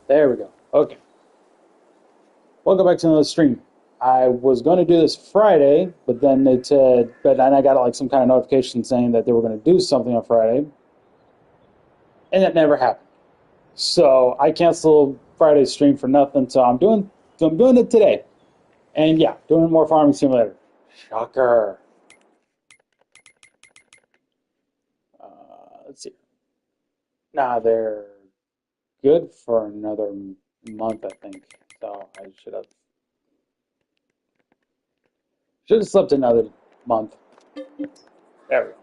There we go. Okay. Welcome back to another stream. I was going to do this Friday, but then they said, but then I got like some kind of notification saying that they were going to do something on Friday, and it never happened. So I canceled Friday's stream for nothing. So I'm doing it today, and yeah, doing more Farming Simulator. Shocker. Let's see. Nah, they're good for another month, I think. So I should have slept another month. There we go.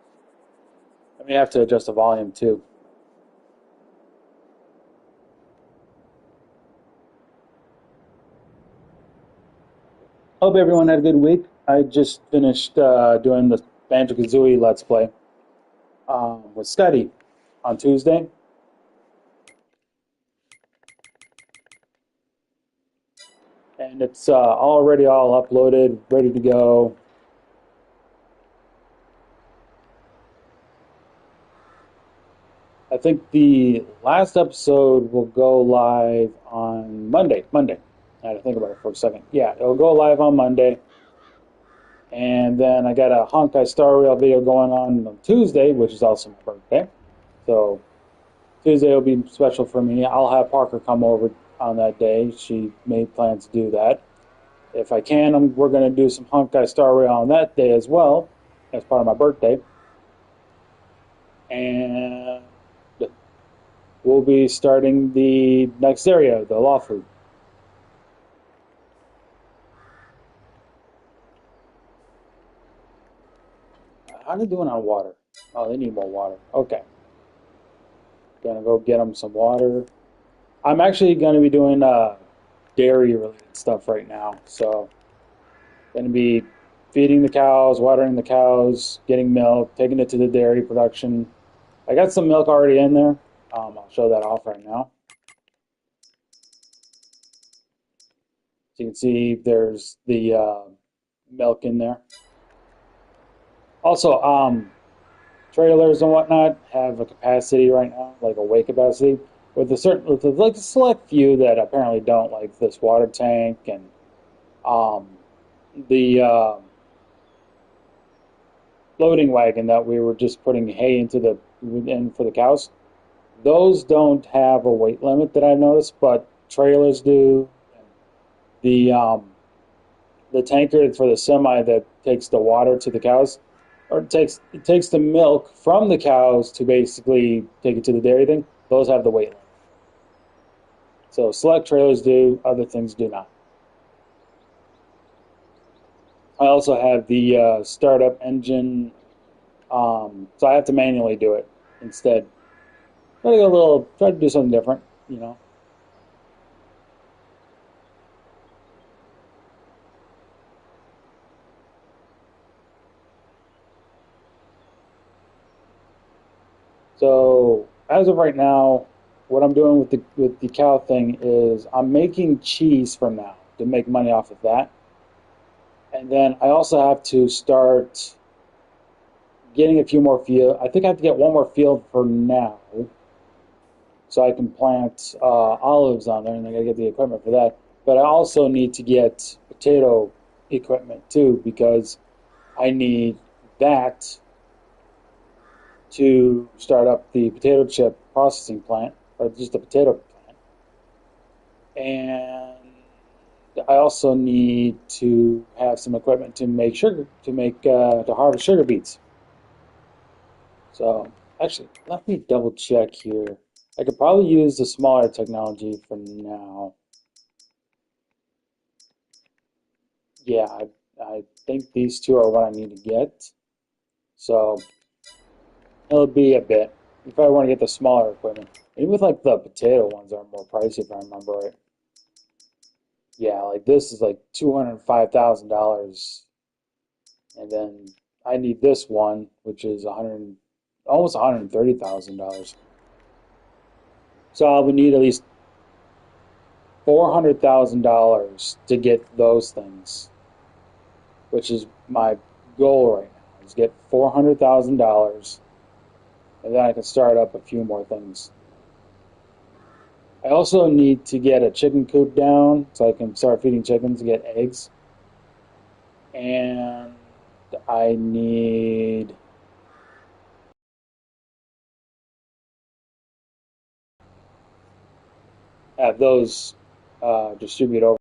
I may have to adjust the volume too. Hope everyone had a good week. I just finished doing the Banjo-Kazooie Let's Play with Steady on Tuesday, and it's already all uploaded, ready to go. I think the last episode will go live on Monday. Monday. I had to think about it for a second. Yeah, it'll go live on Monday. And then I got a Honkai Star Rail video going on Tuesday, which is also my birthday. So Tuesday will be special for me. I'll have Parker come over on that day. She made plans to do that. If I can, we're going to do some Honkai Star Rail on that day as well, as part of my birthday. And we'll be starting the next area, the Law Food. How are they doing on water? Oh, they need more water. Okay. Gonna go get them some water. I'm actually going to be doing dairy related stuff right now. So, going to be feeding the cows, watering the cows, getting milk, taking it to the dairy production. I got some milk already in there. I'll show that off right now. So you can see there's the milk in there. Also, trailers and whatnot have a capacity right now, like a weight capacity, with like a select few that apparently don't, like this water tank and um, the loading wagon that we were just putting hay in for the cows. Those don't have a weight limit that I've noticed, but trailers do. The um, the tanker for the semi that takes the water to the cows, or it takes the milk from the cows to basically take it to the dairy thing. Those have the weight limit. So select trailers do, other things do not. I also have the startup engine, so I have to manually do it instead. Try to do something different, you know. So as of right now, what I'm doing with the cow thing is I'm making cheese from now to make money off of that, and then I also have to start getting a few more field. I think I have to get one more field for now, so I can plant olives on there, and I gotta get the equipment for that. But I also need to get potato equipment too because I need that to start up the potato chip processing plant, or just a potato plant. And I also need to have some equipment to make sugar, to harvest sugar beets. So actually, let me double check here. I could probably use the smaller technology for now. Yeah, I think these two are what I need to get. So it'll be a bit if I want to get the smaller equipment. Maybe with like the potato ones are more pricey if I remember right. Yeah, like this is like $205,000, and then I need this one, which is almost $130,000. So I would need at least $400,000 to get those things, which is my goal right now. Is get $400,000, and then I can start up a few more things. I also need to get a chicken coop down so I can start feeding chickens to get eggs. And I need have those distribute over.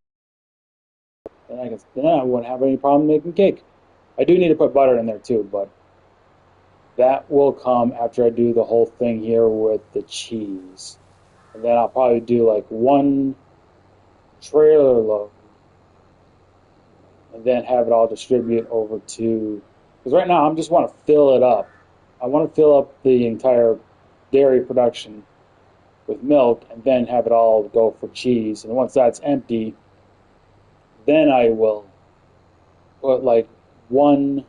Then I won't have any problem making cake. I do need to put butter in there too, but that will come after I do the whole thing here with the cheese. And then I'll probably do like one trailer load and then have it all distribute over to, because right now I just want to fill it up. I want to fill up the entire dairy production with milk and then have it all go for cheese. And once that's empty, then I will put like one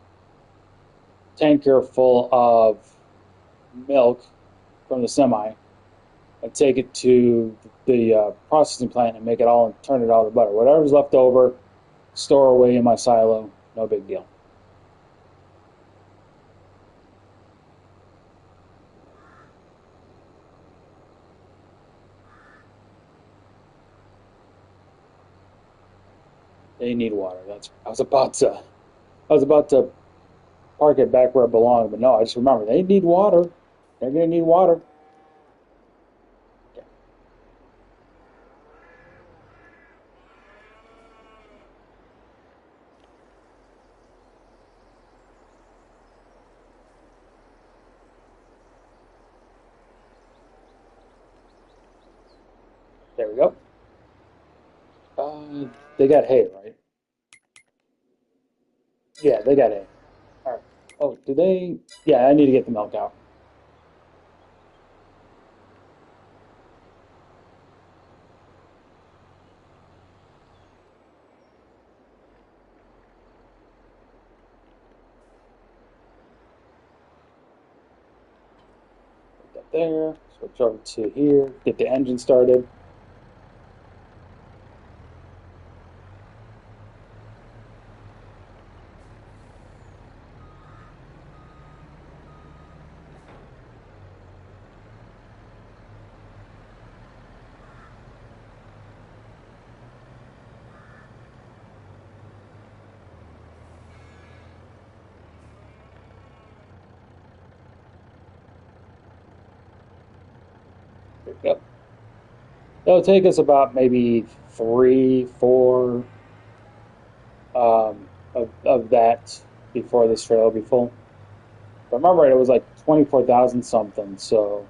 tanker full of milk from the semi and take it to the processing plant and make it all and turn it all to butter. Whatever's left over, store away in my silo. No big deal. They need water. That's I was about to park it back where it belonged, but no, I just remember they need water. They're gonna need water. Okay, there we go. They got hay, right? Yeah, they got hay. All right. Oh, do they? Yeah, I need to get the milk out. Put that there. Switch over to here. Get the engine started. Yep. It'll take us about maybe three, four of that before this trailer will be full. If I remember right, it was like 24,000 something, so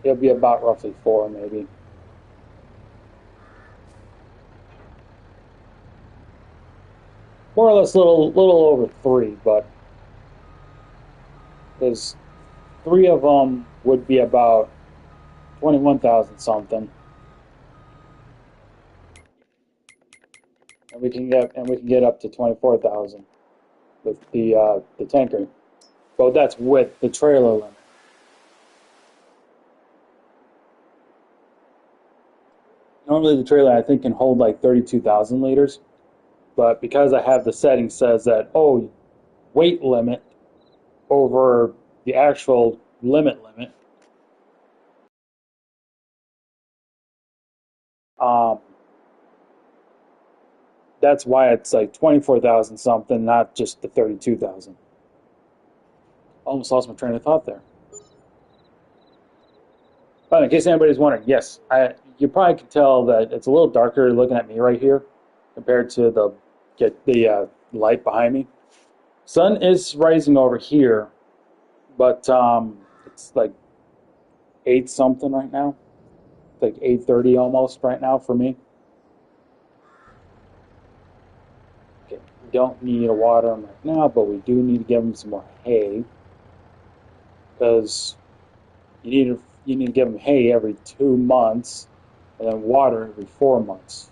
it'll be about roughly four maybe. More or less little over three, but there's three of them would be about 21,000 something, and we can get up to 24,000 with the tanker. Well, that's with the trailer limit. Normally, the trailer I think can hold like 32,000 liters, but because I have the setting says that weight limit over the actual limit, um, that's why it's like 24,000 something, not just the 32,000. Almost lost my train of thought there. But in case anybody's wondering, yes, you probably can tell that it's a little darker looking at me right here compared to the light behind me. Sun is rising over here, but it's like eight something right now. It's like 8:30 almost right now for me. Okay, we don't need to water them right now, but we do need to give them some more hay because you need to give them hay every 2 months and then water every 4 months.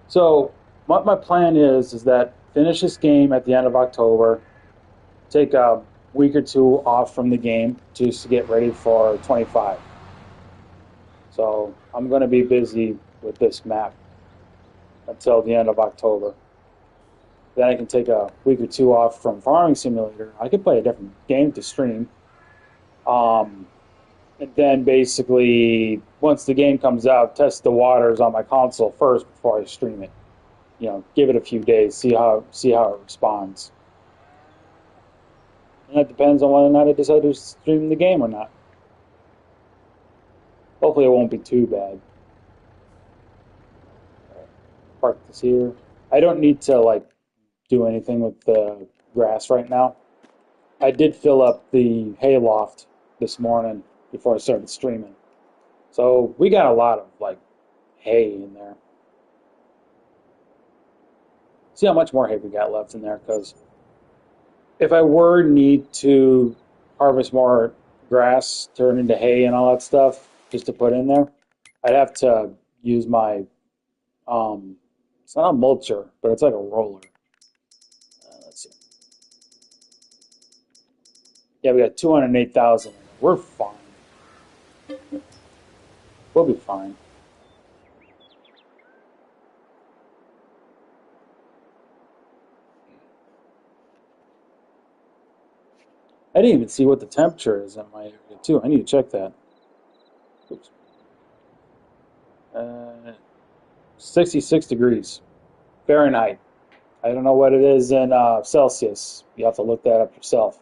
So what my plan is that finish this game at the end of October, take a week or two off from the game just to get ready for 25. So I'm going to be busy with this map until the end of October. Then I can take a week or two off from Farming Simulator. I could play a different game to stream. Um, and then basically, once the game comes out, test the waters on my console first before I stream it. Give it a few days, see how it responds. And that depends on whether or not I decide to stream the game or not. Hopefully, it won't be too bad. Park this here. I don't need to like do anything with the grass right now. I did fill up the hayloft this morning before I started streaming. So we got a lot of like hay in there. See how much more hay we got left in there, because if I were need to harvest more grass, turn into hay and all that stuff, just to put in there, I'd have to use my it's not a mulcher, but it's like a roller. Let's see. Yeah, we got 208,000. We're fine. We'll be fine. I didn't even see what the temperature is in my area too. I need to check that. Oops. 66 degrees Fahrenheit. I don't know what it is in Celsius. You have to look that up yourself.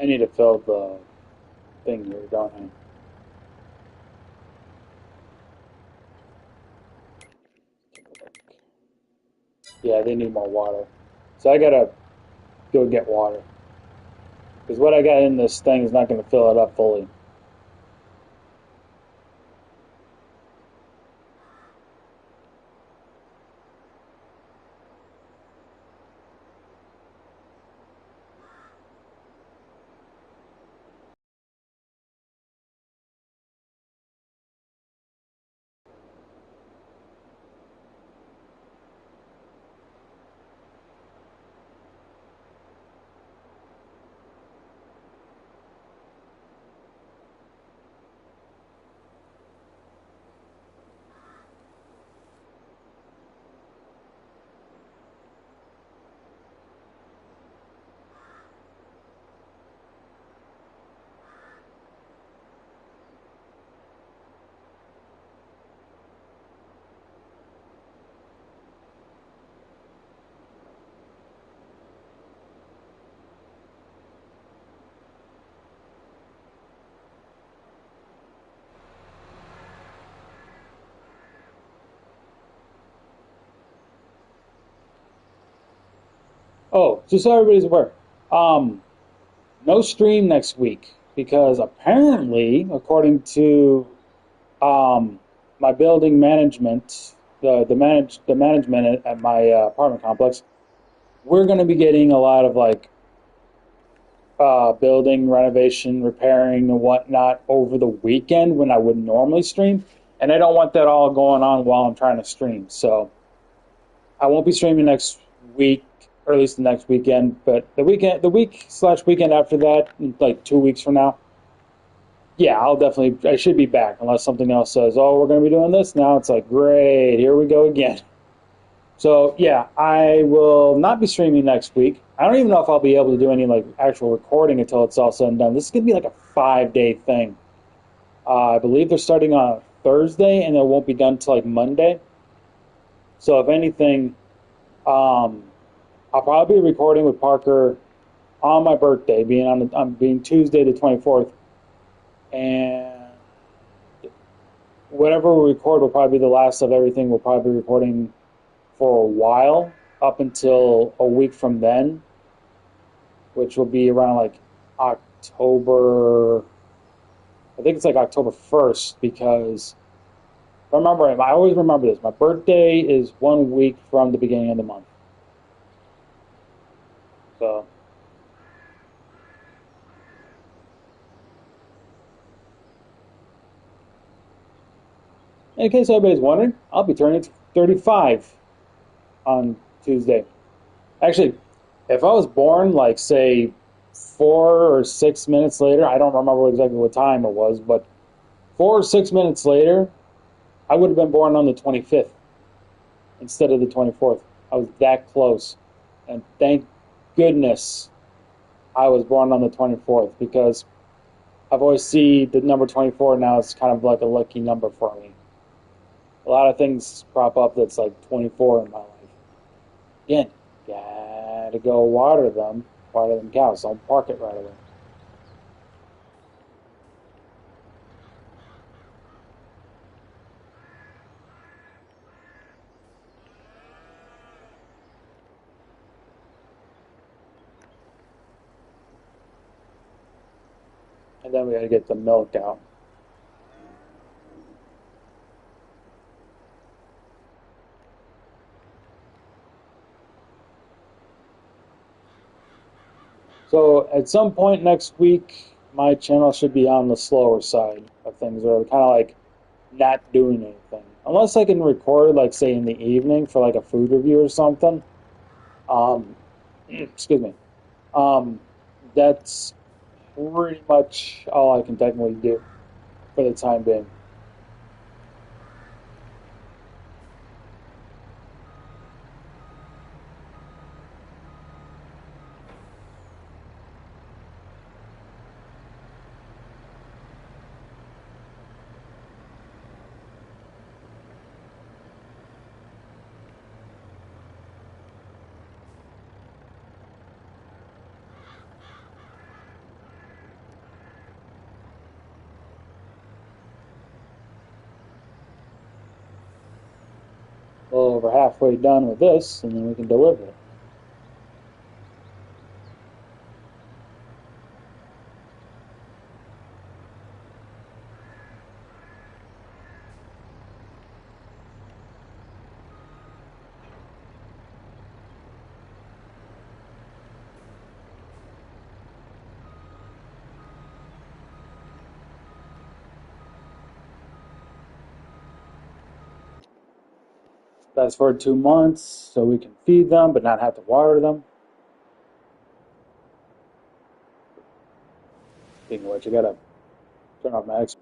I need to fill the thing here, don't I? Yeah, they need more water. So I gotta go get water. Because what I got in this thing is not going to fill it up fully. Oh, just so everybody's aware, um, no stream next week because apparently, according to um, my building management, the management at my apartment complex, we're going to be getting a lot of like building renovation, repairing, and whatnot over the weekend when I would normally stream, and I don't want that all going on while I'm trying to stream. So I won't be streaming next week, or at least the next weekend. But the week slash weekend after that, like 2 weeks from now, yeah, I should be back unless something else says, oh, we're going to be doing this now. It's like, great, here we go again. So yeah, I will not be streaming next week. I don't even know if I'll be able to do any like actual recording until it's all said and done. This is going to be like a 5 day thing. I believe they're starting on Thursday and it won't be done till like Monday. So if anything, um, I'll probably be recording with Parker on my birthday, being Tuesday the 24th, and whatever we record will probably be the last of everything. We'll probably be recording for a while. up until a week from then, which will be around like October. I think it's like October 1st because remember, I always remember this. My birthday is 1 week from the beginning of the month. So, in case anybody's wondering, I'll be turning 35 on Tuesday. Actually, if I was born like say 4 or 6 minutes later, I don't remember exactly what time it was, but 4 or 6 minutes later, I would have been born on the 25th instead of the 24th. I was that close. And thank goodness I was born on the 24th because I've always seen the number 24 now as kind of like a lucky number for me. A lot of things crop up that's like 24 in my life. Again, gotta go water them cows. Don't park it right away. And then we gotta get the milk out. So at some point next week, my channel should be on the slower side of things, or kind of like not doing anything. Unless I can record, like say in the evening for like a food review or something. Um, excuse me. Um, that's pretty much all I can technically do for the time being. A little over halfway done with this, and then we can deliver it. That's for 2 months, so we can feed them but not have to water them. Speaking of which, I gotta turn off my X.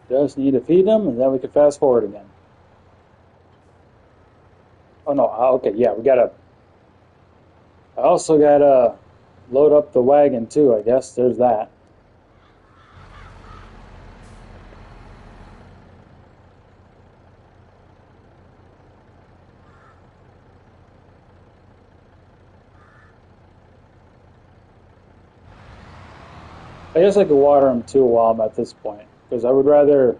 Just need to feed them, and then we can fast forward again. Oh no, okay, yeah, we gotta. I also gotta load up the wagon too. I guess there's that. I guess I could water them too while I'm at this point, because I would rather.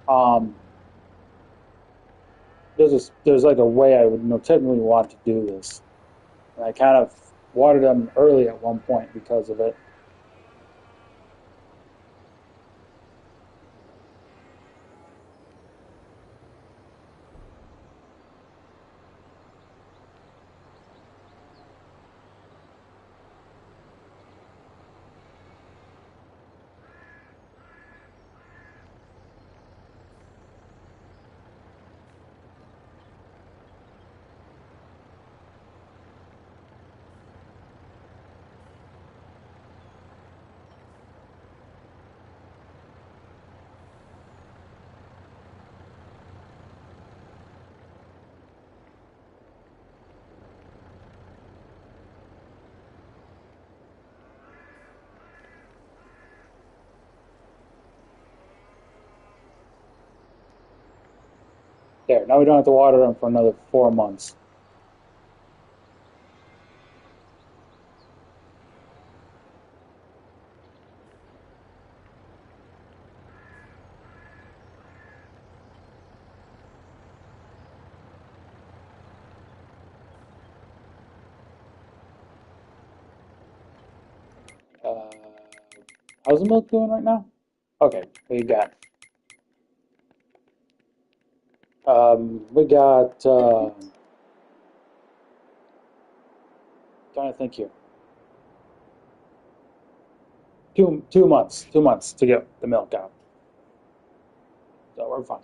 Um, there's like a way I would technically want to do this. And I kind of watered them early at one point because of it. There, now we don't have to water them for another 4 months. Uh, how's the milk doing right now? Okay, we got trying to think here. 2 months, 2 months to get the milk out. So we're fine.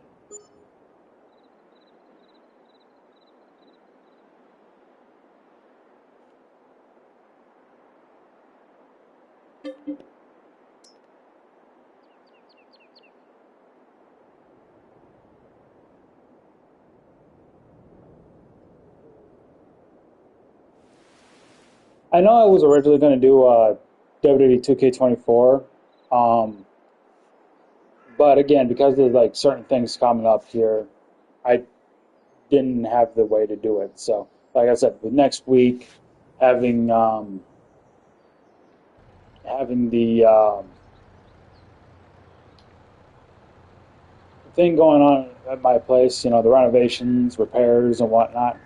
I know I was originally going to do WWE 2K24, um, but again, because of like certain things coming up here, I didn't have the way to do it. So, like I said, with next week having having the thing going on at my place, you know, the renovations, repairs, and whatnot,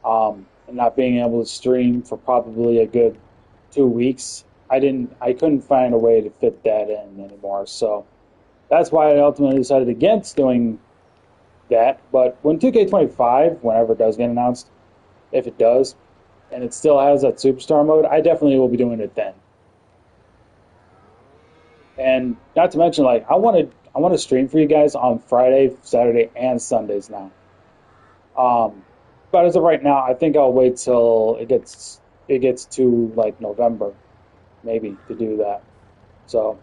and not being able to stream for probably a good 2 weeks, I couldn't find a way to fit that in anymore. So that's why I ultimately decided against doing that. But when 2K25, whenever it does get announced, if it does, and it still has that superstar mode, I definitely will be doing it then. And not to mention, like I want to stream for you guys on Friday, Saturday, and Sundays now. Um, but as of right now, I think I'll wait till it gets to like November maybe to do that. So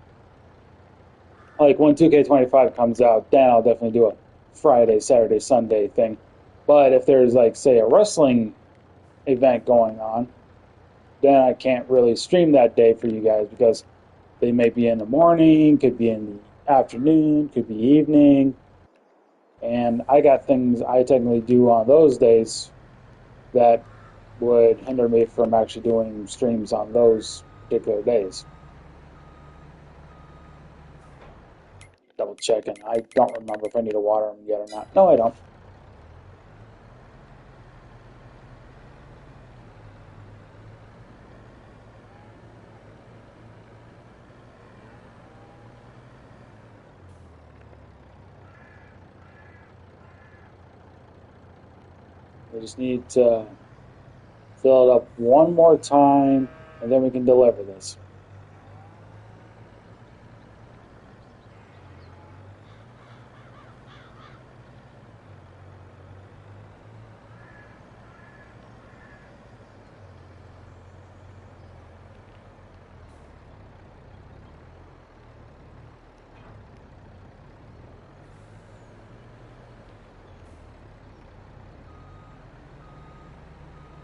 like when 2K25 comes out, then I'll definitely do a Friday, Saturday, Sunday thing. But if there's like say a wrestling event going on, then I can't really stream that day for you guys because they may be in the morning, could be in the afternoon, could be evening, and I got things I technically do on those days that would hinder me from actually doing streams on those particular days. Double checking. I don't remember if I need to water them yet or not. No, I don't. We just need to fill it up one more time, and then we can deliver this.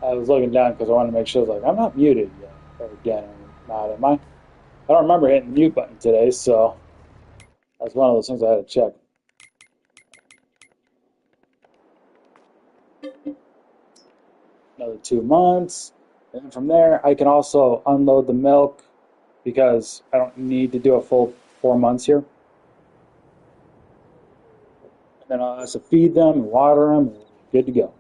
I was looking down because I wanted to make sure, like, I'm not muted yet. Or again, I'm not, am I? I don't remember hitting the mute button today, so that's one of those things I had to check. Another 2 months. And then from there, I can also unload the milk because I don't need to do a full 4 months here. And then I'll have to feed them and water them, and good to go.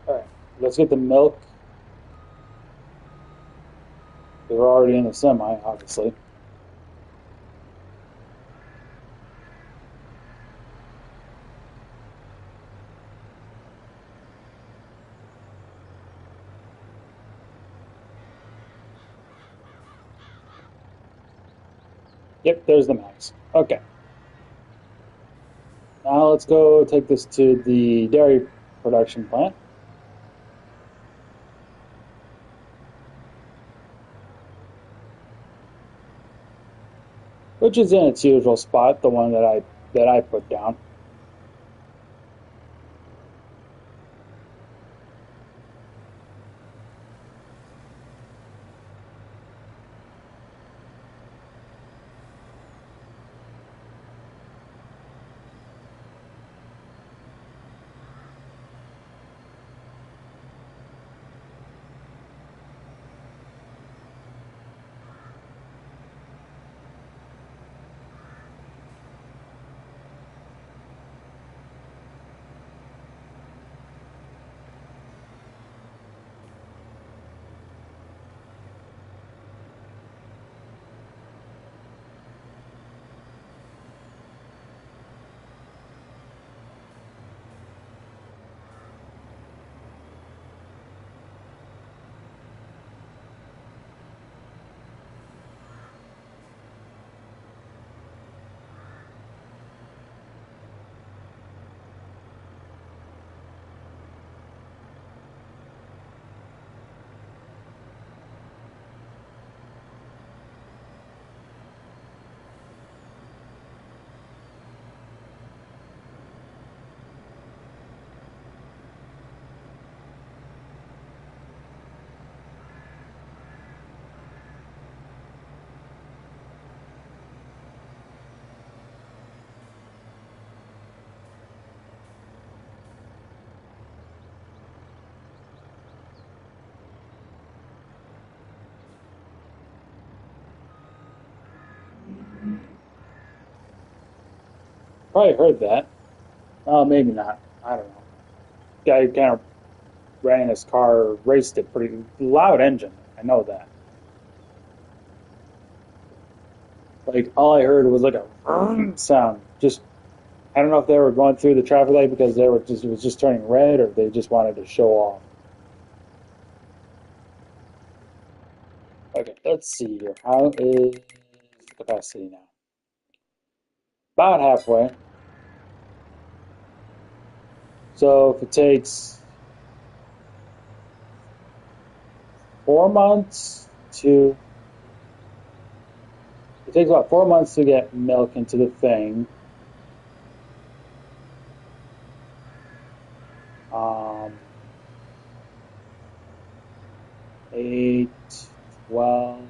All right, let's get the milk. They're already in the semi, obviously. Yep, there's the max. Okay. Now let's go take this to the dairy production plant, which is in its usual spot, the one that I put down. Probably heard that. Oh, maybe not. I don't know. Guy kind of ran his car, raced it pretty loud engine. I know that. Like all I heard was like a sound. Just I don't know if they were going through the traffic light because they were just it was just turning red, or they just wanted to show off. Okay, let's see here. How is the capacity now? About halfway. So if it takes 4 months to, it takes about 4 months to get milk into the thing. Um, 8, 12,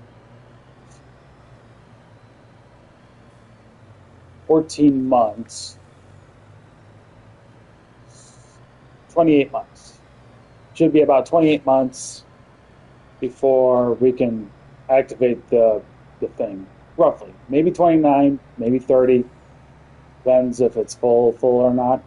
14 months, 28 months. Should be about 28 months before we can activate the thing. Roughly, maybe 29, maybe 30. Depends if it's full or not.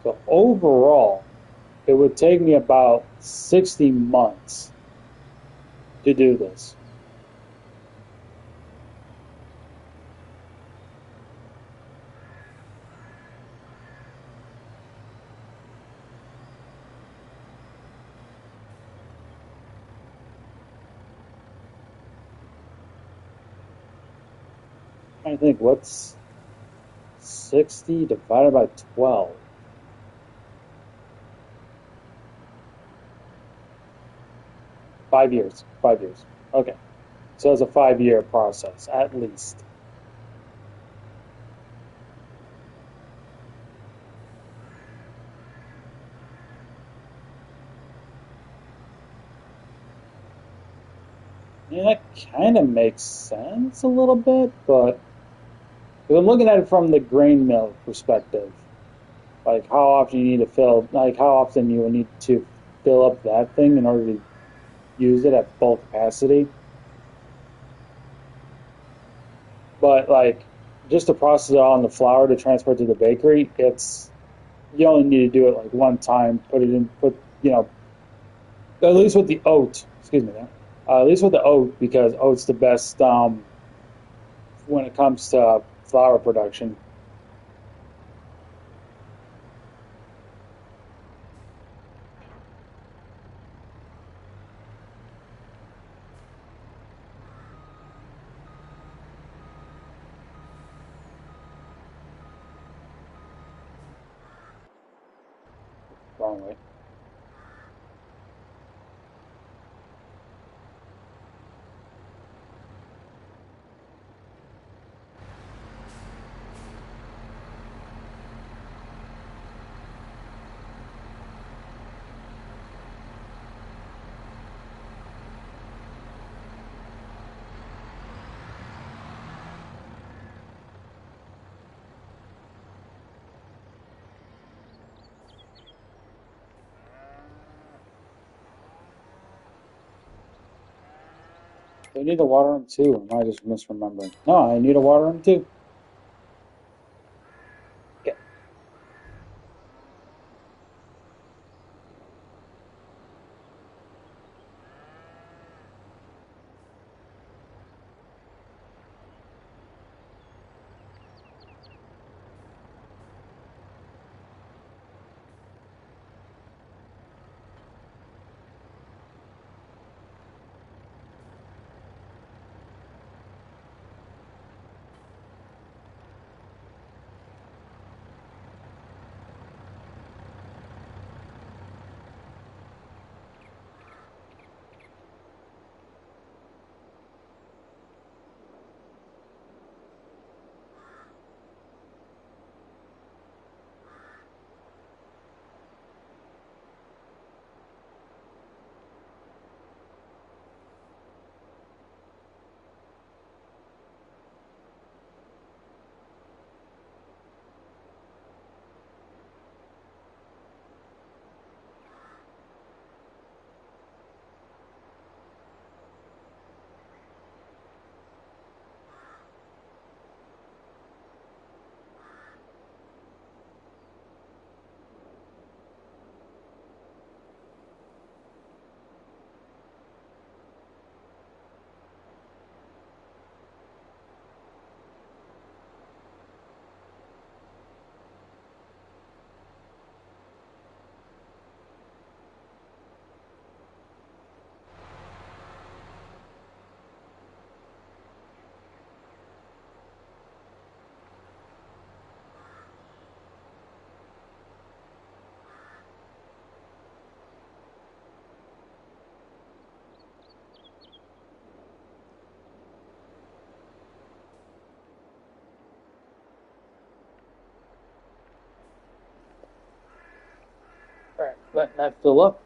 So overall, it would take me about 60 months to do this. I think what's 60 divided by 12? 5 years. 5 years. Okay. So it's a 5 year process, at least. Yeah, that kind of makes sense a little bit, but if I'm looking at it from the grain mill perspective, like how often you need to fill, like how often you will need to fill up that thing in order to use it at full capacity. but like just to process it all in the flour to transport to the bakery, it's you only need to do it like one time. Put it in, put at least with the oat. Excuse me, there. At least with the oat because oat's the best when it comes to flour production. Wrong way. Do I need to water them too, or am I just misremembering? No, I need to water them too. Okay. All right, letting that fill up.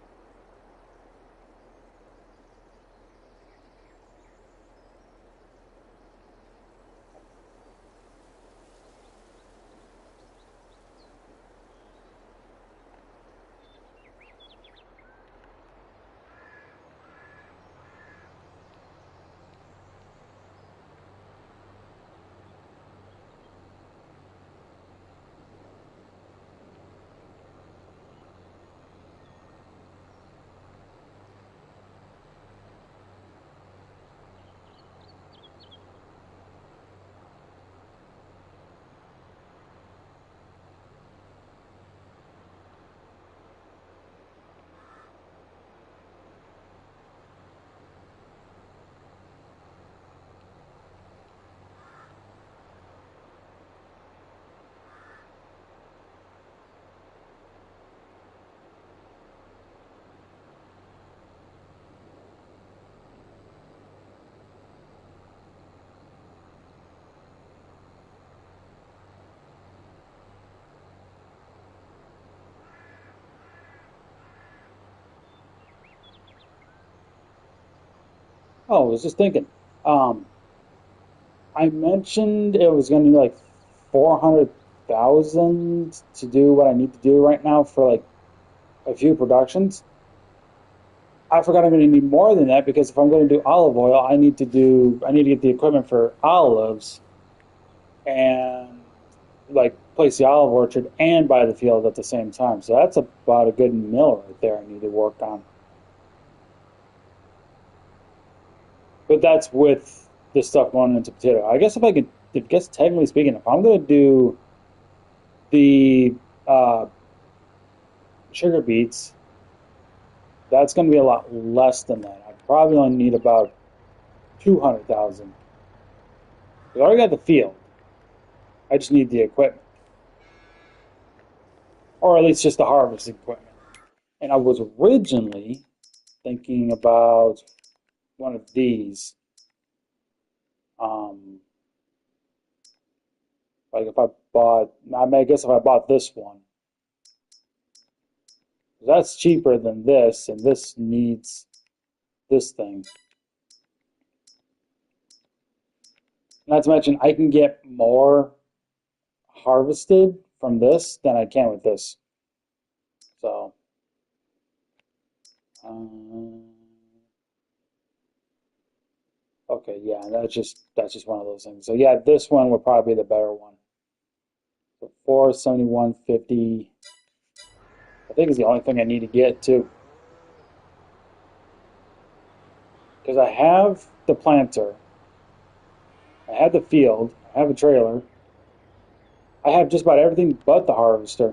Oh, I was just thinking. Um, I mentioned it was going to be like 400,000 to do what I need to do right now for like a few productions. I forgot I'm going to need more than that because if I'm going to do olive oil, I need to get the equipment for olives. and like place the olive orchard and buy the field at the same time. So that's about a good mill right there I need to work on. But that's with the stuff going into potato. I guess if I could, I guess technically speaking, if I'm going to do the uh, sugar beets, that's going to be a lot less than that. I probably only need about 200,000. I already got the field. I just need the equipment, or at least just the harvesting equipment. And I was originally thinking about one of these. Um, like if I bought, I mean, I guess if I bought this one, that's cheaper than this, and this needs this thing. Not to mention, I can get more harvested from this than I can with this. So, um, okay, yeah, that's just one of those things. So yeah, this one would probably be the better one. So 471.50, I think is the only thing I need to get too, because I have the planter, I have the field, I have a trailer, I have just about everything but the harvester.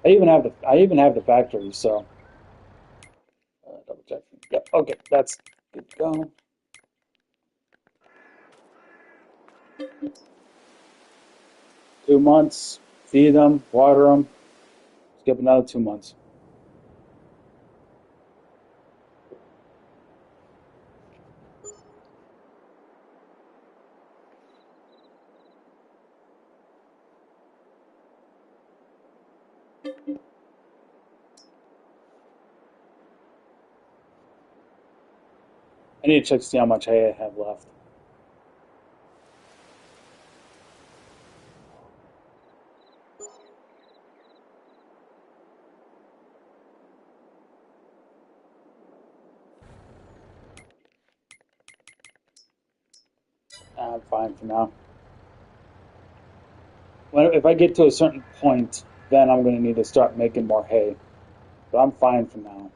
I even have the factory. So double check. Yep. Okay, that's good to go. 2 months. Feed them, water them. Skip another 2 months. I need to check to see how much hay I have left. I'm fine for now. If I get to a certain point, then I'm going to need to start making more hay. But I'm fine for now.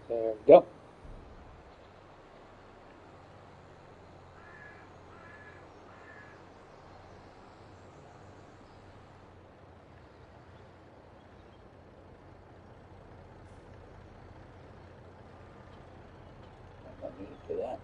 There we go. I don't need to do that.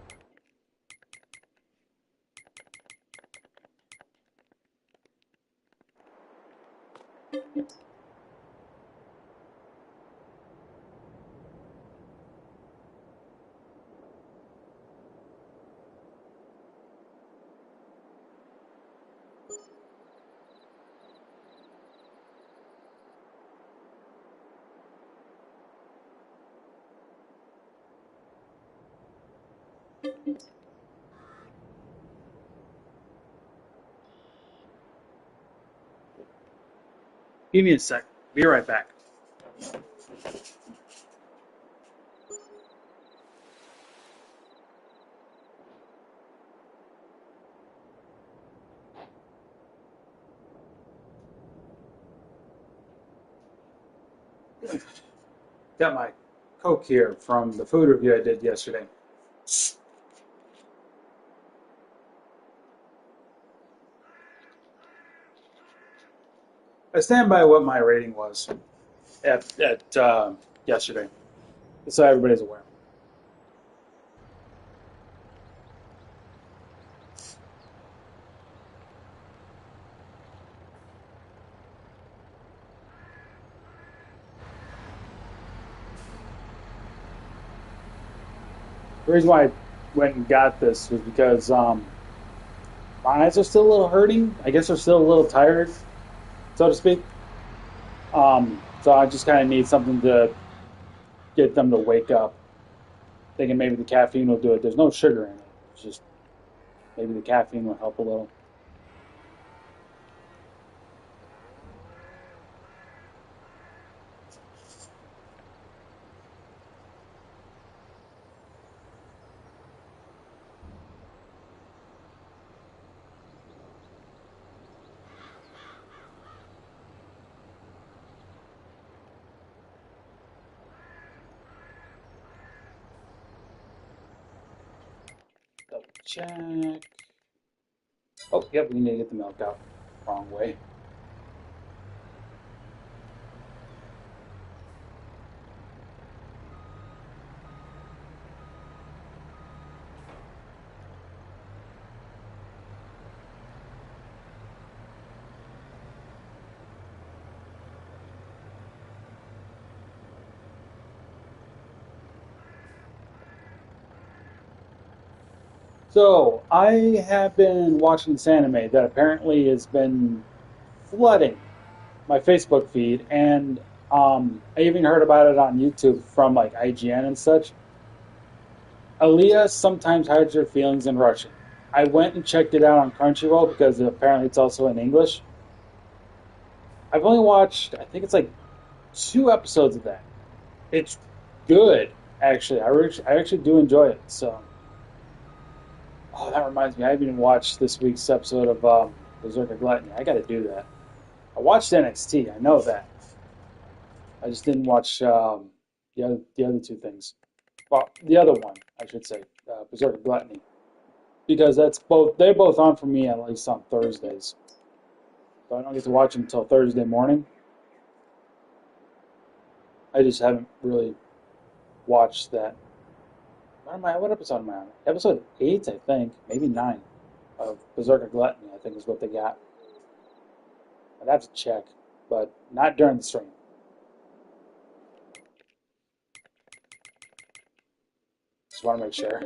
Give me a sec. Be right back. Got my Coke here from the food review I did yesterday. I stand by what my rating was at yesterday, so everybody's aware. The reason why I went and got this was because my eyes are still a little hurting. I guess they're still a little tired, so to speak. So I just kind of need something to get them to wake up. Thinking maybe the caffeine will do it. There's no sugar in it. It's just maybe the caffeine will help a little. Double check. Oh, yep, we need to get the milk out. Wrong way. So I have been watching this anime that apparently has been flooding my Facebook feed, and I even heard about it on YouTube from like IGN and such. Aaliyah sometimes hides her feelings in Russian. I went and checked it out on Crunchyroll because apparently it's also in English. I've only watched, I think it's like 2 episodes of that. It's good, actually. I actually do enjoy it. So, oh, that reminds me, I haven't even watched this week's episode of Berserker Gluttony. I got to do that. I watched NXT. I know that. I just didn't watch the other two things. Well, the other one, I should say, Berserker Gluttony, because that's both. They're both on for me at least on Thursdays. So I don't get to watch them until Thursday morning. I just haven't really watched that. What episode am I on? Episode 8, I think, maybe 9 of Berserker Gluttony, I think is what they got. I'd have to check, but not during the stream. Just want to make sure.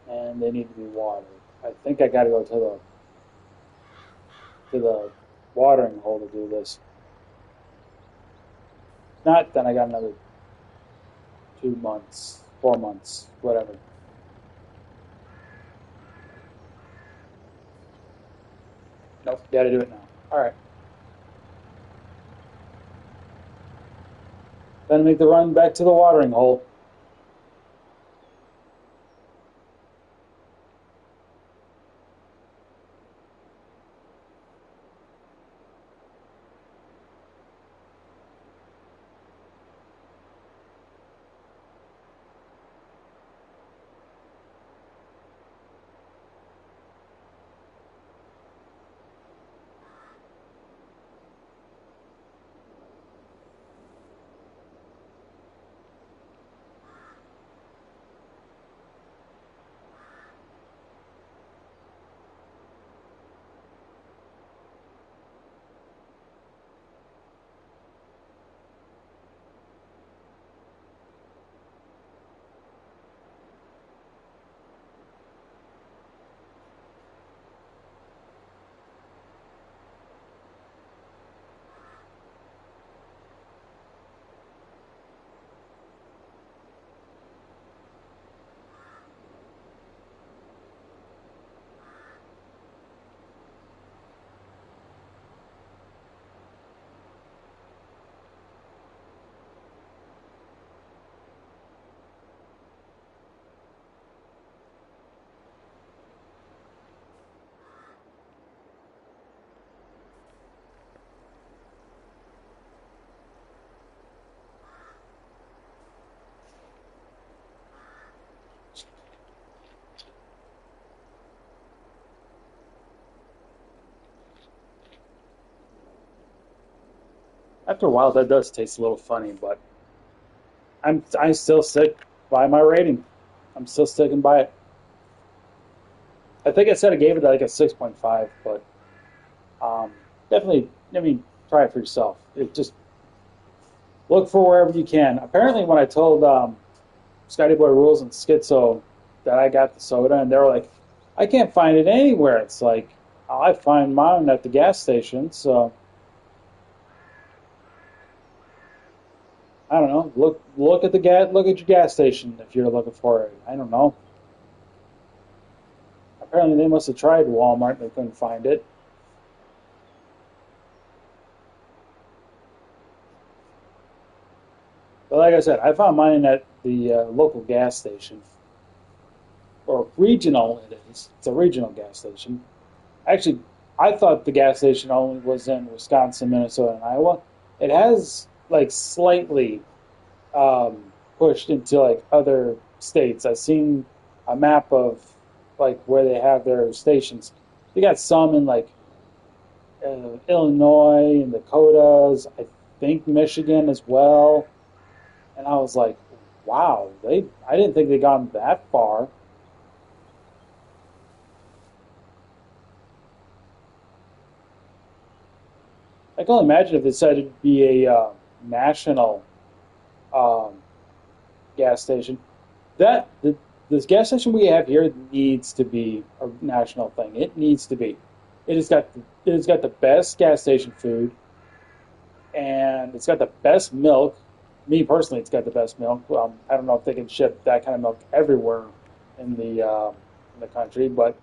And they need to be watered. I think I got to go to the watering hole to do this. Not, then I got another 2 months, 4 months, whatever. Nope, got to do it now. All right. Then make the run back to the watering hole. After a while, that does taste a little funny, but I still stick by my rating. I'm still sticking by it. I think I said I gave it like a 6.5, but um, definitely, I mean, try it for yourself. It just look for wherever you can. Apparently, when I told Scotty Boy Rules and Schizo that I got the soda, and they were like, I can't find it anywhere. It's like, I find mine at the gas station, so I don't know. Look at the look at your gas station if you're looking for it. I don't know. Apparently, they must have tried Walmart and they couldn't find it. But like I said, I found mine at the local gas station, or regional. It is. It's a regional gas station. Actually, I thought the gas station only was in Wisconsin, Minnesota, and Iowa. It has like slightly pushed into like other states. I've seen a map of like where they have their stations. They got some in like Illinois and Dakotas. I think Michigan as well. And I was like, wow, they I didn't think they gone that far. I can only imagine if it said it'd be a national um, gas station. That this gas station we have here needs to be a national thing. It needs to be. It has got the best gas station food, and it's got the best milk. Me personally, it's got the best milk. I don't know if they can ship that kind of milk everywhere in the country, but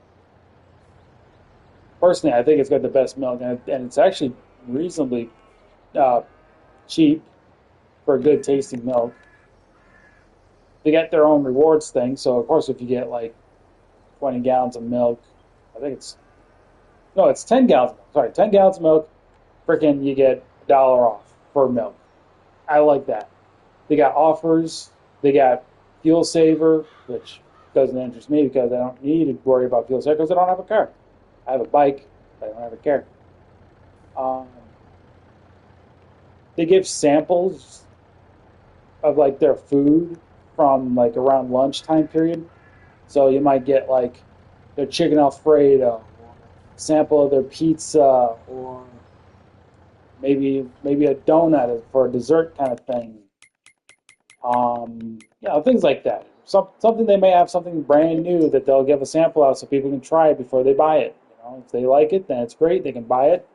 personally, I think it's got the best milk, and it's actually reasonably uh, cheap for a good tasting milk. They get their own rewards thing, so of course, if you get like 20 gallons of milk, I think it's no, it's 10 gallons. Sorry, 10 gallons of milk. Freaking, you get $1 off for milk. I like that. They got offers. They got fuel saver, which doesn't interest me because I don't need to worry about fuel saver because I don't have a car. I have a bike, but I don't have a car. Um, they give samples of like their food from like around lunchtime period. So you might get like their chicken Alfredo, or sample of their pizza, or maybe a donut for a dessert kind of thing. Things like that. Something they may have something brand new that they'll give a sample out so people can try it before they buy it. If they like it, then it's great. They can buy it.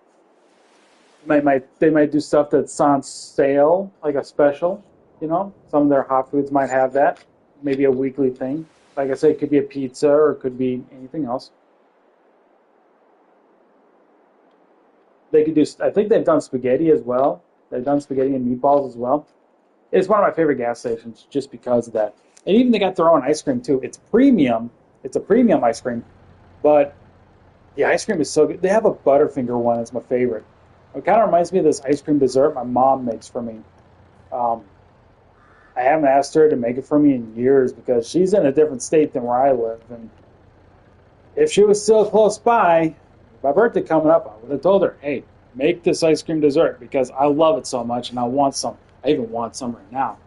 They might do stuff that's on sale, like a special. Some of their hot foods might have that. Maybe a weekly thing. Like I say, it could be a pizza or it could be anything else. They could do. I think they've done spaghetti as well. They've done spaghetti and meatballs as well. It's one of my favorite gas stations just because of that. And even they got their own ice cream too. It's premium. It's a premium ice cream, but the ice cream is so good. They have a Butterfinger one. It's my favorite. It kind of reminds me of this ice cream dessert my mom makes for me. Um, I haven't asked her to make it for me in years because she's in a different state than where I live. And if she was still close by, my birthday coming up, I would have told her, hey, make this ice cream dessert because I love it so much and I want some. I even want some right now.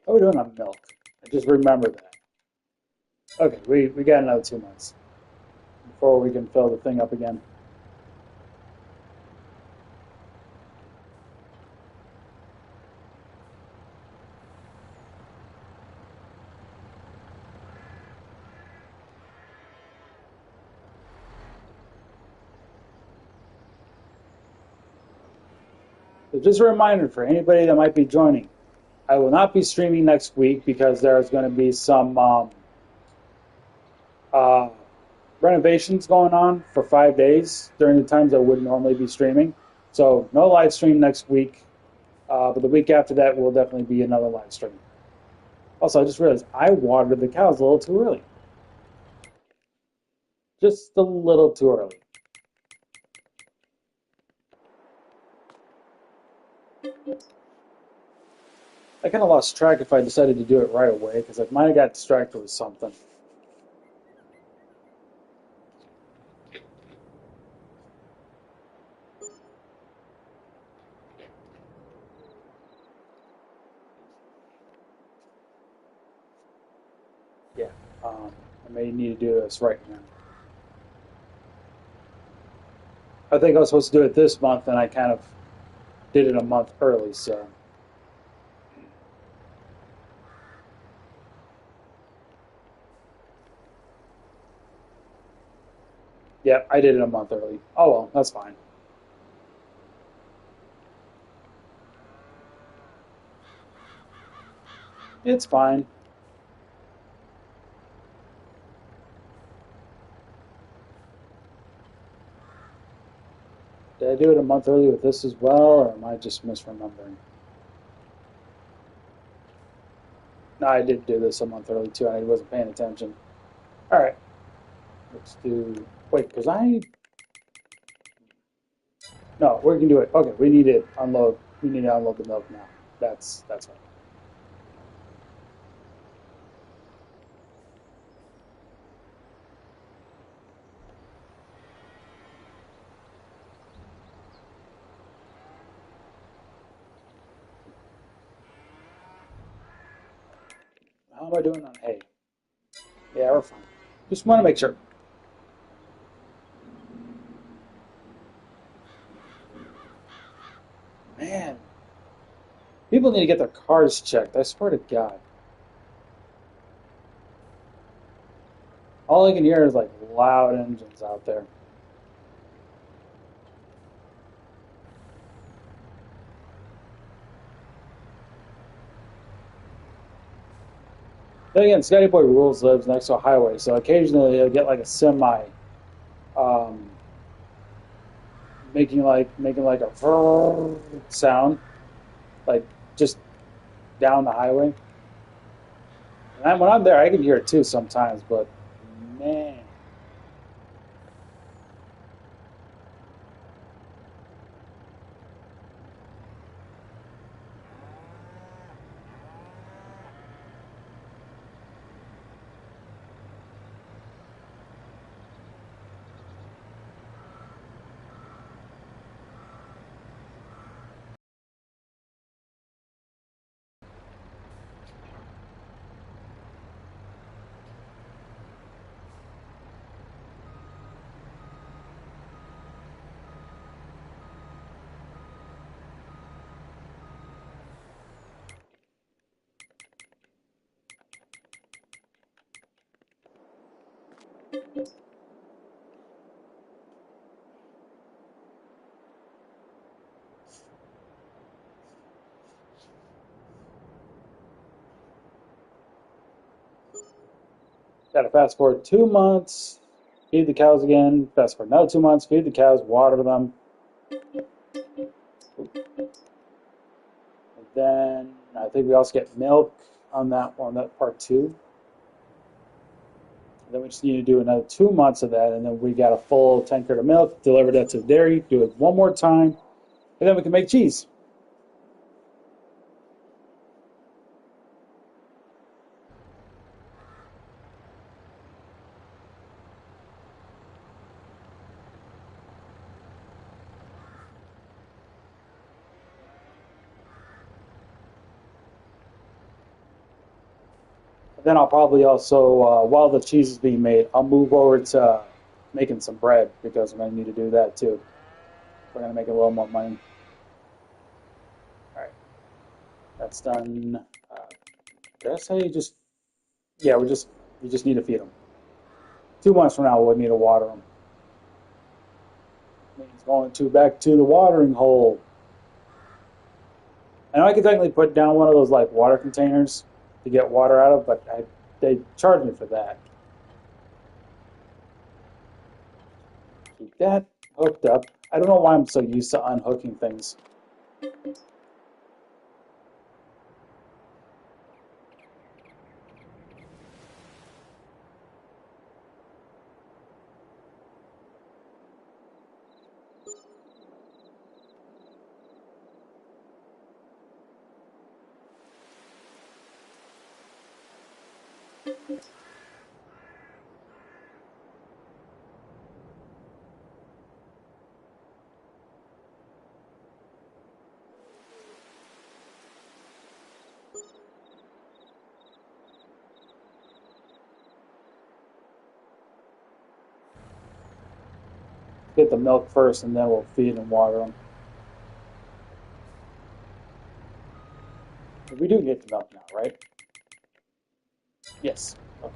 How are we doing on milk? I just remember that. Okay, we got another 2 months before we can fill the thing up again. So just a reminder for anybody that might be joining, I will not be streaming next week because there's going to be some uh, renovations going on for 5 days during the times I would normally be streaming. So no live stream next week, but the week after that will definitely be another live stream. Also, I just realized I watered the cows a little too early. Just a little too early. I kind of lost track if I decided to do it right away because I might have got distracted with something. Yeah, I may need to do this right now. I think I was supposed to do it this month, and I kind of did it a month early. So, yeah, I did it a month early. Oh well, that's fine. It's fine. Did I do it a month early with this as well, or am I just misremembering? No, I did do this a month early too. I wasn't paying attention. All right, let's do. Wait, because I no, we can do it. Okay, we need to unload. We need to unload the milk now. That's right. How am I doing on hay? Yeah, we're fine. Just want to make sure. Man, people need to get their cars checked. I swear to God. All I can hear is like loud engines out there. Then again, Scotty Boy Rules lives next to a highway, so occasionally you'll get like a semi um, making like a sound, like just down the highway. And when I'm there, I can hear it too sometimes, but man. Got to fast forward 2 months, feed the cows again. Fast forward another 2 months, feed the cows, water them. And then I think we also get milk on that part two. And then we just need to do another 2 months of that, and then we got a full tankard of milk. Deliver that to the dairy. Do it one more time, and then we can make cheese. Then I'll probably also, while the cheese is being made, I'll move over to making some bread because I'm going to need to do that too. We're going to make a little more money. All right, that's done. Did I say just? Yeah, we just need to feed them. 2 months from now, we'll need to water them. Means going to back to the watering hole. I know I could technically put down one of those like water containers to get water out of, but they charge me for that. that hooked up. I don't know why I'm so used to unhooking things. Get the milk first, and then we'll feed and water them. We do get the milk now, right? Yes. Okay.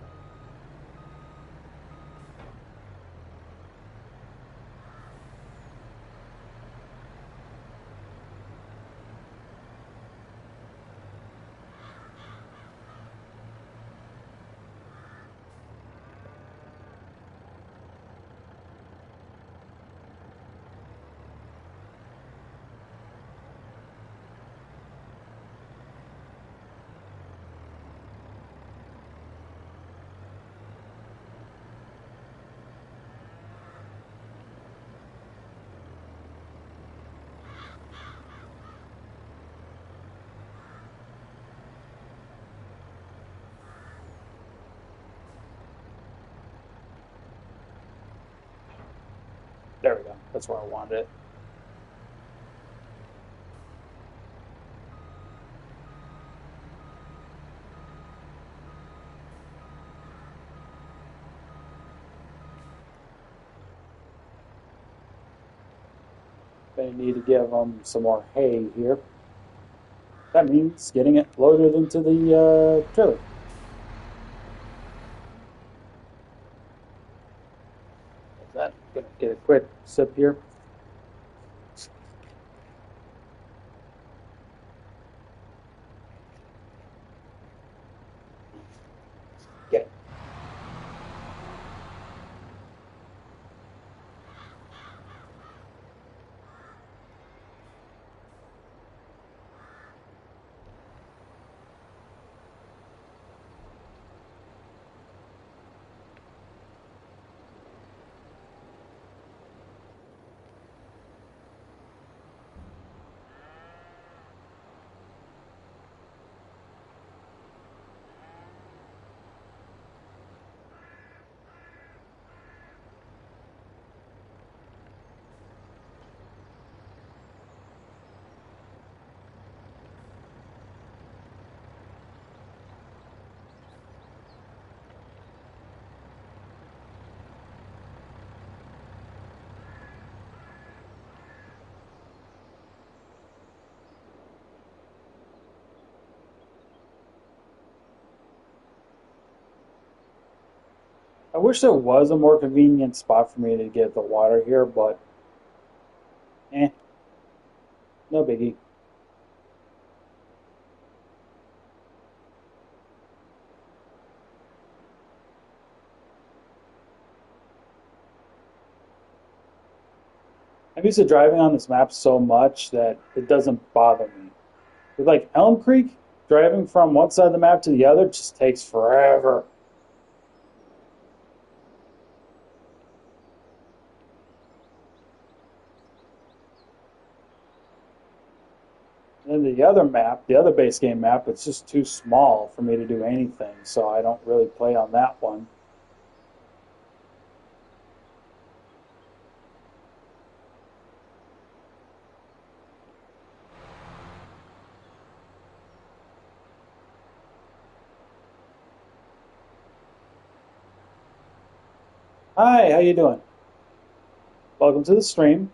There we go. That's where I wanted it. They need to give them some more hay here. That means getting it loaded into the trailer. Is that gonna get a quick sip here? Get it. I wish there was a more convenient spot for me to get the water here, but eh, no biggie. I'm used to driving on this map so much that it doesn't bother me. With like Elm Creek, driving from one side of the map to the other just takes forever. And then the other map, the other base game map, it's just too small for me to do anything, so I don't really play on that one. Hi, how you doing? Welcome to the stream.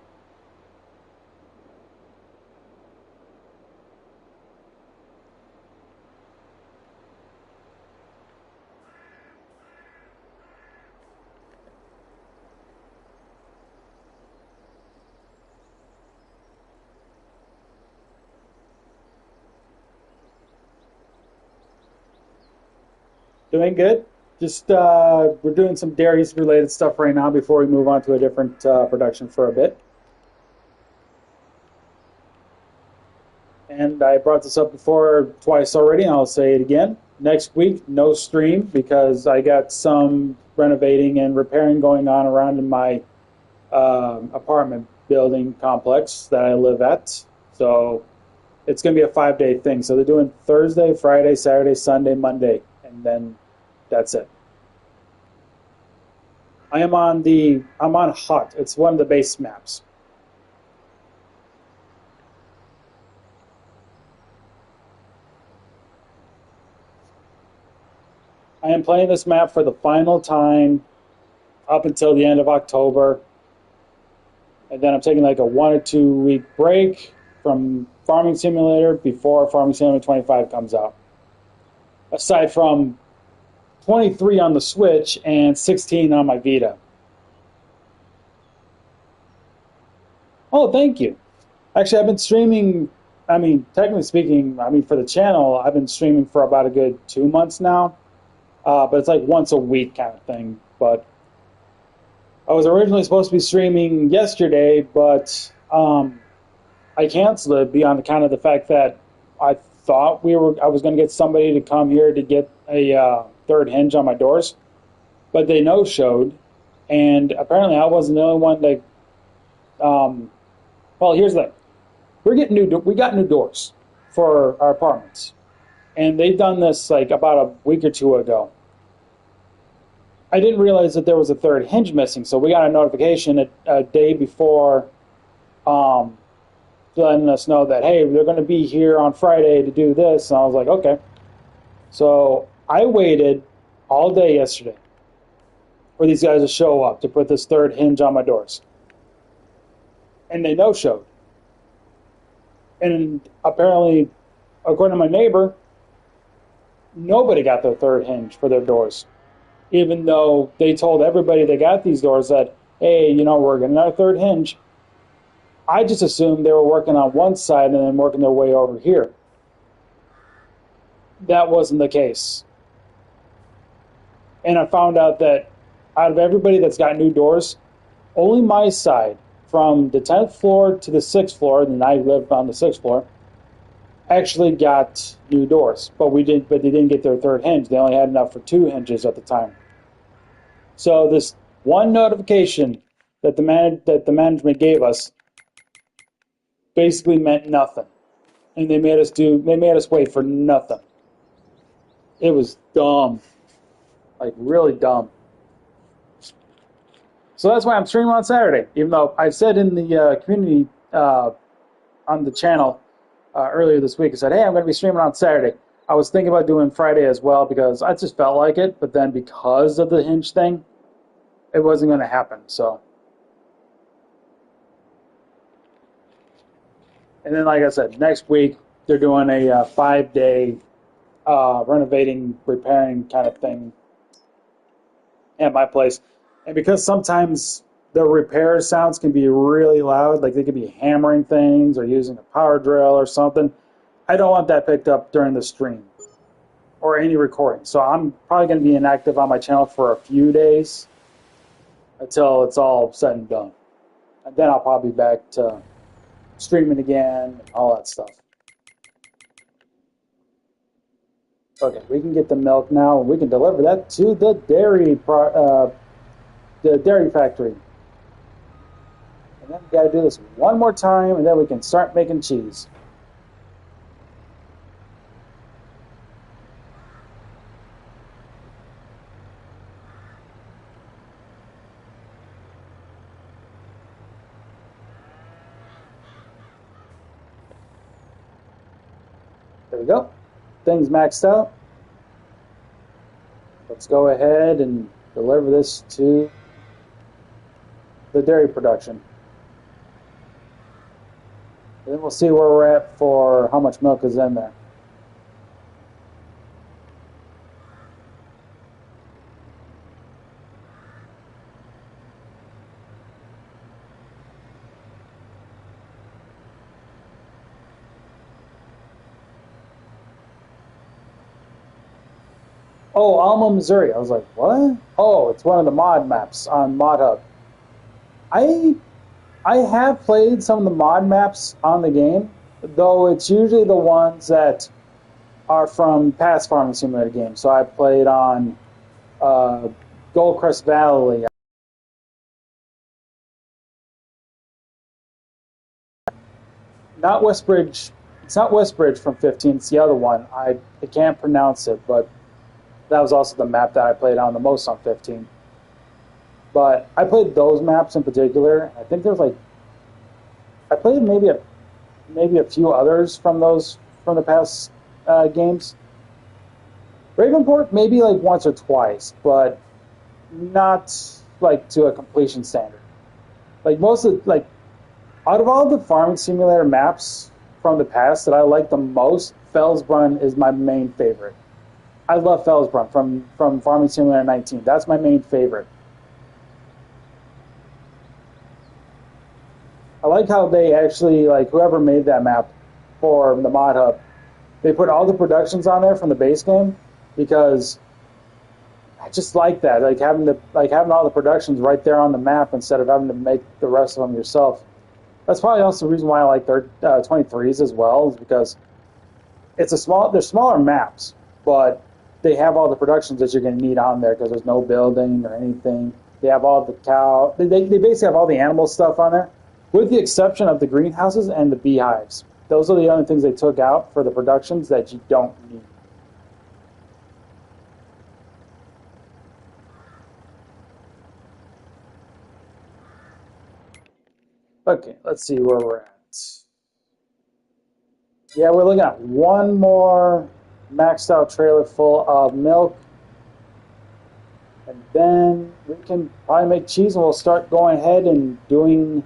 Doing good? Just we're doing some dairies related stuff right now before we move on to a different production for a bit. And I brought this up before twice already, and I'll say it again. Next week, no stream because I got some renovating and repairing going on around in my apartment building complex that I live at. So it's going to be a 5 day thing. So they're doing Thursday, Friday, Saturday, Sunday, Monday, and then that's it. I'm on Hut. It's one of the base maps. I am playing this map for the final time up until the end of October, and then I'm taking like a 1 or 2 week break from Farming Simulator before Farming Simulator 25 comes out. Aside from 23 on the Switch and 16 on my Vita. Oh, thank you. Actually, I've been streaming. I mean, technically speaking, I mean, for the channel, I've been streaming for about a good 2 months now. But it's like once a week kind of thing. But I was originally supposed to be streaming yesterday, but I canceled it beyond the kind of the fact that I thought I was going to get somebody to come here to get a third hinge on my doors, but they no showed, and apparently I wasn't the only one that. Um, well, here's the thing: we got new doors for our apartments, and they've done this like about a week or two ago. I didn't realize that there was a third hinge missing, so we got a notification a day before, um, letting us know that hey, they're going to be here on Friday to do this, and I was like, okay. So I waited all day yesterday for these guys to show up to put this third hinge on my doors, and they no showed. And apparently, according to my neighbor, nobody got their third hinge for their doors, even though they told everybody they got these doors that, hey, we're getting our third hinge. I just assumed they were working on one side and then working their way over here. That wasn't the case. And I found out that out of everybody that's got new doors, only my side, from the 10th floor to the 6th floor, and I live on the 6th floor, actually got new doors. But they didn't get their third hinge. They only had enough for 2 hinges at the time. So this one notification that the management gave us basically meant nothing, and they made us wait for nothing. It was dumb, like really dumb. So that's why I'm streaming on Saturday, even though I said in the community on the channel earlier this week, I said, hey, I'm going to be streaming on Saturday. I was thinking about doing Friday as well because I just felt like it, but then because of the hinge thing, it wasn't going to happen. So, and then like I said, next week they're doing a 5 day renovating, repairing kind of thing at my place. And because sometimes the repair sounds can be really loud, like they could be hammering things or using a power drill or something, I don't want that picked up during the stream or any recording. So I'm probably going to be inactive on my channel for a few days until it's all said and done. And then I'll probably be back to streaming again and all that stuff. Okay, we can get the milk now, and we can deliver that to the dairy factory. And then we got to do this one more time, and then we can start making cheese. There we go. Things maxed out. Let's go ahead and deliver this to the dairy production. And then we'll see where we're at for how much milk is in there. Oh, Alma, Missouri. I was like, what? Oh, it's one of the mod maps on Mod Hub. I I have played some of the mod maps on the game, though it's usually the ones that are from past Farming Simulator games. So I played on uh, Goldcrest Valley, not Westbridge. It's not Westbridge from 15. It's the other one. I can't pronounce it, but that was also the map that I played on the most on 15. But I played those maps in particular. I think there's like I played maybe a few others from those from the past games. Ravenport maybe like once or twice, but not like to a completion standard. Like most of like out of all the farming simulator maps from the past that I like the most, Fellsbrunn is my main favorite. I love Fellsbrunn from Farming Simulator 19. That's my main favorite. I like how they actually like whoever made that map for the mod hub, they put all the productions on there from the base game because I just like that, like having all the productions right there on the map instead of having to make the rest of them yourself. That's probably also the reason why I like their 23s as well, is because they're smaller maps, but they have all the productions that you're going to need on there because there's no building or anything. They have all the cow. They basically have all the animal stuff on there, with the exception of the greenhouses and the beehives. Those are the only things they took out for the productions that you don't need. Okay, let's see where we're at. Yeah, we're looking at one more maxed out trailer full of milk, and then we can probably make cheese, and we'll start going ahead and doing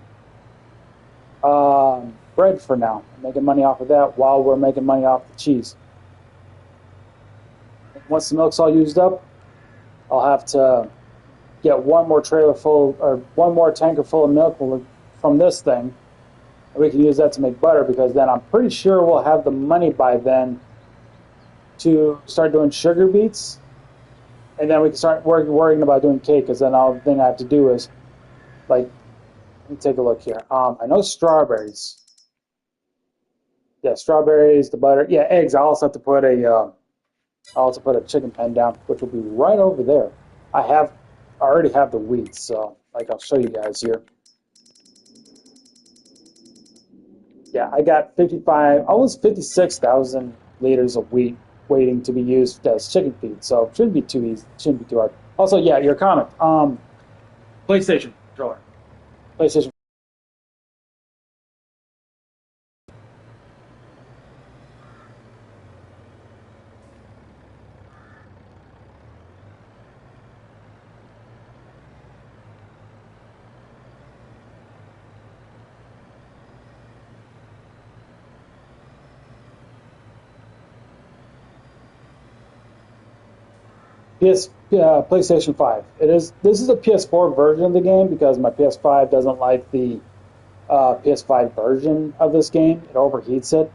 bread for now, making money off of that while we're making money off the cheese. Once the milk's all used up, I'll have to get one more trailer full or one more tanker full of milk from this thing. And we can use that to make butter because then I'm pretty sure we'll have the money by then to start doing sugar beets. And then we can start worrying about doing cake because then all the thing I have to do is like, let me take a look here. I know strawberries. Yeah, strawberries, the butter. Yeah, eggs. I also put a chicken pen down, which will be right over there. I already have the wheat, so like I'll show you guys here. Yeah, I got 55, almost 56,000 liters of wheat waiting to be used as chicken feed. So it shouldn't be too easy. Shouldn't be too hard. Also, yeah, your comment. PlayStation controller. PlayStation. PlayStation 5. It is. This is a PS4 version of the game because my PS5 doesn't like the PS5 version of this game. It overheats it.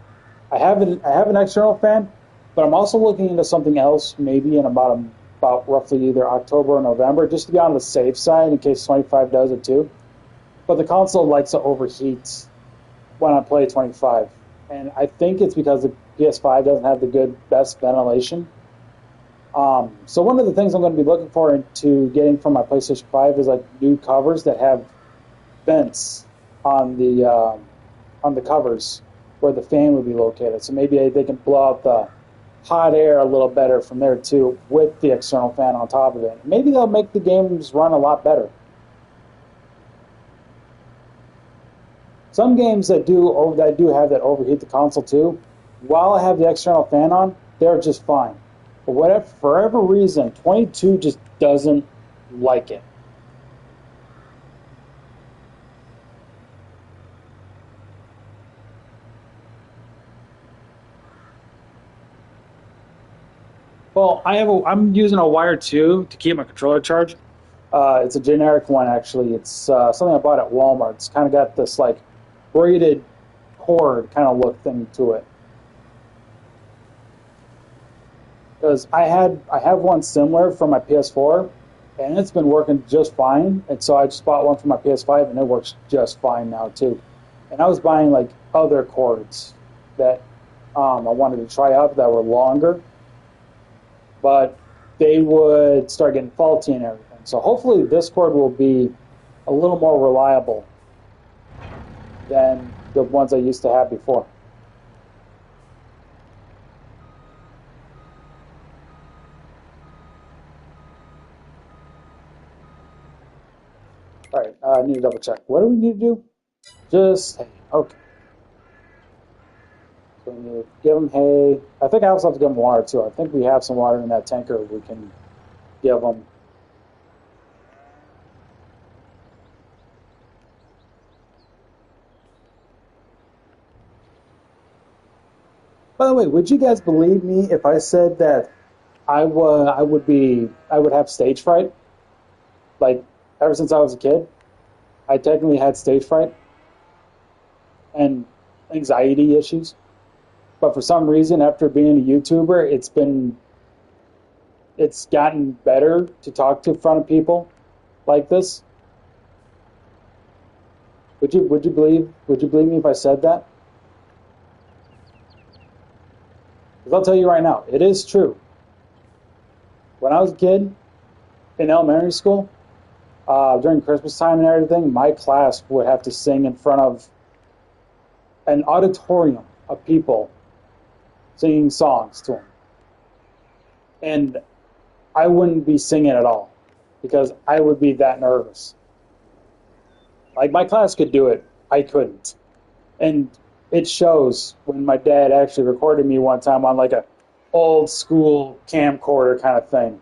I have an external fan, but I'm also looking into something else. Maybe in about roughly either October or November, just to be on the safe side in case 25 does it too. But the console likes to overheat when I play 25, and I think it's because the PS5 doesn't have the best ventilation. So one of the things I'm going to be looking for into getting from my PlayStation 5 is like new covers that have vents on the covers where the fan would be located. So maybe they can blow out the hot air a little better from there too, with the external fan on top of it. Maybe they'll make the games run a lot better. Some games that do have that overheat the console too, while I have the external fan on, they're just fine. But whatever, for whatever reason, 22 just doesn't like it. Well, I'm using a Wire 2 to keep my controller charged. It's a generic one actually. It's something I bought at Walmart. It's kind of got this like braided cord kind of look thing to it. because I have one similar for my PS4, and it's been working just fine. And so I just bought one for my PS5, and it works just fine now too. And I was buying like other cords that I wanted to try out that were longer, but they would start getting faulty and everything. So hopefully this cord will be a little more reliable than the ones I used to have before. All right, I need to double check. What do we need to do? Just hay. Okay. So we need to give them hay. I think I also have to give them water too. I think we have some water in that tanker we can give them. By the way, would you guys believe me if I said that I would have stage fright? Like ever since I was a kid, I technically had stage fright and anxiety issues. But for some reason, after being a YouTuber, it's gotten better to talk to in front of people like this. Would you believe me if I said that? Because I'll tell you right now, it is true. When I was a kid in elementary school, during Christmas time and everything, my class would have to sing in front of an auditorium of people singing songs to them. And I wouldn't be singing at all because I would be that nervous. Like my class could do it, I couldn't. And it shows when my dad actually recorded me one time on like a old school camcorder kind of thing.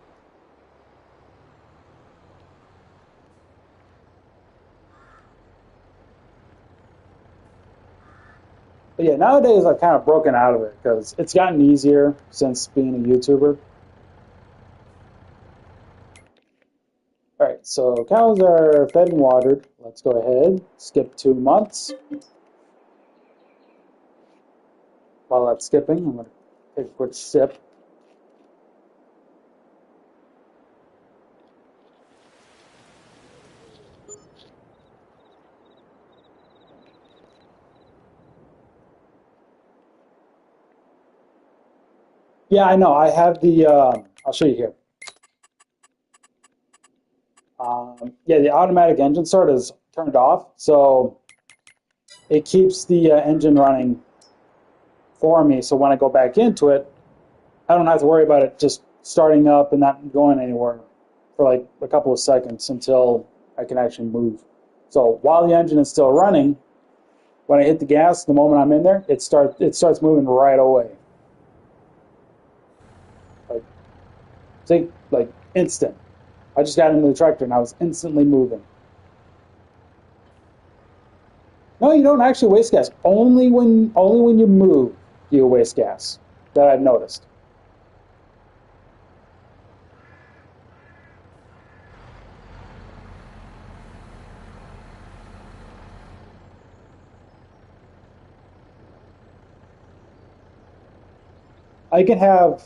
But yeah, nowadays I've kind of broken out of it because it's gotten easier since being a YouTuber. All right, so cows are fed and watered. Let's go ahead, skip 2 months. While that's skipping, I'm going to take a quick sip. Yeah, I know. I have the, I'll show you here. Yeah, the automatic engine start is turned off, so it keeps the engine running for me. So when I go back into it, I don't have to worry about it just starting up and not going anywhere for like a couple of seconds until I can actually move. So while the engine is still running, when I hit the gas, the moment I'm in there, it starts moving right away. Like think like instant. I just got into the tractor and I was instantly moving. No, you don't actually waste gas. Only when you move do you waste gas. That I've noticed. I can have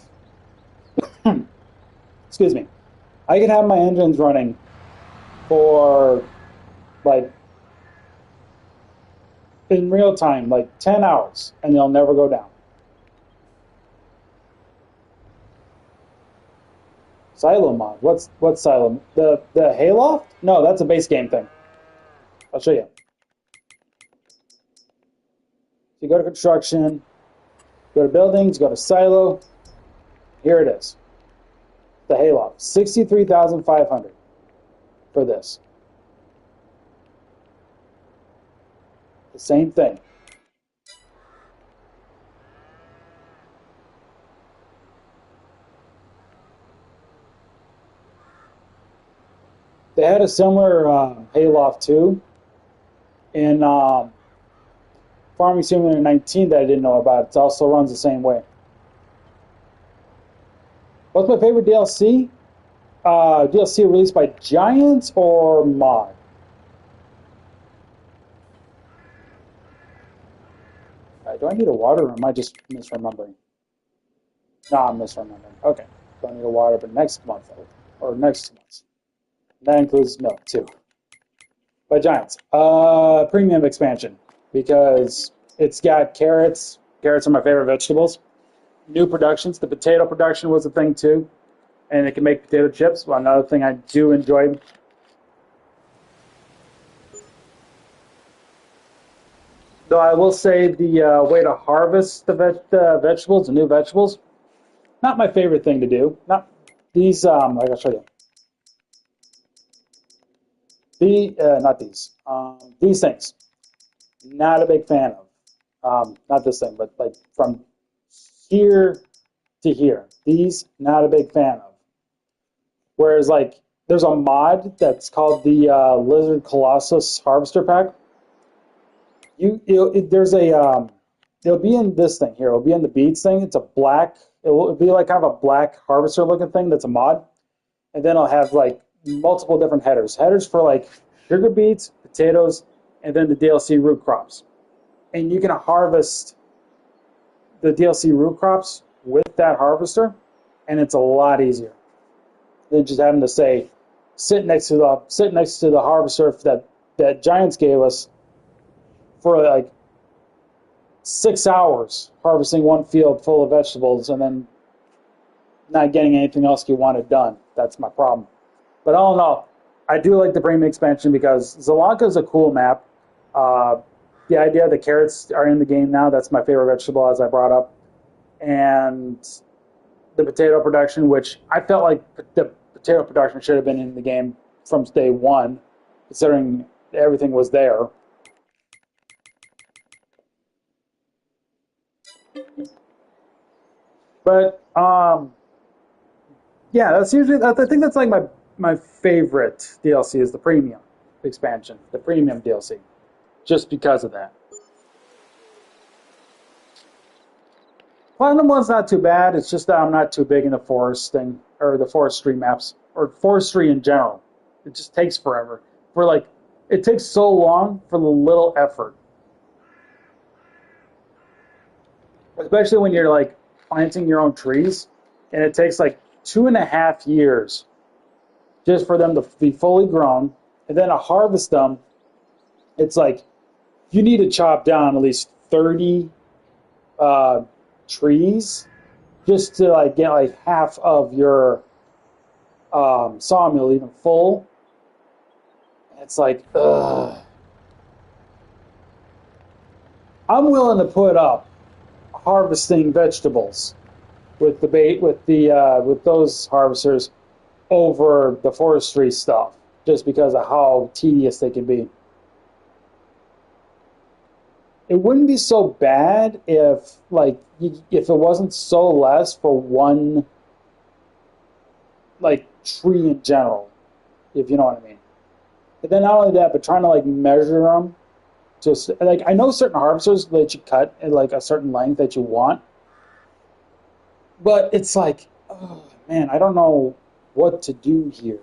excuse me. I can have my engines running for like in real time, like 10 hours, and they'll never go down. Silo mod. What's Silo? The Hayloft? No, that's a base game thing. I'll show you. So you go to construction, go to buildings, go to Silo. Here it is. The Hayloft. 63,500 for this. The same thing. They had a similar Hayloft too in Farming Simulator 19 that I didn't know about. It also runs the same way. What's my favorite DLC? DLC released by Giants or Mod? Do I need a water or am I just misremembering? No, I'm misremembering. Okay, don't need a water, but next month or next 2 months. That includes milk too. But Giants, premium expansion because it's got carrots. Carrots are my favorite vegetables. New productions. The potato production was a thing too, and it can make potato chips. Well, another thing I do enjoy. Though I will say the way to harvest vegetables, the new vegetables, not my favorite thing to do. Not these. Like I'll show you. Not these. These things. Not a big fan of. Not this thing, but like from here to here. These, not a big fan of. Whereas like there's a mod that's called the Lizard Colossus Harvester Pack. There's a it'll be in this thing here. It'll be in the beads thing. It's a black. It'll be like kind of a black harvester looking thing. That's a mod, and then I'll have like multiple different headers. Headers for like sugar beets, potatoes, and then the DLC root crops. And you can harvest the DLC root crops with that harvester, and it's a lot easier than just having to say sit next to the harvester that Giants gave us for like 6 hours harvesting one field full of vegetables and then not getting anything else you wanted done. That's my problem. But all in all, I do like the premium expansion because Zalanka is a cool map. Uh, the idea that carrots are in the game now, that's my favorite vegetable, as I brought up. And the potato production, which I felt like the potato production should have been in the game from day one, considering everything was there. But yeah, that's usually. I think that's like my favorite DLC is the premium expansion, the premium DLC, just because of that. Platinum one's not too bad. It's just that I'm not too big into foresting or the forestry maps or forestry in general. It just takes forever. For like, it takes so long for the little effort, especially when you're like planting your own trees, and it takes like 2.5 years just for them to be fully grown, and then to harvest them. It's like you need to chop down at least 30 uh, trees just to like get like half of your sawmill even full. It's like, ugh. I'm willing to put up harvesting vegetables with the bait with those harvesters over the forestry stuff, just because of how tedious they can be. It wouldn't be so bad if if it wasn't so less for one like tree in general, if you know what I mean. But then not only that, but trying to like measure them. Just like I know certain harvesters let you cut at like a certain length that you want, but it's like, oh man, I don't know what to do here.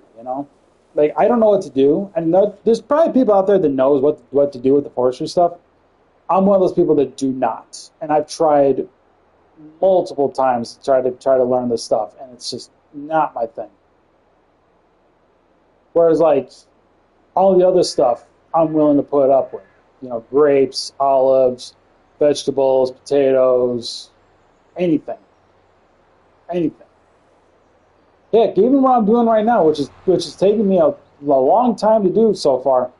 Like I don't know what to do, and there's probably people out there that knows what to do with the forestry stuff. I'm one of those people that do not, and I've tried multiple times to try to learn this stuff, and it's just not my thing. Whereas like all the other stuff, I'm willing to put up with. Grapes, olives, vegetables, potatoes, anything, anything. Heck, even what I'm doing right now, which is taking me a long time to do so far,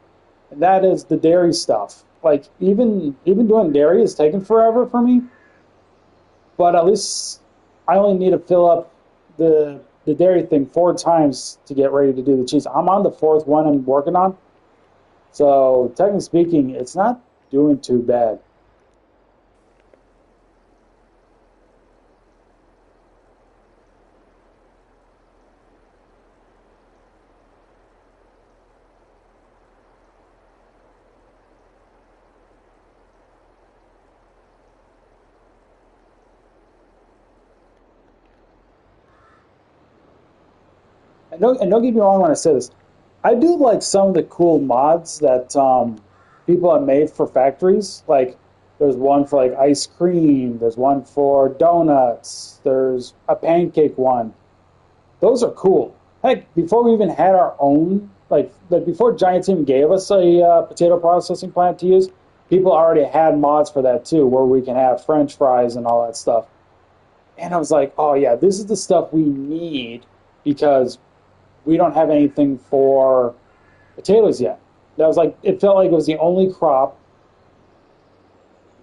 and that is the dairy stuff. Like even doing dairy is taking forever for me, but at least I only need to fill up the dairy thing 4 times to get ready to do the cheese. I'm on the fourth one I'm working on, so technically speaking, it's not doing too bad. And don't get me wrong when I say this. I do like some of the cool mods that people have made for factories. Like There's one for like ice cream. There's one for donuts. There's a pancake one. Those are cool. Heck, before we even had our own, like before Giants even gave us a potato processing plant to use, people already had mods for that too, where we can have French fries and all that stuff. And I was like, oh yeah, this is the stuff we need because we don't have anything for potatoes yet. That was like it felt like it was the only crop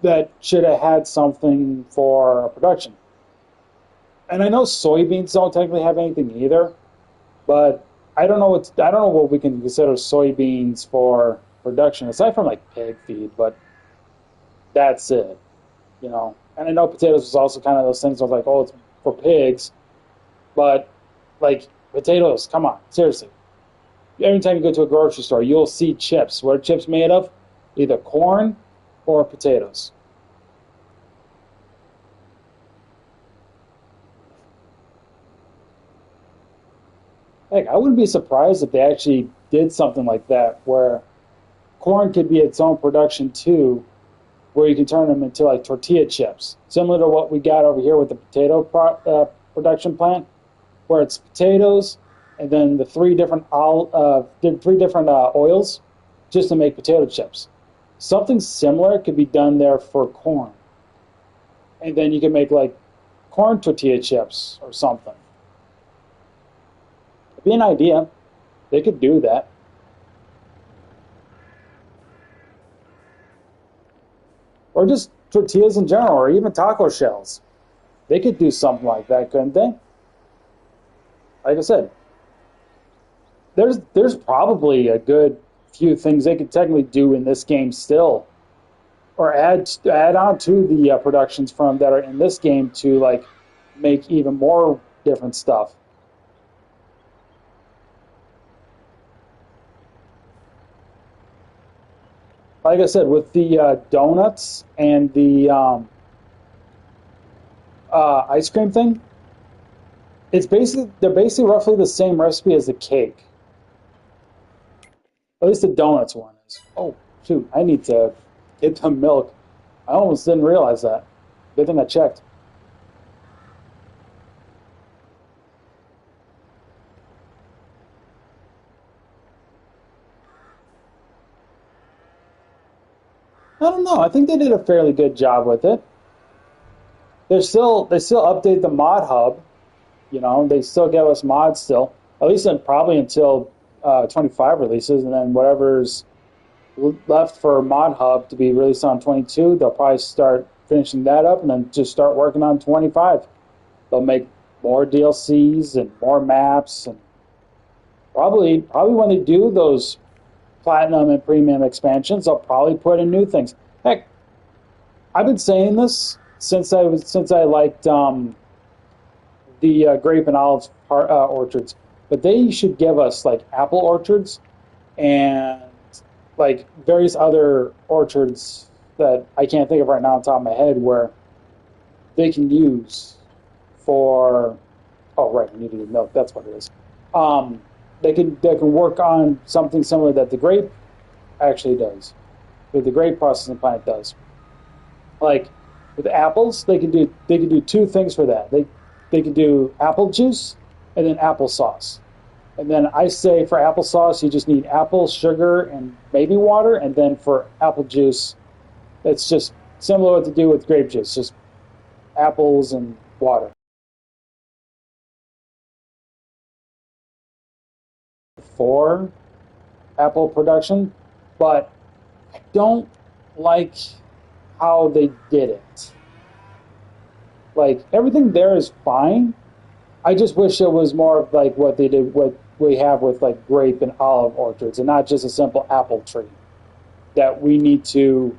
that should have had something for production. And I know soybeans don't technically have anything either, but I don't know what we can consider soybeans for production aside from like pig feed, but that's it, you know. And I know potatoes was also kind of those things I was like, oh, it's for pigs, but like potatoes, come on, seriously. Every time you go to a grocery store, you'll see chips. What are chips made of? Either corn or potatoes. Like, I wouldn't be surprised if they actually did something like that, where corn could be its own production too, where you can turn them into like tortilla chips, similar to what we got over here with the production plant, where it's potatoes and then the three different oils just to make potato chips. Something similar could be done there for corn, and then you can make like corn tortilla chips or something. It'd be an idea. They could do that, or just tortillas in general, or even taco shells. They could do something like that, couldn't they? Like I said, there's probably a good few things they could technically do in this game still, or add on to the productions from that are in this game to like make even more different stuff. Like I said, with the donuts and the ice cream thing, it's basically they're basically roughly the same recipe as the cake. At least the donuts one is. Oh shoot, I need to get some milk. I almost didn't realize that. Good thing I checked. I don't know. I think they did a fairly good job with it. They still update the mod hub. You know, they still give us mods still. At least probably until 25 releases, and then whatever's left for Mod Hub to be released on 22, they'll probably start finishing that up and then just start working on 25. They'll make more DLCs and more maps, and probably when they do those platinum and premium expansions, they'll probably put in new things. Heck, I've been saying this since I liked the grape and olive orchards, but they should give us like apple orchards and like various other orchards that I can't think of right now on top of my head where they can use for. Oh, right, we need to get milk. That's what it is. Um, they can work on something similar that the grape actually does, that the grape processing plant does. Like with apples, they can do two things for that. They can do apple juice and then applesauce. And then I say for applesauce, you just need apple, sugar, and maybe water. And then for apple juice, it's just similar to do with grape juice, just apples and water for apple production. But I don't like how they did it. Like everything there is fine. I just wish it was more of like what they did, what we have with like grape and olive orchards, and not just a simple apple tree. That we need to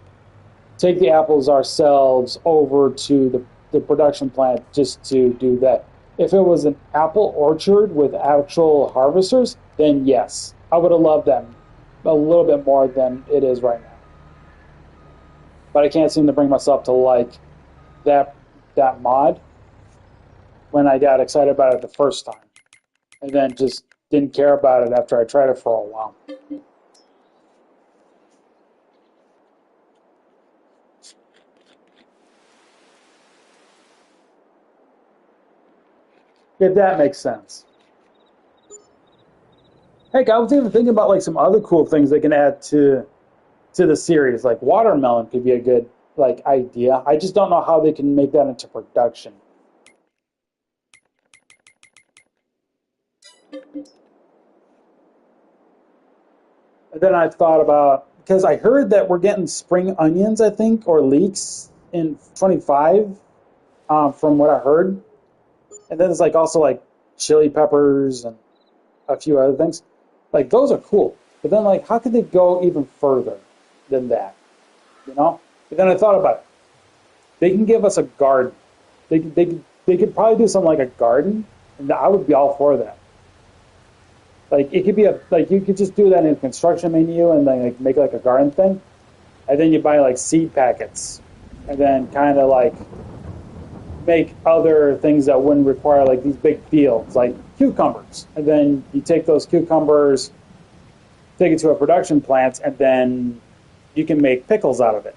take the apples ourselves over to the production plant just to do that. If it was an apple orchard with actual harvesters, then yes, I would have loved them a little bit more than it is right now. But I can't seem to bring myself to like that mod when I got excited about it the first time, and then just didn't care about it after I tried it for a while. if that makes sense. Heck, I was even thinking about like some other cool things they can add to the series. Like watermelon could be a good like idea. I just don't know how they can make that into production. And then I thought about because I heard that we're getting spring onions, I think, or leeks in 25, from what I heard. And then there's like also like chili peppers and a few other things. Like those are cool. But then like how could they go even further than that? You know? But then I thought about it. They can give us a garden. They could probably do something like a garden, and I would be all for that. Like it could be a like you could just do that in a construction menu and then like make like a garden thing, and then you buy like seed packets, and then kind of like make other things that wouldn't require like these big fields, like cucumbers, and then you take those cucumbers, take it to a production plant, and then you can make pickles out of it.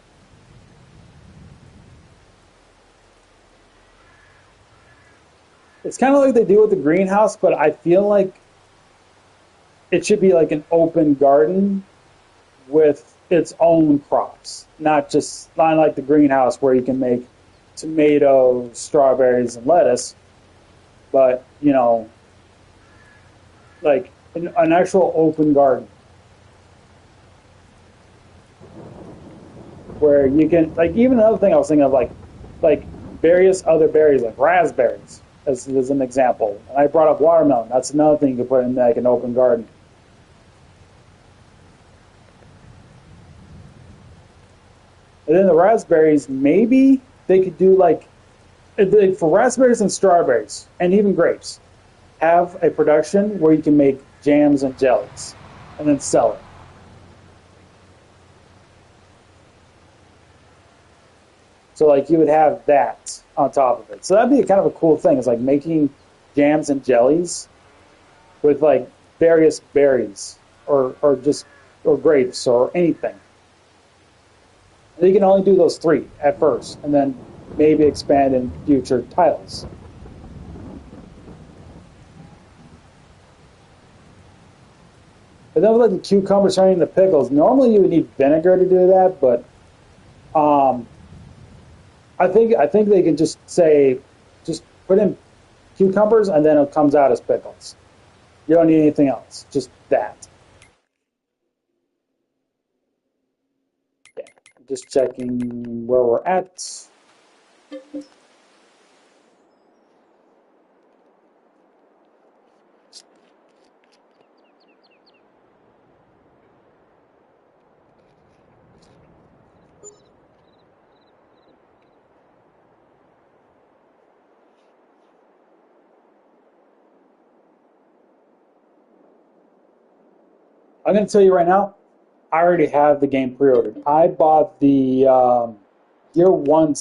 It's kind of like they do with the greenhouse, but I feel like it should be like an open garden with its own crops, not like the greenhouse where you can make tomatoes, strawberries, and lettuce, but like an actual open garden where you can like even another thing I was thinking of like various other berries like raspberries as an example. And I brought up watermelon. That's another thing you could put in like an open garden. And then the raspberries, maybe they could do like for raspberries and strawberries and even grapes, have a production where you can make jams and jellies and then sell it. So like you would have that on top of it. So that'd be kind of a cool thing. It's like making jams and jellies with like various berries or grapes or anything. And you can only do those three at first, and then maybe expand in future titles. But then with like the cucumbers turning the pickles, normally you would need vinegar to do that, but um, I think they can just put in cucumbers and then it comes out as pickles. You don't need anything else, just that. Yeah. Just checking where we're at. I'm going to tell you right now, I already have the game pre-ordered. I bought the year one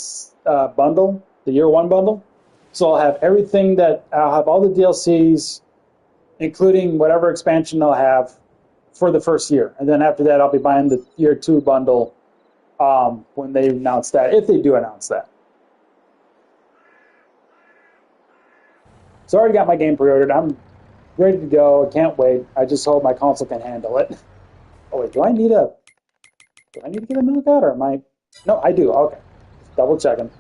bundle, the year one bundle. So I'll have everything that I'll have all the DLCs, including whatever expansion I'll have for the first year, and then after that I'll be buying the year two bundle when they announce that, if they do announce that. So I already got my game pre-ordered. I'm ready to go. I can't wait. I just hope my console can handle it. Oh wait, do I need to get a milk out or am I? No, I do. Okay, just double checking.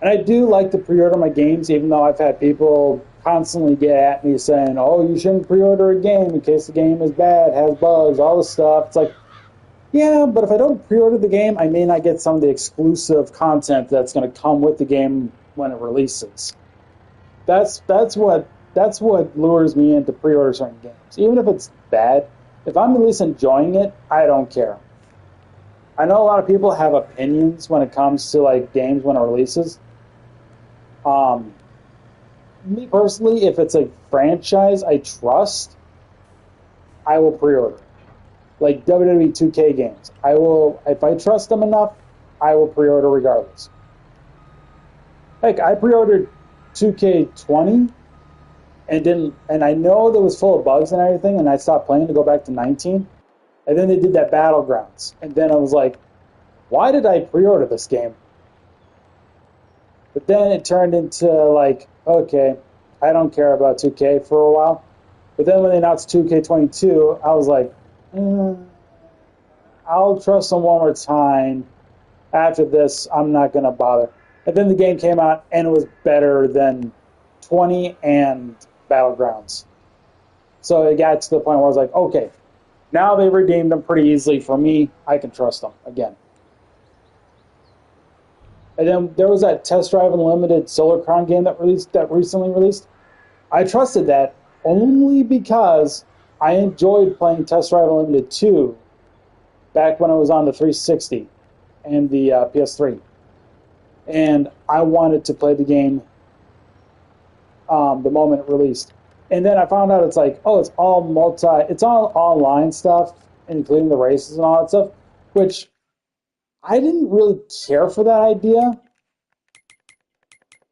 And I do like to pre-order my games, even though I've had people constantly get at me saying, "Oh, you shouldn't pre-order a game in case the game is bad, has bugs, all this stuff." It's like, yeah, but if I don't pre-order the game, I may not get some of the exclusive content that's going to come with the game when it releases. That's what lures me into pre-order certain games, even if it's bad. If I'm at least enjoying it, I don't care. I know a lot of people have opinions when it comes to like games when it releases. Um, Me personally, if it's a franchise I trust, I will pre-order. Like WWE 2K games, I will if I trust them enough, I will pre-order regardless. Like I pre-ordered 2K20 and didn't, and I know that was full of bugs and everything, and I stopped playing to go back to 19, and then they did that Battlegrounds, and then I was like, why did I pre-order this game? But then it turned into like, okay, I don't care about 2K for a while. But then when they announced 2K22, I was like, I'll trust them one more time. After this, I'm not going to bother. And then the game came out and it was better than 20 and Battlegrounds. So it got to the point where I was like, okay, now they redeemed them pretty easily for me. I can trust them again. And then there was that Test Drive Unlimited Solar Crown game that recently released. I trusted that only because I enjoyed playing Test Drive Unlimited 2 back when I was on the 360 and the PS3. And I wanted to play the game the moment it released. And then I found out it's like, oh, it's all online stuff, including the races and all that stuff, which I didn't really care for that idea,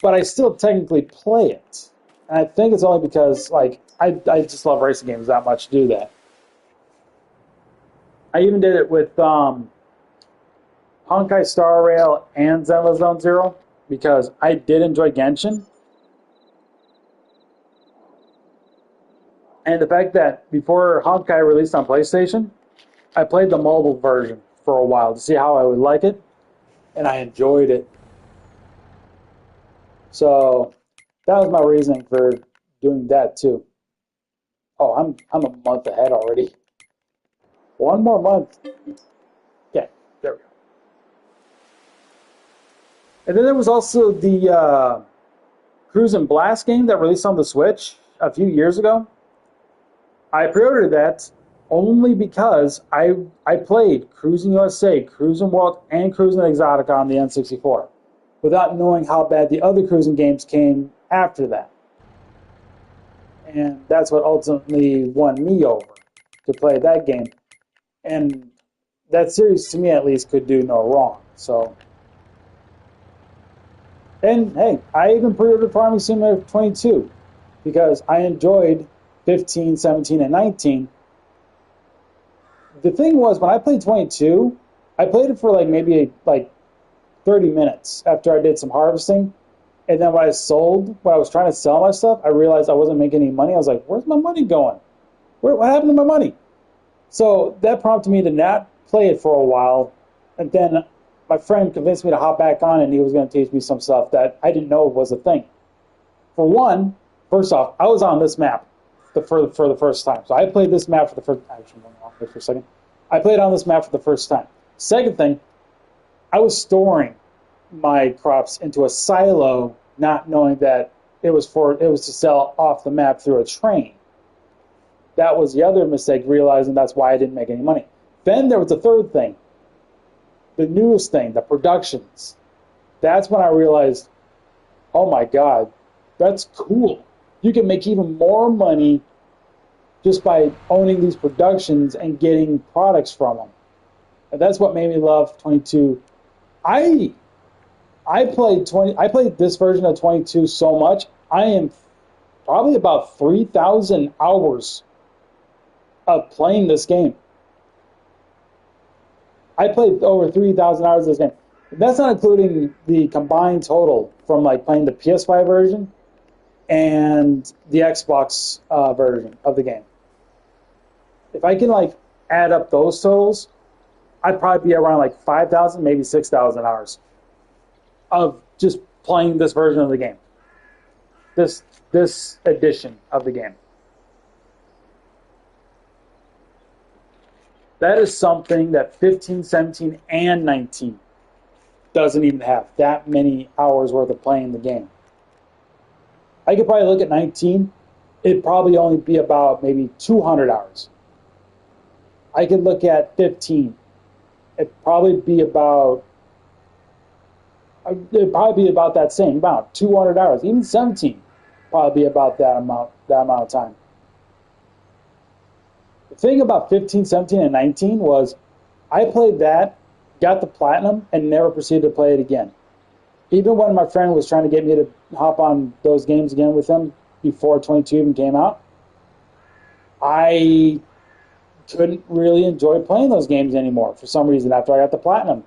but I still technically play it. And I think it's only because, like, I just love racing games that much to do that. I even did it with Honkai Star Rail and Zenless Zone Zero because I did enjoy Genshin. And the fact that before Honkai released on PlayStation, I played the mobile version for a while to see how I would like it, and I enjoyed it. So that was my reasoning for doing that too. Oh, I'm a month ahead already. One more month. Yeah, there we go. And then there was also the Cruise Blast game that released on the Switch a few years ago. I pre-ordered that only because I played Cruising USA, Cruising World, and Cruising Exotica on the N64 without knowing how bad the other cruising games came after that. And that's what ultimately won me over to play that game. And that series, to me at least, could do no wrong. So, and hey, I even pre-ordered Farming Simulator 22 because I enjoyed 15, 17, and 19. The thing was, when I played 22, I played it for like maybe like 30 minutes after I did some harvesting. And then when I was trying to sell my stuff, I realized I wasn't making any money. I was like, where's my money going? What happened to my money? So that prompted me to not play it for a while. And then my friend convinced me to hop back on, and he was going to teach me some stuff that I didn't know was a thing. For one, first off, I was on this map for the first time. So I played this map for the first time. Actually, wait for a second. I played on this map for the first time. Second thing, I was storing my crops into a silo, not knowing that it was to sell off the map through a train. That was the other mistake, realizing that's why I didn't make any money. Then there was the third thing, the newest thing, the productions. That's when I realized, oh my God, that's cool. You can make even more money just by owning these productions and getting products from them. And that's what made me love 22. I played this version of 22 so much. I am probably about 3,000 hours of playing this game. I played over 3,000 hours of this game. That's not including the combined total from like playing the PS5 version and the Xbox version of the game. If I can like add up those totals, I'd probably be around like 5,000, maybe 6,000 hours of just playing this version of the game. This edition of the game. That is something that 15, 17, and 19 doesn't even have that many hours worth of playing the game. I could probably look at 19. It'd probably only be about maybe 200 hours. I could look at 15. It'd probably be about that same amount, 200 hours. Even 17, probably be about that amount of time. The thing about 15, 17, and 19 was I played that, got the platinum, and never proceeded to play it again. Even when my friend was trying to get me to hop on those games again with him before 22 even came out, I couldn't really enjoy playing those games anymore for some reason after I got the platinum.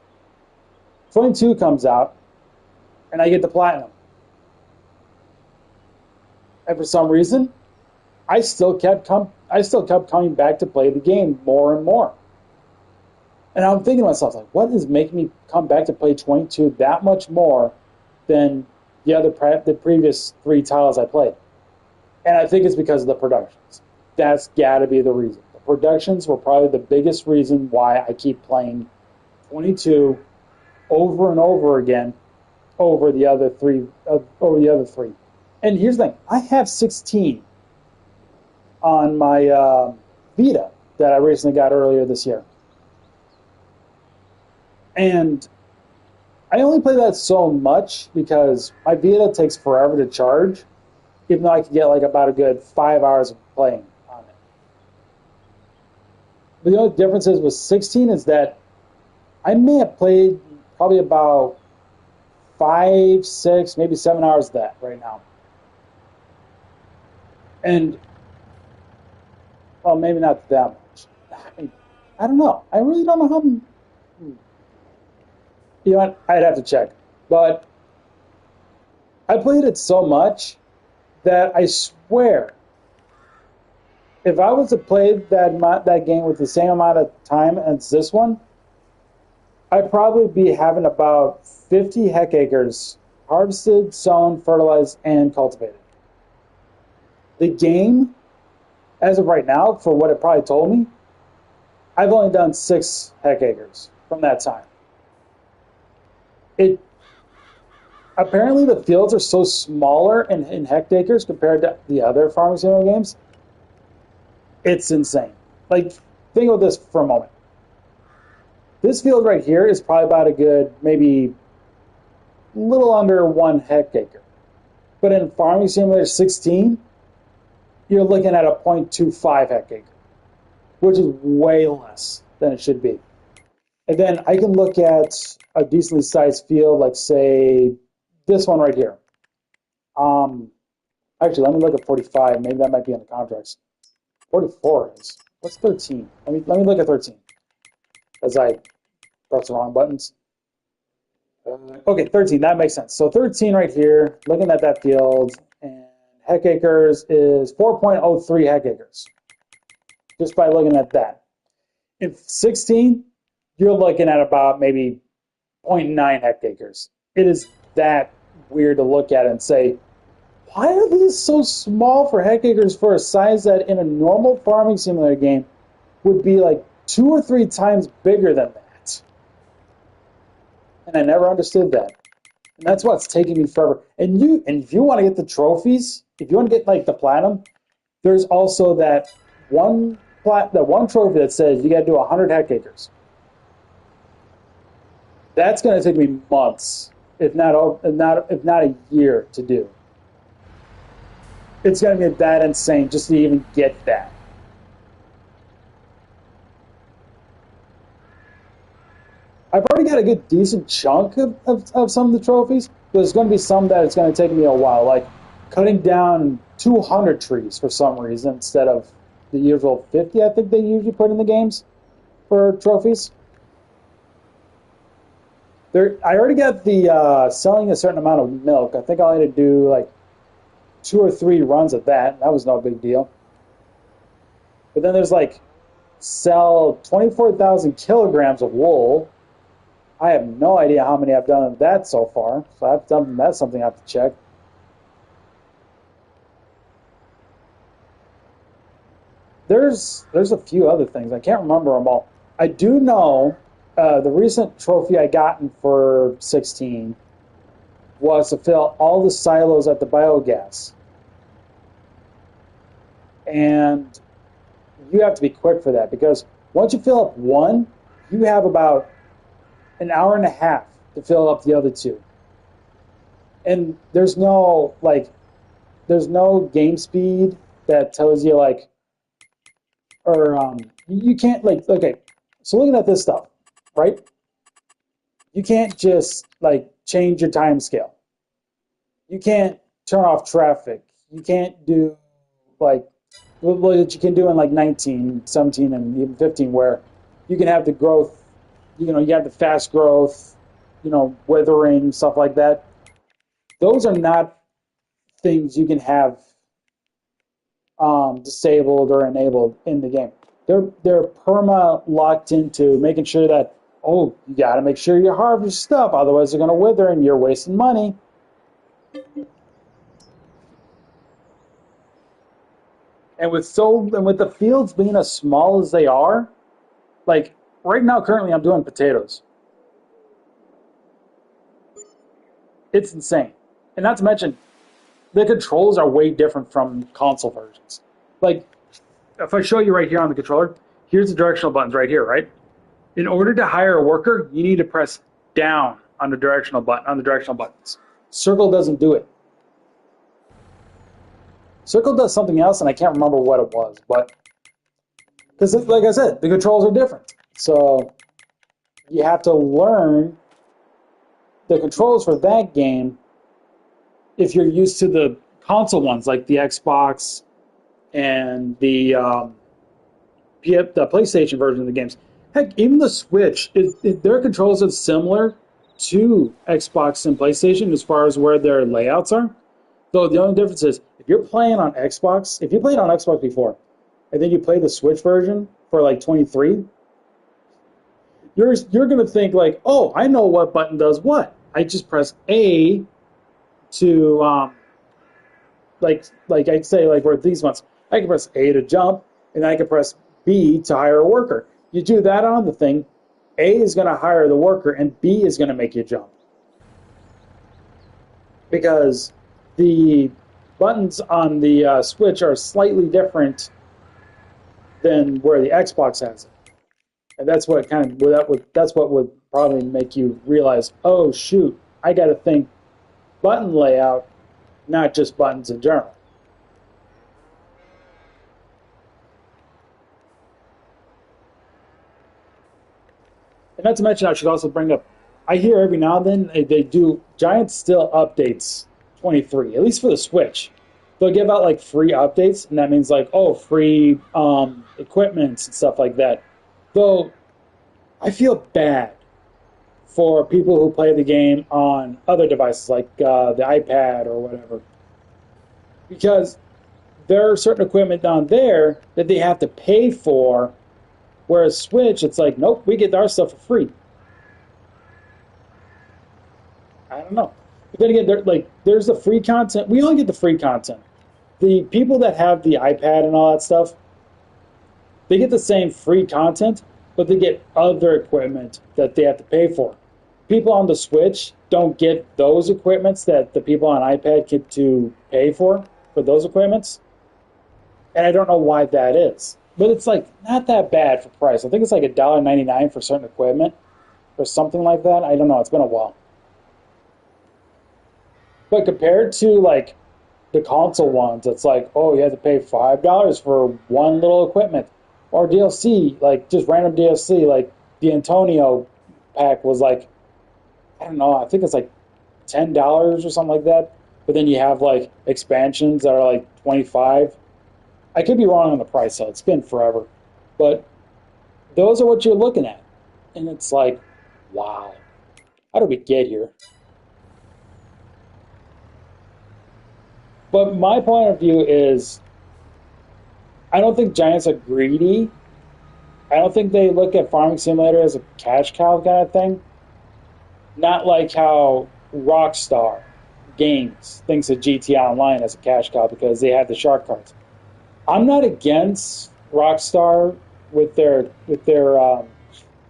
22 comes out, and I get the platinum. And for some reason, I still kept coming back to play the game more and more. And I'm thinking to myself, like, what is making me come back to play 22 that much more than the previous three titles I played? And I think it's because of the productions. That's got to be the reason. The productions were probably the biggest reason why I keep playing 22 over and over again over the other three. And here's the thing: I have 16 on my Vita that I recently got earlier this year, and I only play that so much because my Vita takes forever to charge, even though I could get like about a good 5 hours of playing on it. But the only difference is with 16 is that I may have played probably about 5, 6, maybe 7 hours of that right now. And, well, maybe not that much. I don't know. I really don't know how. You know what? I'd have to check. But I played it so much that I swear, if I was to play that game with the same amount of time as this one, I'd probably be having about 50 hectares harvested, sown, fertilized, and cultivated. The game, as of right now, for what it probably told me, I've only done 6 hectares from that time. It apparently the fields are so smaller in hectares compared to the other farming simulator games. It's insane. Like, think about this for a moment. This field right here is probably about a good, maybe a little under 1 hectare. But in Farming Simulator 16, you're looking at a 0.25 hectare, which is way less than it should be. And then I can look at a decently sized field, like say this one right here. Actually, let me look at 45. Maybe that might be in the contracts. 44 is. What's 13? Let me look at 13. As I press the wrong buttons. Okay, 13. That makes sense. So 13 right here. Looking at that field, and hectares is 4.03 hectares. Just by looking at that. In 16, you're looking at about maybe 0.9 hectares. It is that weird to look at and say, why are these so small for hectares for a size that in a normal farming simulator game would be like 2 or 3 times bigger than that? And I never understood that. And that's what's taking me forever. And if you want to get the trophies, if you want to get like the platinum, there's also that one trophy that says you got to do 100 hectares. That's going to take me months, if not a year to do. It's going to be that insane just to even get that. I've already got a good decent chunk of some of the trophies, but there's going to be some that it's going to take me a while, like cutting down 200 trees for some reason instead of the usual 50 I think they usually put in the games for trophies. I already got the selling a certain amount of milk. I think I had to do like 2 or 3 runs of that. That was no big deal. But then there's like sell 24,000 kilograms of wool. I have no idea how many I've done of that so far. So that's something I have to check. There's a few other things. I can't remember them all. I do know the recent trophy I gotten for 16 was to fill all the silos at the biogas. And you have to be quick for that because once you fill up one, you have about an hour and a half to fill up the other 2. And there's no game speed that tells you like, or you can't like, okay, so looking at this stuff, right? You can't just like change your time scale. You can't turn off traffic. You can't do like what you can do in like 19, 17, and even 15, where you can have the growth, you have the fast growth, withering, stuff like that. Those are not things you can have disabled or enabled in the game. They're perma locked into making sure that, oh, you got to make sure you harvest stuff, otherwise they're going to wither and you're wasting money. And with the fields being as small as they are, like right now currently I'm doing potatoes. It's insane. And not to mention the controls are way different from console versions. Like if I show you right here on the controller, here's the directional buttons right here, right? In order to hire a worker, you need to press down on the directional buttons. Circle doesn't do it. Circle does something else, and I can't remember what it was, but because, like I said, the controls are different. So you have to learn the controls for that game if you're used to the console ones, like the Xbox and the PlayStation version of the games. Heck, even the Switch, their controls are similar to Xbox and PlayStation as far as where their layouts are. Though the only difference is if you're playing on Xbox, if you played on Xbox before, and then you play the Switch version for like 23, you're gonna think like, oh, I know what button does what. I just press A to like I'd say like where these ones, I can press A to jump, and I can press B to hire a worker. You do that on the thing, A is going to hire the worker, and B is going to make you jump because the buttons on the Switch are slightly different than where the Xbox has it, and that's what that's what would probably make you realize, oh shoot, I got to think button layout, not just buttons in general. And not to mention, I should also bring up, I hear every now and then they do, Giant still updates 23, at least for the Switch. They'll give out like free updates, and that means like, oh, free equipments and stuff like that. Though I feel bad for people who play the game on other devices like the iPad or whatever, because there are certain equipment down there that they have to pay for, whereas Switch, it's like, nope, we get our stuff for free. I don't know. But then again, there's the free content. We only get the free content. The people that have the iPad and all that stuff, they get the same free content, but they get other equipment that they have to pay for. People on the Switch don't get those equipments that the people on iPad get to pay for those equipments. And I don't know why that is. But it's like not that bad for price. I think it's like $1.99 for certain equipment or something like that. I don't know. It's been a while. But compared to like the console ones, it's like, oh, you have to pay $5 for one little equipment. Or DLC, like just random DLC, like the Antonio pack was like, I don't know, I think it's like $10 or something like that. But then you have like expansions that are like 25. I could be wrong on the price, though. It's been forever. But those are what you're looking at. And it's like, wow, how did we get here? But my point of view is I don't think Giants are greedy. I don't think they look at Farming Simulator as a cash cow kind of thing. Not like how Rockstar Games thinks of GTA Online as a cash cow because they have the shark cards. I'm not against Rockstar with their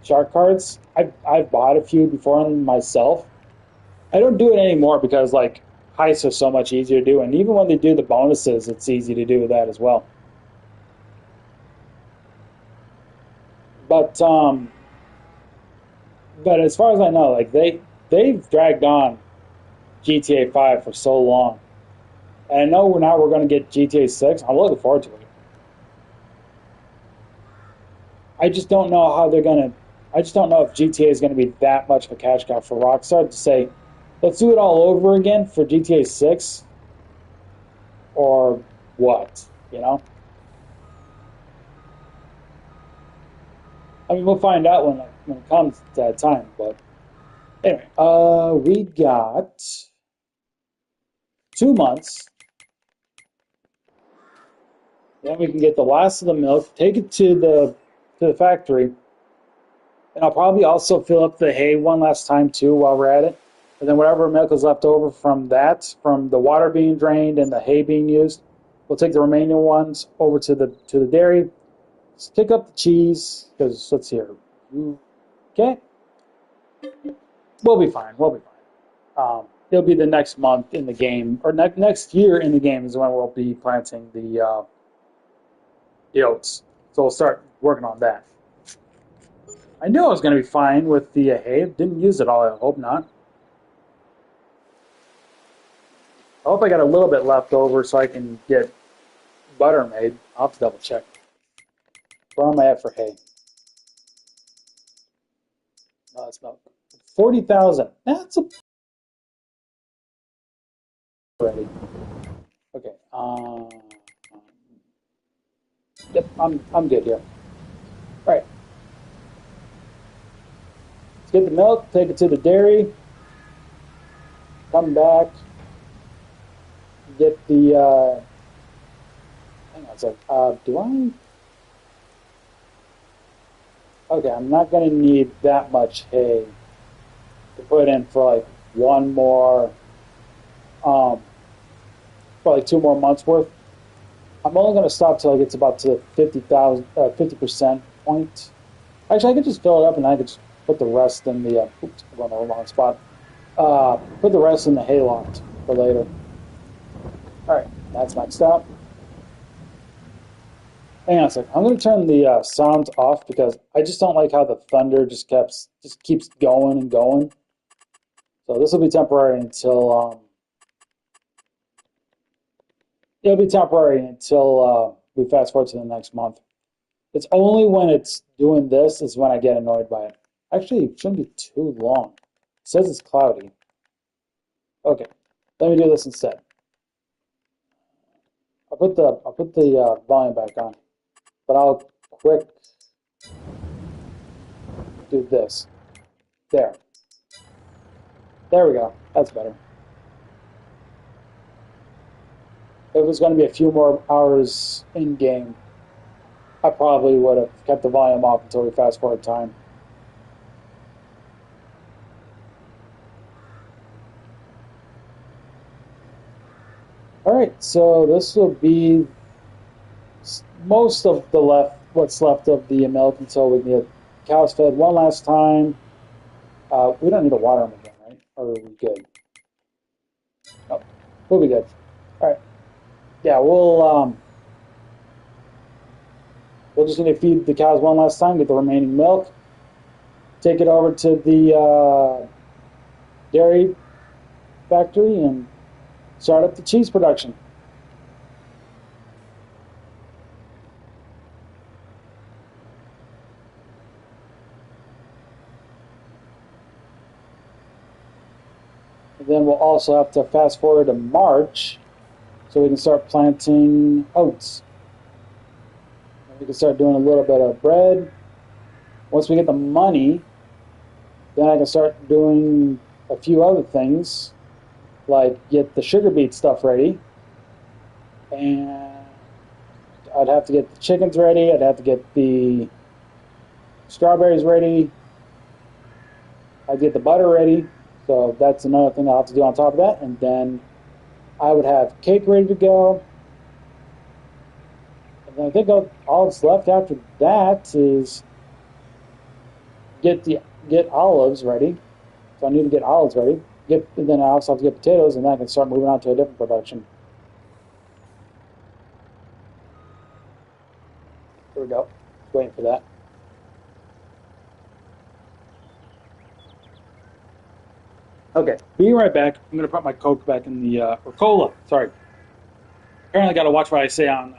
shark cards. I've bought a few before myself. I don't do it anymore because like heists are so much easier to do, and even when they do the bonuses, it's easy to do that as well. But but as far as I know, like they've dragged on GTA 5 for so long, and I know now we're going to get GTA 6. I'm looking forward to it. I just don't know how they're going to. I just don't know if GTA is going to be that much of a cash cow for Rockstar to say, let's do it all over again for GTA 6 or what, you know? I mean, we'll find out when it comes to that time. But anyway, we got 2 months. Then we can get the last of the milk, take it to the factory, and I'll probably also fill up the hay one last time too while we're at it. And then whatever milk is left over from that, from the water being drained and the hay being used, we'll take the remaining ones over to the dairy. Let's pick up the cheese because let's see here. Okay, we'll be fine. We'll be fine. It'll be the next month in the game, or next year in the game is when we'll be planting the oats. So we'll start working on that. I knew I was going to be fine with the hay. Didn't use it all. I hope not. I hope I got a little bit left over so I can get butter made. I'll have to double check. Where am I at for hay? No, that's milk. 40,000. That's a ready. Okay. Yep, I'm good here. All right. Let's get the milk, take it to the dairy, come back, get the, hang on a sec, do I, okay, I'm not going to need that much hay to put in for like one more, probably 2 more months worth. I'm only going to stop till it gets about to 50% point. Actually, I could just fill it up and I could just put the rest in the, oops, I'm on the wrong spot. Put the rest in the hay lot for later. All right, that's maxed out. Hang on a second. I'm going to turn the sound off because I just don't like how the thunder just keeps going and going. So this will be temporary until it'll be temporary until we fast forward to the next month. It's only when it's doing this is when I get annoyed by it. Actually, it shouldn't be too long. It says it's cloudy. Okay, let me do this instead. I'll put the volume back on, but I'll quick do this. There. There we go. That's better. If it was going to be a few more hours in game, I probably would have kept the volume off until we fast forward time. All right, so this will be most of what's left of the milk until we get cows fed one last time. We don't need to water them again, right? Or are we good? No, we'll be good. All right. Yeah, we'll just need to feed the cows one last time, get the remaining milk, take it over to the dairy factory, and start up the cheese production. And then we'll also have to fast forward to March so we can start planting oats. And we can start doing a little bit of bread. Once we get the money, then I can start doing a few other things, like get the sugar beet stuff ready. And I'd have to get the chickens ready. I'd have to get the strawberries ready. I'd get the butter ready. So that's another thing I'll have to do on top of that. And then I would have cake ready to go. And then I think all that's left after that is get olives ready. So I need to get olives ready. And then I also have to get potatoes, and then I can start moving on to a different production. Here we go. Waiting for that. Okay, be right back. I'm gonna put my Coke back in the or cola. Sorry. Apparently, got to watch what I say on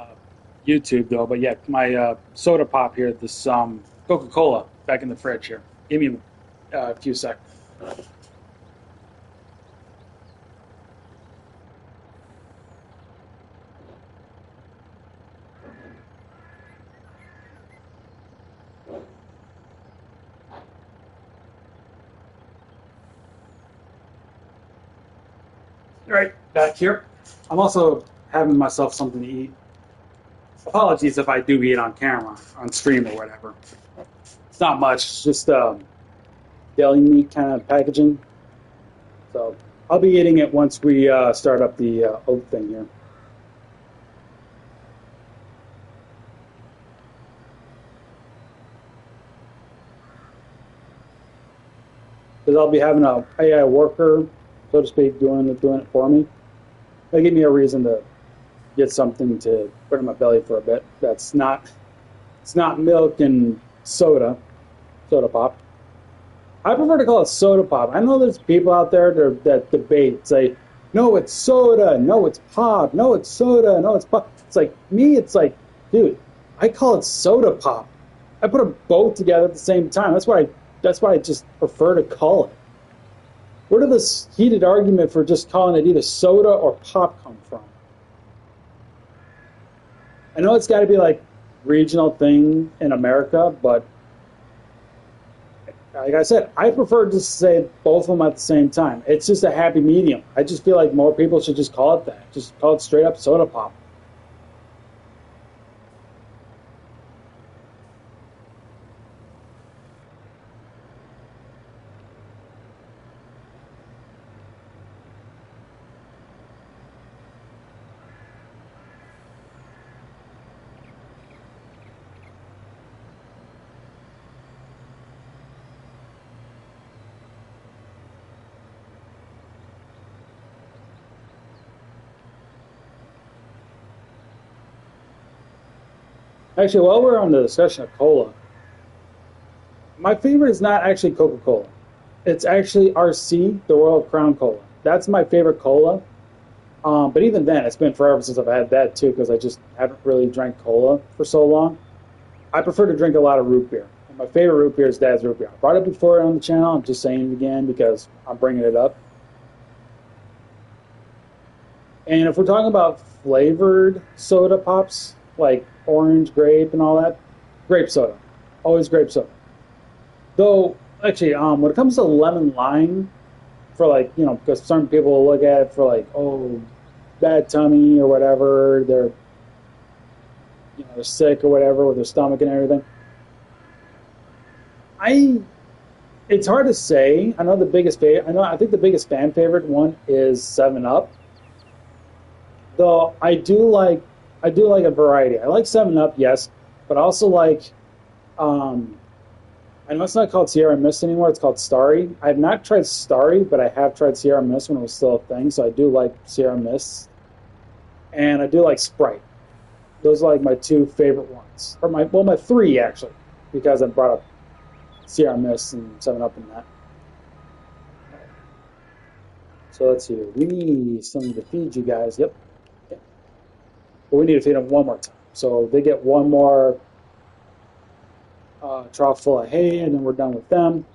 YouTube though. But yeah, my soda pop here, this Coca-Cola, back in the fridge here. Give me a few seconds. All right, back here. I'm also having myself something to eat. Apologies if I do eat on camera, on stream or whatever. It's not much, it's just deli meat kind of packaging. So I'll be eating it once we start up the oat thing here. Because I'll be having a AI worker, so to speak, doing it for me. They give me a reason to get something to put in my belly for a bit. That's not it's not milk and soda pop. I prefer to call it soda pop. I know there's people out there that debate, say, no, it's soda, no, it's pop, no, it's soda, no, it's pop. It's like me, it's like, dude, I call it soda pop. I put them both together at the same time. That's why I just prefer to call it. Where did this heated argument for just calling it either soda or pop come from? I know it's got to be like regional thing in America, but like I said, I prefer to say both of them at the same time. It's just a happy medium. I just feel like more people should just call it that. Just call it straight up soda pop. Actually, while we're on the discussion of cola, my favorite is not actually Coca Cola. It's actually RC, the Royal Crown Cola. That's my favorite cola. But even then, it's been forever since I've had that too, because I just haven't really drank cola for so long. I prefer to drink a lot of root beer. And my favorite root beer is Dad's root beer. I brought it before on the channel. I'm just saying it again because I'm bringing it up. And if we're talking about flavored soda pops, like orange, grape, and all that, grape soda. Always grape soda. Though, actually, when it comes to lemon lime, for like, because some people will look at it for like, oh, bad tummy or whatever, they're sick or whatever with their stomach and everything. I, it's hard to say. I know the biggest favorite, I think the biggest fan favorite one is Seven Up. Though I do like a variety. I like Seven Up, yes, but I also like um, I know it's not called Sierra Mist anymore. It's called Starry. I have not tried Starry, but I have tried Sierra Mist when it was still a thing. So I do like Sierra Mist, and I do like Sprite. Those are like my two favorite ones, or my three actually, because I brought up Sierra Mist and Seven Up and that. So let's see. We need something to feed you guys. Yep. Okay. But we need to feed them one more time. So they get one more trough full of hay, and then we're done with them.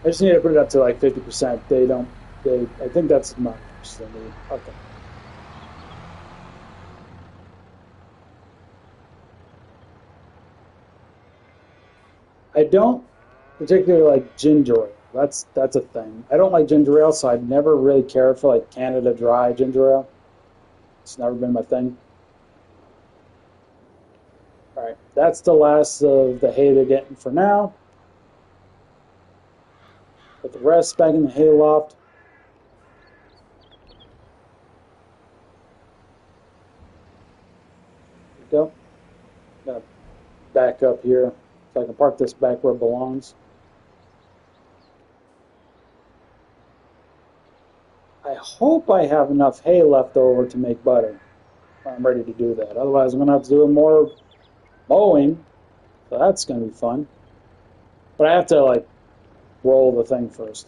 I just need to put it up to like 50%. They don't. They. I think that's much. Okay. I don't particularly like ginger ale. That's a thing. I don't like ginger ale, so I've never really cared for like Canada Dry ginger ale. It's never been my thing. All right, that's the last of the hay they're getting for now. Put the rest back in the hay loft. There we go. I'm gonna back up here so I can park this back where it belongs. I hope I have enough hay left over to make butter. I'm ready to do that. Otherwise, I'm gonna have to do more mowing. So that's gonna be fun. But I have to like roll the thing first.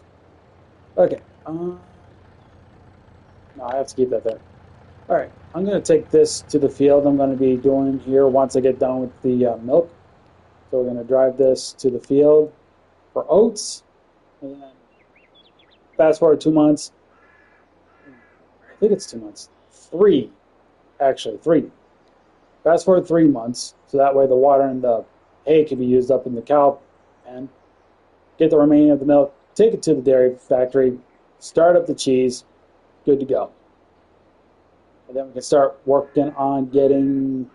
Okay. No, I have to keep that there. All right. I'm gonna take this to the field. I'm gonna be doing here once I get done with the milk. So we're gonna drive this to the field for oats. And then fast forward 2 months. I think it's 2 months. Three, actually, three. Fast forward 3 months, so that way the water and the hay can be used up in the cow pen. Get the remaining of the milk, take it to the dairy factory, start up the cheese, good to go. And then we can start working on getting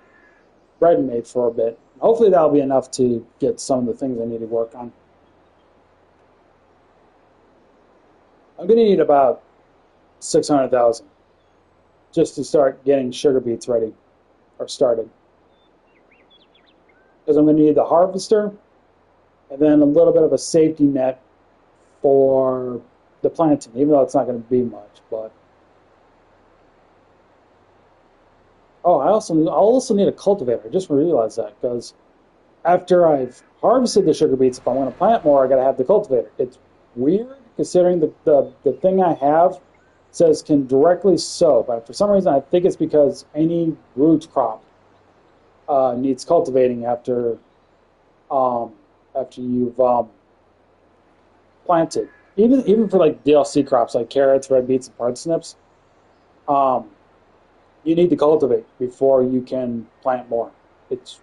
bread made for a bit. Hopefully that'll be enough to get some of the things I need to work on. I'm gonna need about 600,000 just to start getting sugar beets ready or started. Because I'm gonna need the harvester and then a little bit of a safety net for the planting, even though it's not going to be much. But oh, I'll also need a cultivator. I just realized that because after I've harvested the sugar beets, if I want to plant more, I got to have the cultivator. It's weird considering the thing I have says can directly sow, but for some reason I think it's because any root crop needs cultivating um, after you've planted. Even for like DLC crops like carrots, red beets, and parsnips, um, you need to cultivate before you can plant more. It's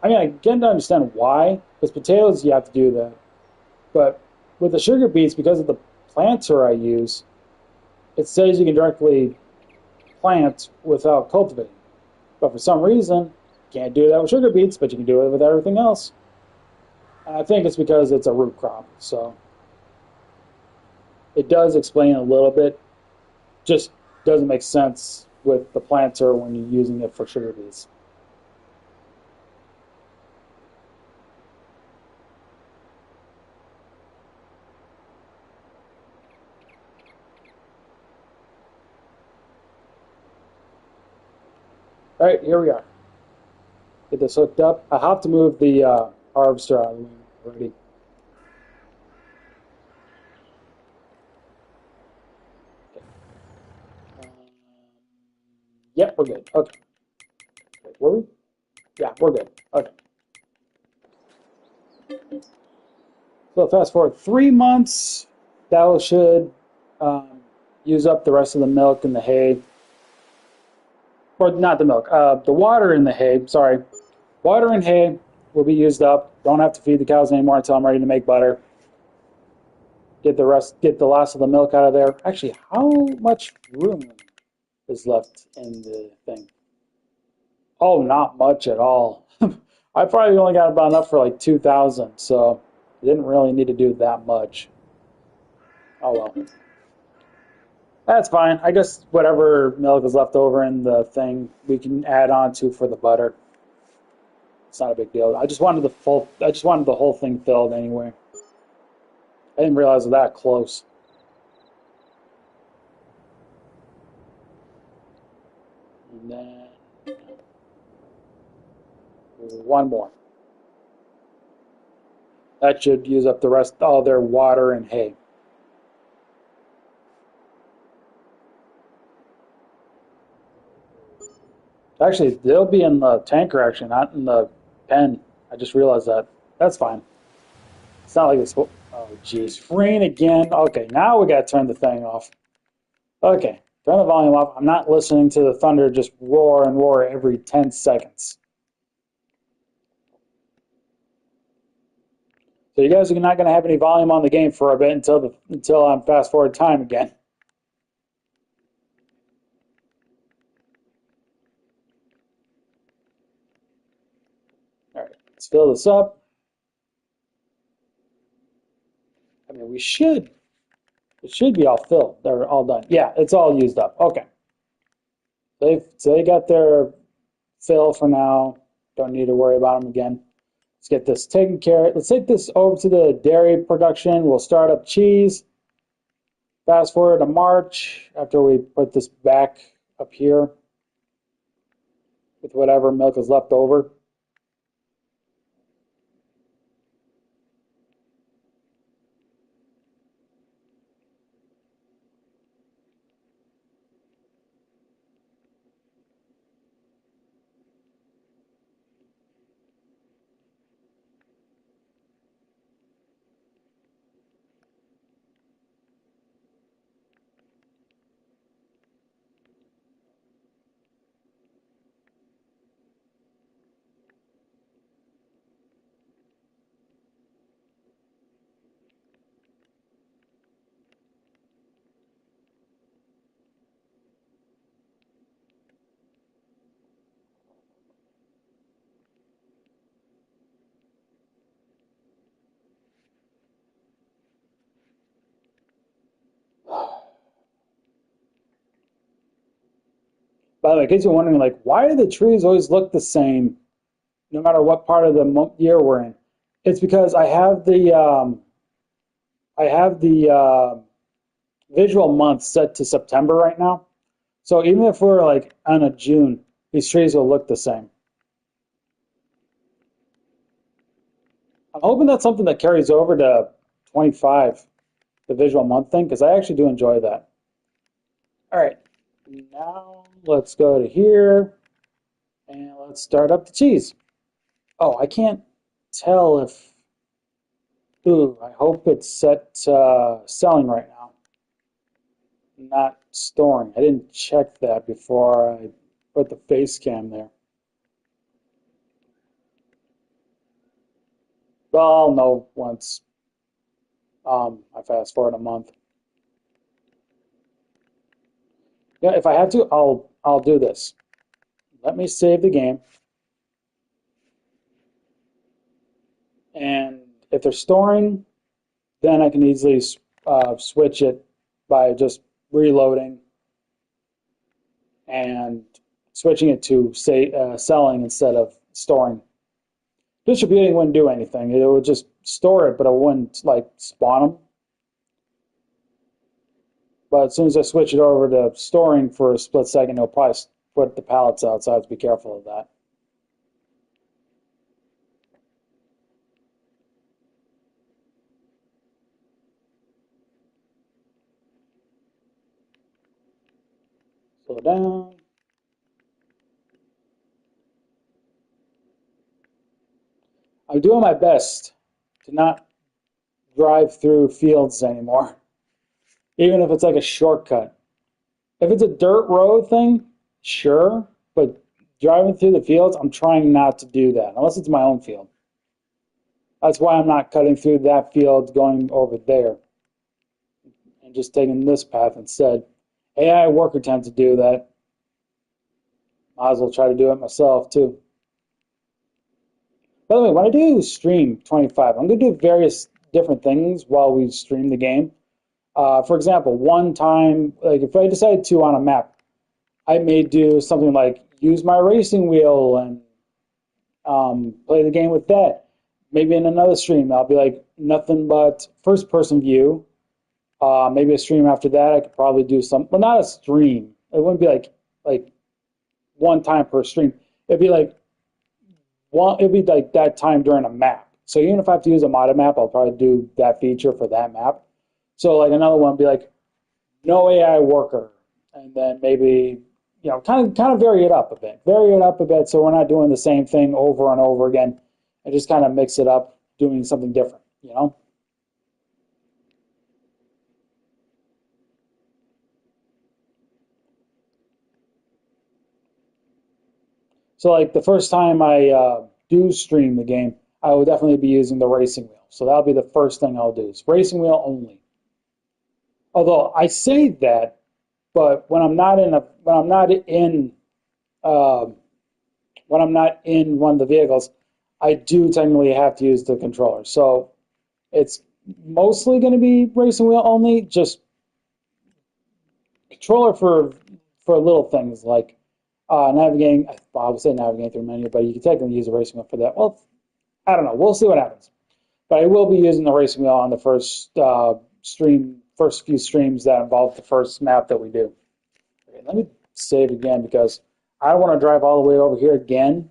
I mean I can understand why, because potatoes you have to do that, but with the sugar beets, because of the planter I use, it says you can directly plant without cultivating. But for some reason, you can't do that with sugar beets, but you can do it with everything else. And I think it's because it's a root crop, so it does explain a little bit. Just doesn't make sense with the planter when you're using it for sugar beets. All right, here we are. Get this hooked up. I have to move the harvester out of the way already. Okay. Um, yep, we're good. Okay. Wait, were we? Yeah, we're good. Okay. So fast forward 3 months. That should um, use up the rest of the milk and the hay, or not the milk, the water in the hay. Sorry, water and hay will be used up. Don't have to feed the cows anymore until I'm ready to make butter. Get the last of the milk out of there. Actually, how much room is left in the thing? Oh, not much at all. I probably only got about enough for like 2,000, so didn't really need to do that much. Oh well. That's fine. I guess whatever milk is left over in the thing, we can add on to for the butter. It's not a big deal. I just wanted the whole thing filled anyway. I didn't realize it was that close. And then one more. That should use up the rest, all their water and hay. Actually, they'll be in the tanker actually, not in the pen. I just realized that. That's fine. It's not like it's. Oh, jeez. Rain again. Okay, now we got to turn the thing off. Okay, turn the volume off. I'm not listening to the thunder just roar and roar every 10 seconds. So you guys are not going to have any volume on the game for a bit until I'm fast forward time again. All right, let's fill this up. I mean, it should be all filled. They're all done. Yeah, it's all used up. Okay. So they got their fill for now. Don't need to worry about them again. Let's get this taken care of. Let's take this over to the dairy production. We'll start up cheese. Fast forward to March after we put this back up here with whatever milk is left over. By the way, in case you're wondering, like, why do the trees always look the same no matter what part of the year we're in? It's because I have the visual month set to September right now. So even if we're like on a June, these trees will look the same. I'm hoping that's something that carries over to 25, the visual month thing, because I actually do enjoy that. All right, now let's go to here and let's start up the cheese. Oh, I can't tell if, ooh, I hope it's set selling right now, not storing. I didn't check that before I put the face cam there. Well, I'll know once I fast forward a month. Yeah, if I have to, I'll do this. Let me save the game, and if they're storing, then I can easily switch it by just reloading and switching it to say selling instead of storing. Distributing wouldn't do anything. It would just store it, but it wouldn't like spawn them. But as soon as I switch it over to storing for a split second, it'll probably put the pallets out, so I have to be careful of that. Slow down. I'm doing my best to not drive through fields anymore, even if it's like a shortcut. If it's a dirt road thing, sure, but driving through the fields, I'm trying not to do that unless it's my own field. That's why I'm not cutting through that field going over there and just taking this path instead. AI worker tends to do that. Might as well try to do it myself too. By the way, when I do stream 25, I'm going to do various different things while we stream the game. For example, one time, like if I decide to on a map, I may do something like use my racing wheel and play the game with that. Maybe in another stream, I'll be like nothing but first person view. Maybe a stream after that, I could probably do some, well, not a stream. It wouldn't be like one time per stream. It'd be like it'd be like that time during a map. So even if I have to use a modded map, I'll probably do that feature for that map. So like another one would be like no AI worker, and then maybe kind of vary it up a bit, so we're not doing the same thing over and over again, and just kind of mix it up, doing something different, you know. So like the first time I do stream the game, I will definitely be using the racing wheel. So that'll be the first thing I'll do. Is racing wheel only. Although I say that, but uh, when I'm not in one of the vehicles, I do technically have to use the controller. So it's mostly going to be racing wheel only, just controller for little things like navigating. Well, I would say navigating through menu, but you can technically use a racing wheel for that. Well, I don't know. We'll see what happens. But I will be using the racing wheel on the first few streams that involve the first map that we do. Okay, let me save again because I don't want to drive all the way over here again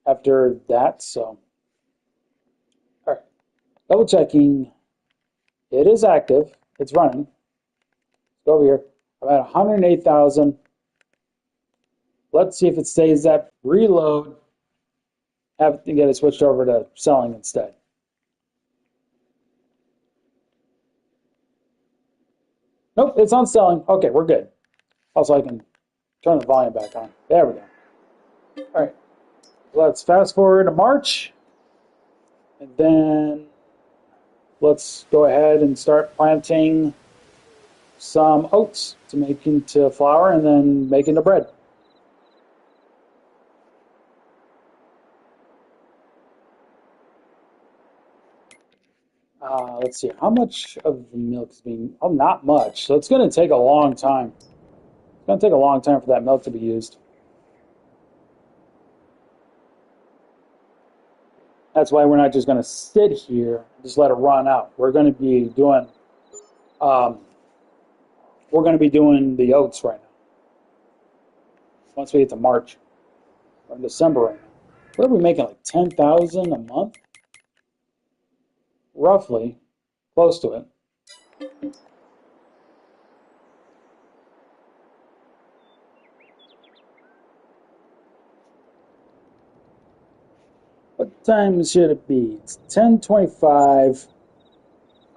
after that. So, all right, double checking. It is active. It's running. Let's go over here. I'm at 108,000. Let's see if it stays that. Reload. Have to get it switched over to selling instead. Nope, it's on selling. Okay, we're good. Also, I can turn the volume back on. There we go. All right, let's fast forward to March, and then let's go ahead and start planting some oats to make into flour and then make into bread. Let's see, how much of the milk is being, oh, not much. So it's going to take a long time. It's going to take a long time for that milk to be used. That's why we're not just going to sit here and just let it run out. We're going to be doing um, the oats right now. Once we get to March or December right now. What are we making, like 10,000 a month? Roughly, close to it. What time should it be? It's 10:25.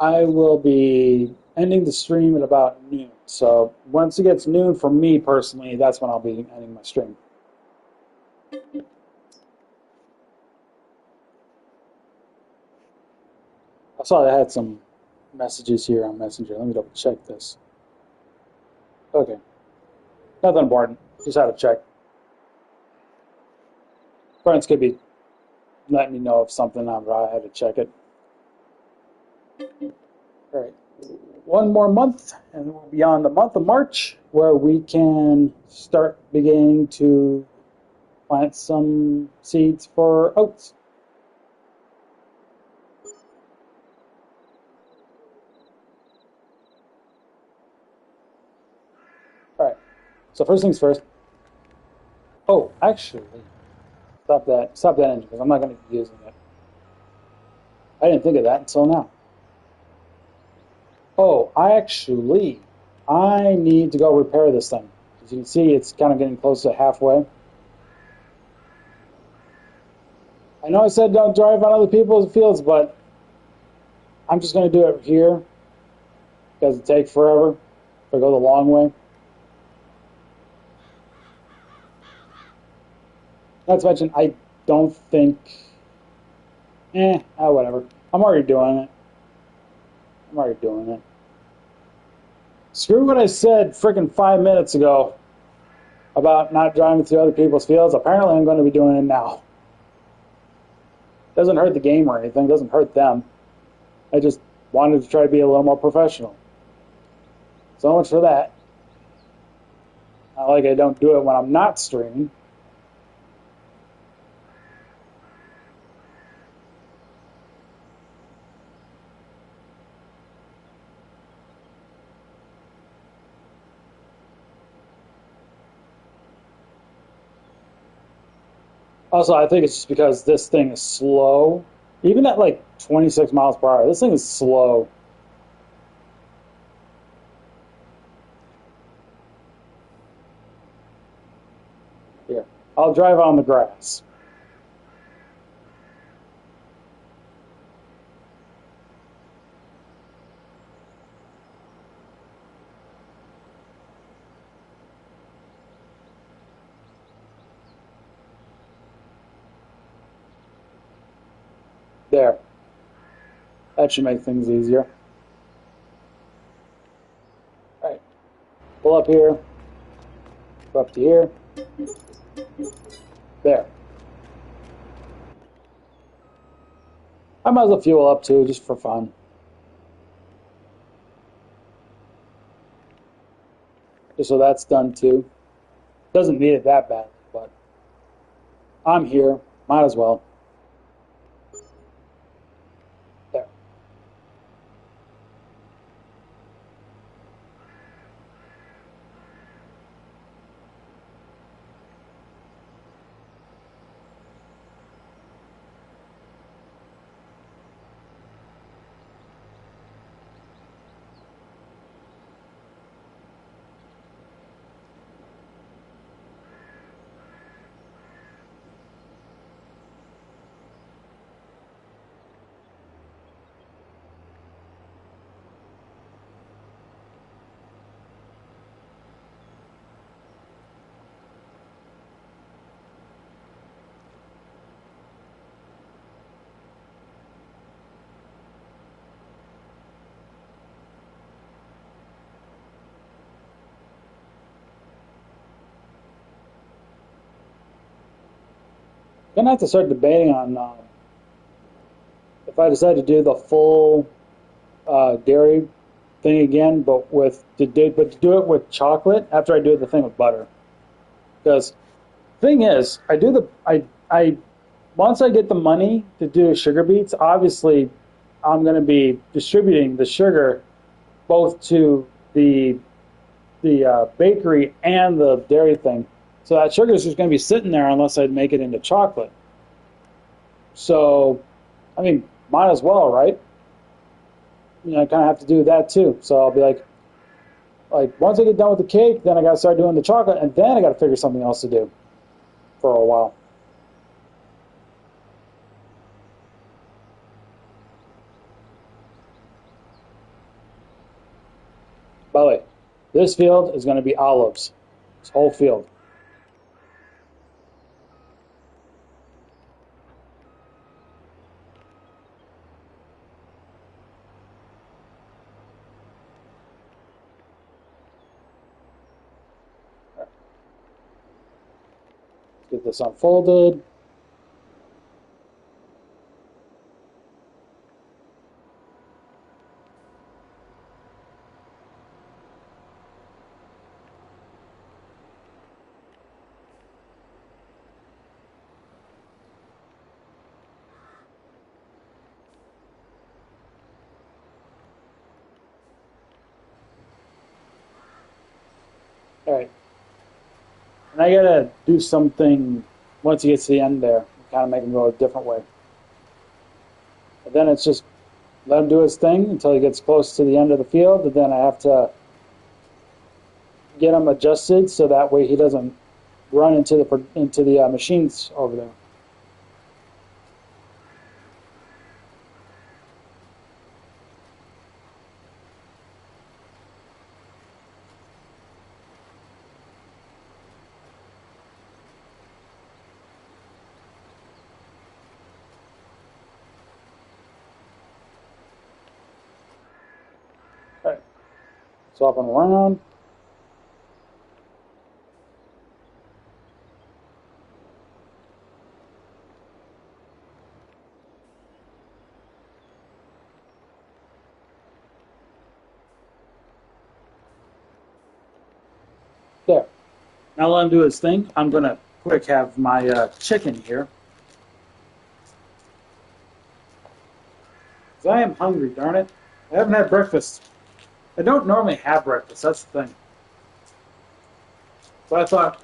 I will be ending the stream at about noon. So once it gets noon for me personally, that's when I'll be ending my stream. I saw I had some messages here on Messenger. Let me double check this. Okay. Nothing important. Just had to check. Friends could be letting me know of something, but I had to check it. All right. One more month, and we'll be on the month of March, where we can start beginning to plant some seeds for oats. All right. So first things first. Oh, actually, stop that engine because I'm not going to be using it. I didn't think of that until now. Oh, I need to go repair this thing. As you can see, it's kind of getting close to halfway. I know I said don't drive on other people's fields, but I'm just going to do it here because it takes forever if I go the long way. Not to mention, I don't think, whatever. I'm already doing it. Screw what I said freaking 5 minutes ago about not driving through other people's fields. Apparently, I'm going to be doing it now. Doesn't hurt the game or anything. Doesn't hurt them. I just wanted to try to be a little more professional. So much for that. Not like I don't do it when I'm not streaming. Also, I think it's just because this thing is slow. Even at like 26 miles per hour, this thing is slow. Here, I'll drive on the grass. There. That should make things easier. All right. Pull up here. Go up to here. There. I might as well fuel up too, just for fun. Just so that's done too. Doesn't need it that bad, but I'm here. Might as well. There. Gonna have to start debating on if I decide to do the full dairy thing again, but to do it with chocolate after I do the thing with butter. Because thing is, I do the I once I get the money to do sugar beets, obviously I'm going to be distributing the sugar both to the bakery and the dairy thing. So that sugar is just going to be sitting there unless I make it into chocolate. So, I mean, might as well, right? I kind of have to do that too. So I'll be like once I get done with the cake, then I got to start doing the chocolate, and then I got to figure something else to do for a while. By the way, this field is going to be olives. This whole field. Let's get this unfolded. All right, and I gotta do something once he gets to the end there, kind of make him go a different way. But then it's just let him do his thing until he gets close to the end of the field, and then I have to get him adjusted so that way he doesn't run into the machines over there. All right, swap him around. There. Now let him do his thing. I'm gonna quick have my chicken here. 'Cause I am hungry, darn it. I haven't had breakfast. I don't normally have breakfast, that's the thing. But I thought,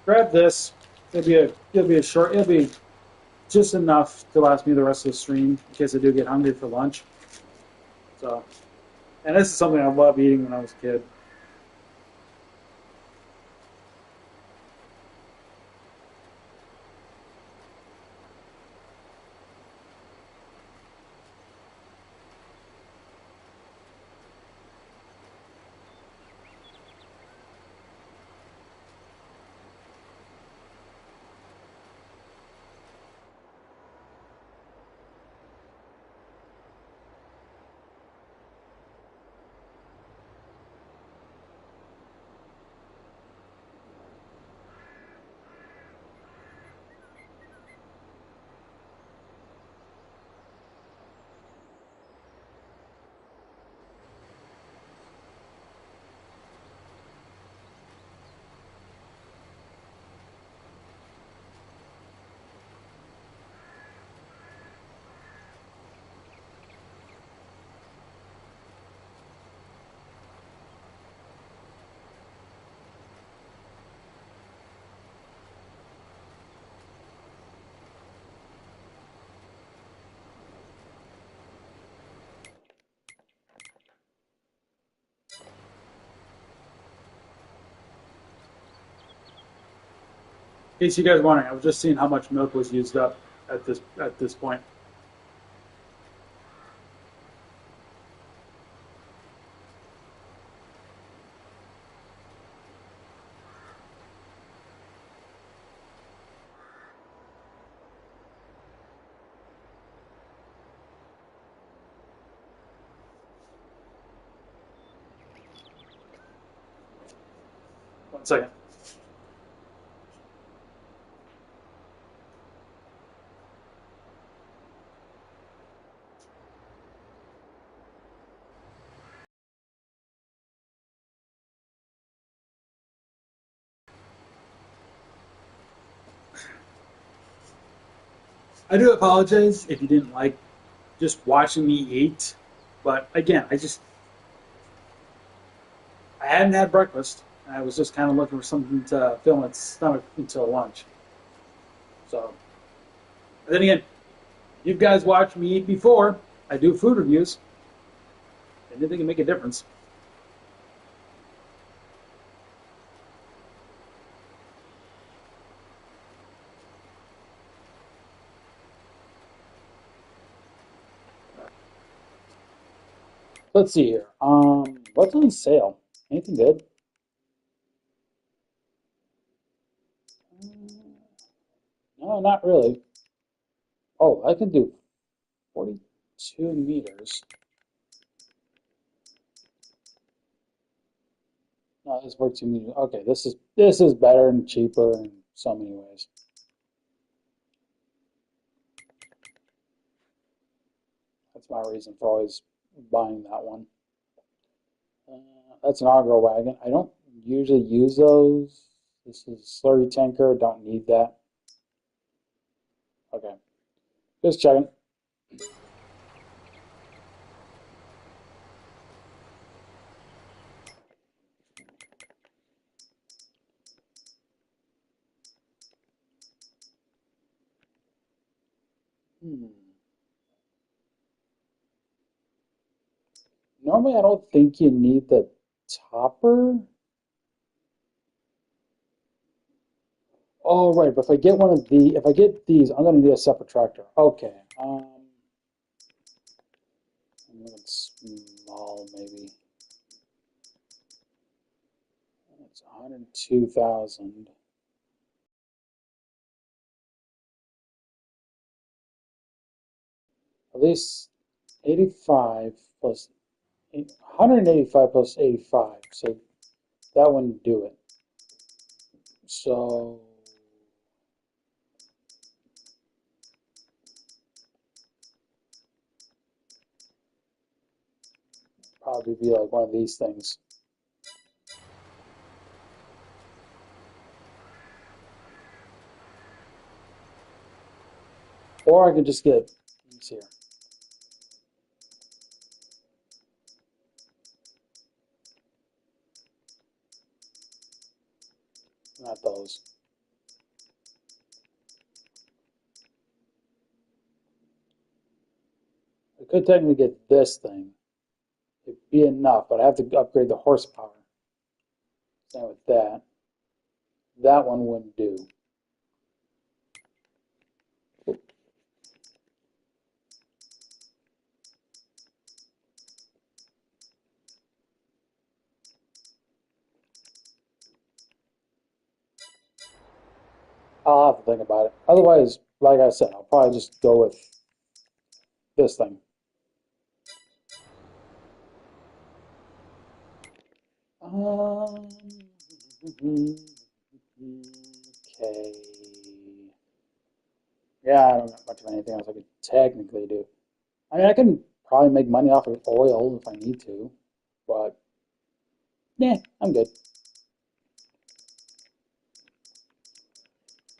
grab this. It'll be just enough to last me the rest of the stream in case I do get hungry for lunch. So, and this is something I loved eating when I was a kid. In case you guys wondering, I was just seeing how much milk was used up at this point. 1 second. I do apologize if you didn't like just watching me eat, but again, I hadn't had breakfast. I was just kind of looking for something to fill my stomach until lunch. So, then again, you guys watched me eat before. I do food reviews. Anything can make a difference. Let's see here. What's on sale? Anything good? No, not really. Oh, I can do 42 meters. No, this is 42 meters. Okay, this is better and cheaper in so many ways. That's my reason for always buying that one. Uh, that's an Agro wagon. I don't usually use those. This is slurry tanker. Don't need that. Okay, just checking. Hmm. Normally, I don't think you need the topper. Oh, right. But if I get if I get these, I'm going to need a separate tractor. Okay. I'm looking small, maybe. It's 102,000. At least 85 plus 185 plus 85. So that wouldn't do it. So probably be like one of these things. Or I could just get these here. Not those. I could technically get this thing. It'd be enough, but I have to upgrade the horsepower. Same with that. That one wouldn't do. I'll have to think about it. Otherwise, like I said, I'll probably just go with this thing. Um, okay. Yeah, I don't got much of anything else I could technically do. I mean, I can probably make money off of oil if I need to, but yeah, I'm good.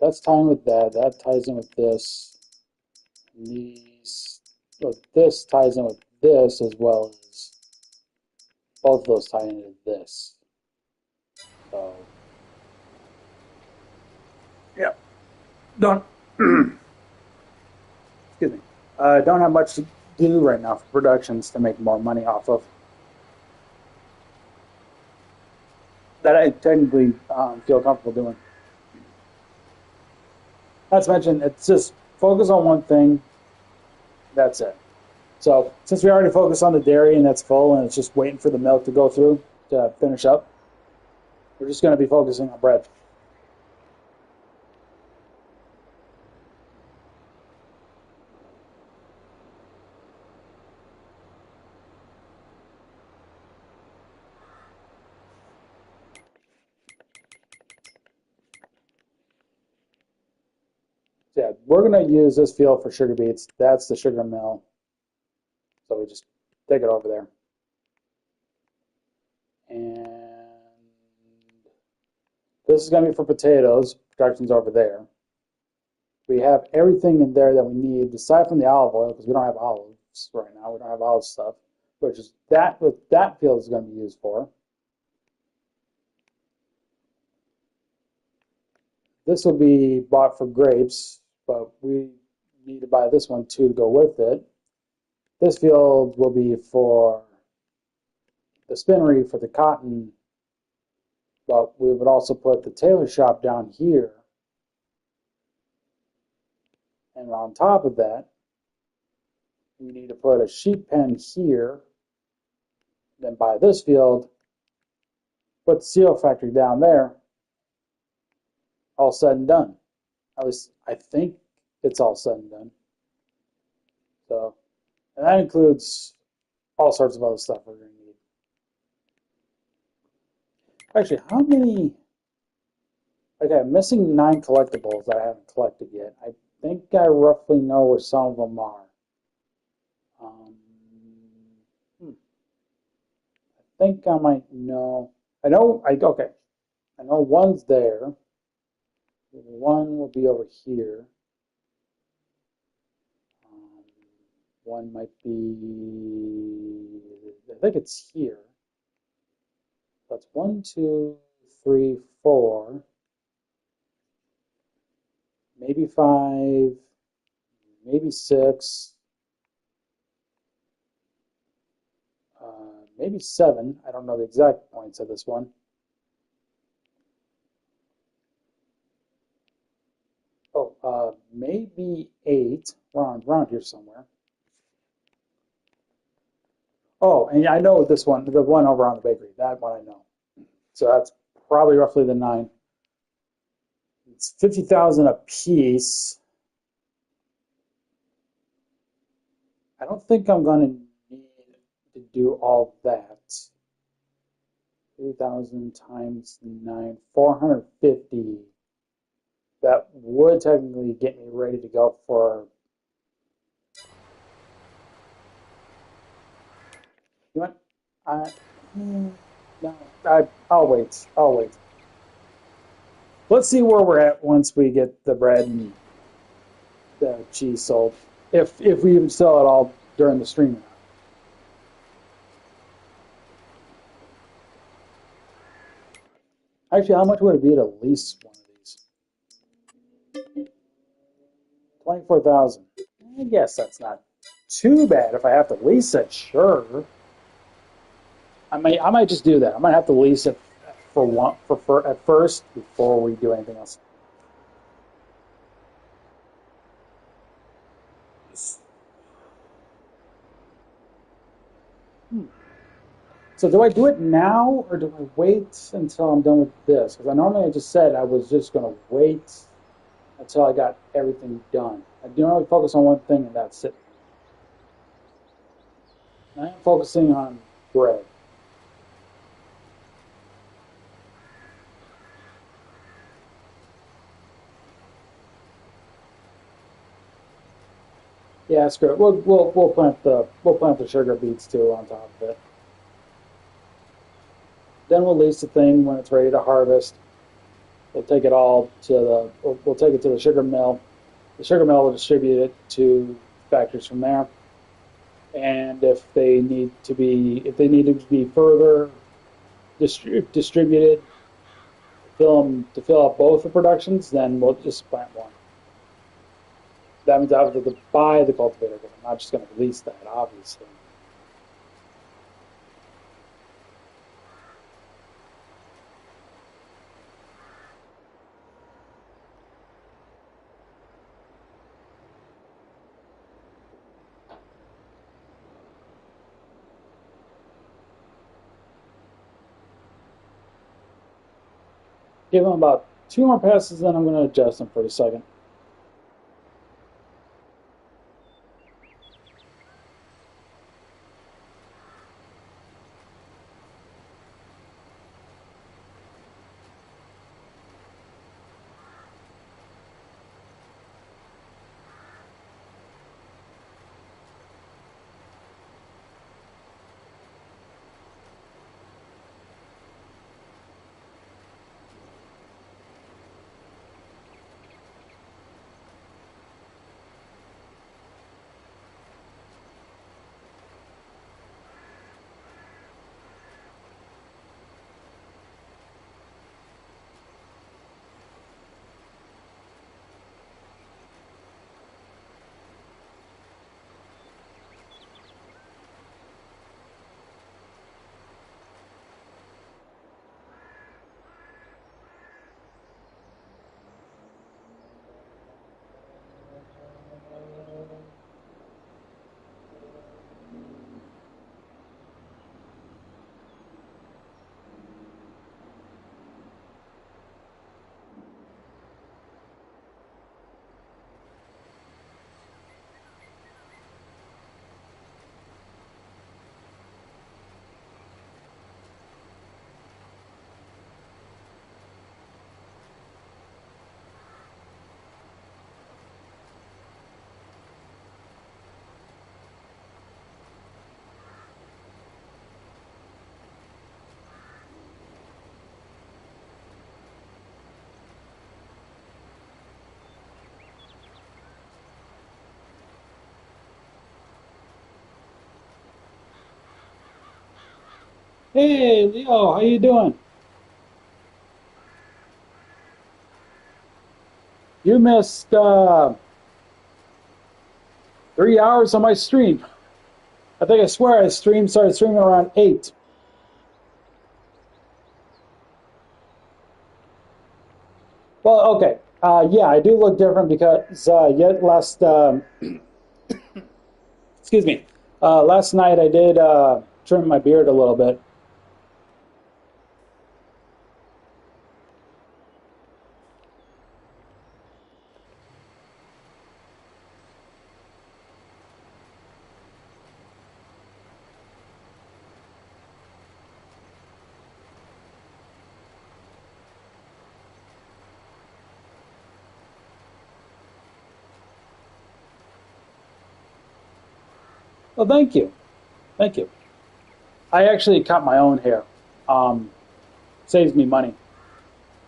That's tying with that. That ties in with this. These, well, this ties in with this as well as both of those tie into this. So, yeah, don't excuse me. Don't have much to do right now for productions to make more money off of. That I technically feel comfortable doing. Not to mention, it's just focus on one thing. That's it. So since we already focused on the dairy and that's full and it's just waiting for the milk to go through to finish up, we're just going to be focusing on bread. So yeah, we're going to use this field for sugar beets. That's the sugar mill. So we just take it over there. And this is going to be for potatoes. Production's over there. We have everything in there that we need, aside from the olive oil, because we don't have olives right now. We don't have olive stuff, which is that what that field is going to be used for. This will be bought for grapes, but we need to buy this one too to go with it. This field will be for the spinnery for the cotton, but we would also put the tailor shop down here. And on top of that, we need to put a sheep pen here, then buy this field, put the seal factory down there, all said and done. At least I think it's all said and done. So, and that includes all sorts of other stuff we're going to need. Actually, how many? Okay, I'm missing 9 collectibles that I haven't collected yet. I think I roughly know where some of them are. Um, I think I might know. Okay. I know one's there. One will be over here. One might be, I think it's here. That's 1, 2, 3, 4, maybe 5, maybe 6, maybe 7. I don't know the exact points of this one. Oh, maybe 8, around here somewhere. Oh, and I know this one, the one over on the bakery, that one I know. So that's probably roughly the 9. It's 50,000 a piece. I don't think I'm going to need to do all that. 3,000 times 9, 450. That would technically get me ready to go for. You know what? No, I'll wait. I'll wait. Let's see where we're at once we get the bread and the cheese sold. If we even sell it all during the stream. Actually, how much would it be to lease one of these? 24,000. I guess that's not too bad if I have to lease it. Sure. I might just do that. I might have to lease it for at first before we do anything else. Hmm. So do I do it now or do I wait until I'm done with this? Because I just said I was just going to wait until I got everything done. I do not focus on one thing and that's it. I am focusing on bread. Yeah, screw it. We'll plant the sugar beets too on top of it. Then we'll lease the thing when it's ready to harvest. We'll take it all to we'll take it to the sugar mill. The sugar mill will distribute it to factories from there. And if they need to be further distributed, to fill up both the productions, then we'll just plant one. That means I have to buy the cultivator because I'm not just going to lease that, obviously. Give them about 2 more passes, then I'm going to adjust them for a second. Hey, Leo, how you doing? You missed 3 hours on my stream. I think I swear I started streaming around 8. Well, okay. Yeah, I do look different because yet last excuse me. Last night I did trim my beard a little bit. Well, thank you. Thank you. I actually cut my own hair. Um, Saves me money.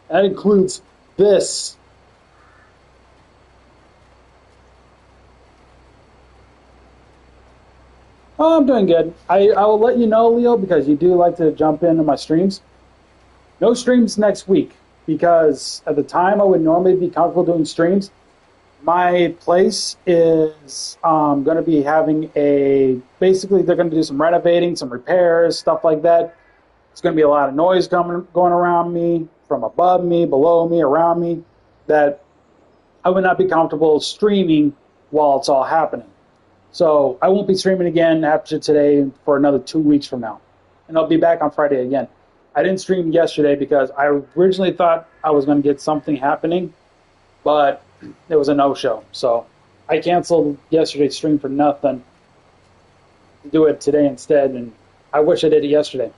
That includes this. Oh, I'm doing good. I will let you know, Leo, because you do like to jump into my streams. No streams next week because at the time I would normally be comfortable doing streams. My place is going to be having basically they're going to do some renovating, some repairs, stuff like that. It's going to be a lot of noise going around me, from above me, below me, around me, that I would not be comfortable streaming while it's all happening. So I won't be streaming again after today for another 2 weeks from now. And I'll be back on Friday again. I didn't stream yesterday because I originally thought I was going to get something happening, but it was a no show. So I canceled yesterday's stream for nothing to do it today instead. And I wish I did it yesterday.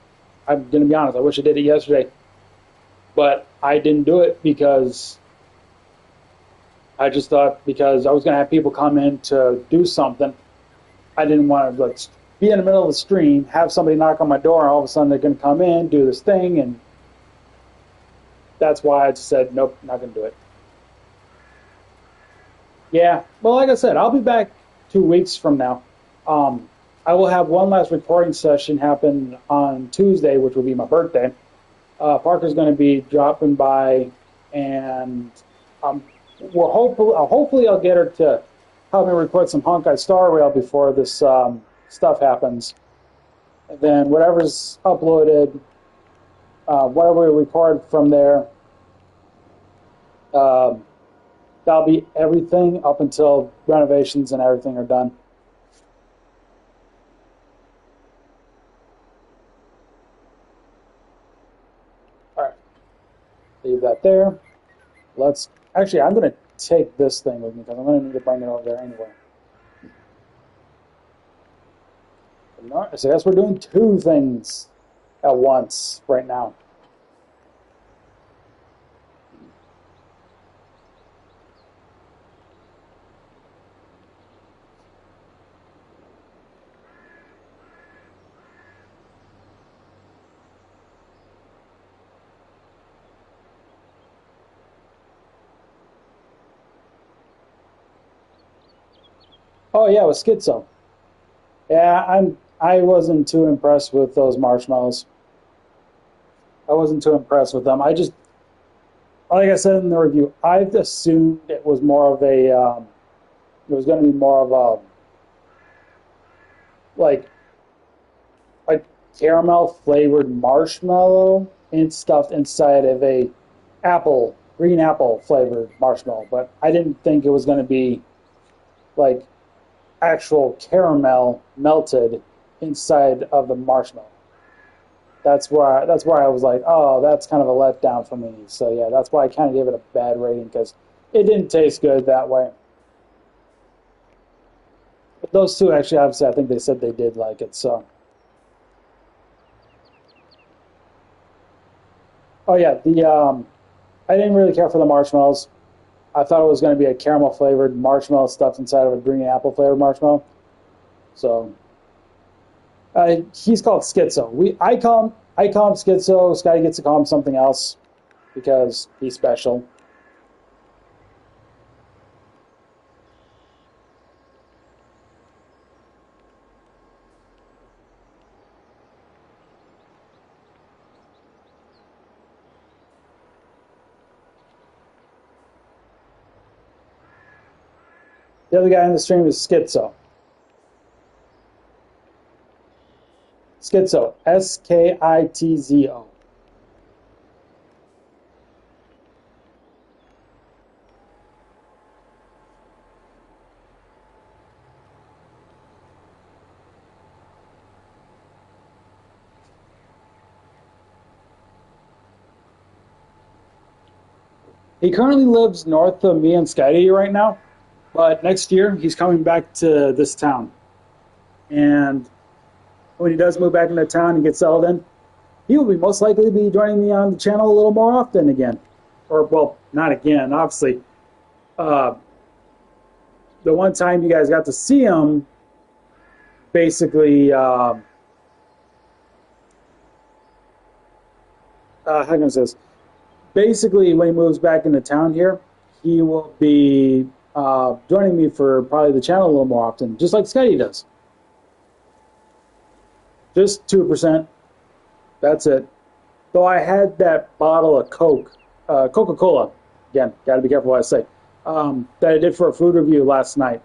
I'm going to be honest, I wish I did it yesterday, but I didn't do it because I just thought because I was going to have people come in to do something. I didn't want to like be in the middle of the stream, have somebody knock on my door, and all of a sudden they're going to come in, do this thing, and that's why I just said nope, not going to do it. Yeah, well, like I said, I'll be back 2 weeks from now. Um, I will have one last recording session happen on Tuesday, which will be my birthday. Parker's going to be dropping by, and um, hopefully I'll get her to help me record some Honkai Star Rail before this stuff happens. And then whatever's uploaded, whatever we record from there, um, that'll be everything up until renovations and everything are done. All right, leave that there. Let's actually, I'm going to take this thing with me because I'm going to need to bring it over there anyway. So I guess we're doing two things at once right now. Oh yeah, with Schizo. Yeah, I wasn't too impressed with those marshmallows. I wasn't too impressed with them. I just, like I said in the review, I assumed it was more of it was going to be more of a like a caramel flavored marshmallow and stuffed inside of a green apple flavored marshmallow. But I didn't think it was going to be like actual caramel melted inside of the marshmallow. That's where I was like, oh, that's kind of a letdown for me. So yeah, that's why I kind of gave it a bad rating because it didn't taste good that way. But those two actually, obviously, I think they said they did like it. So oh yeah, the I didn't really care for the marshmallows. I thought it was going to be a caramel flavored marshmallow stuffed inside of a green apple flavored marshmallow. So he's called Schizo. I call him Schizo. Scotty gets to call him something else because he's special. The other guy in the stream is Schizo. Schizo. Skitzo. He currently lives north of me and Skydie right now, but next year he's coming back to this town. And when he does move back into town and get settled in, he will be most likely be joining me on the channel a little more often again. Or, well, not again, obviously. Uh, the one time you guys got to see him, basically, how can I say this? Basically, when he moves back into town here, he will be joining me for probably the channel a little more often, just like Scotty does. Just 2%. That's it. Though I had that bottle of Coke, Coca-Cola, again, got to be careful what I say, that I did for a food review last night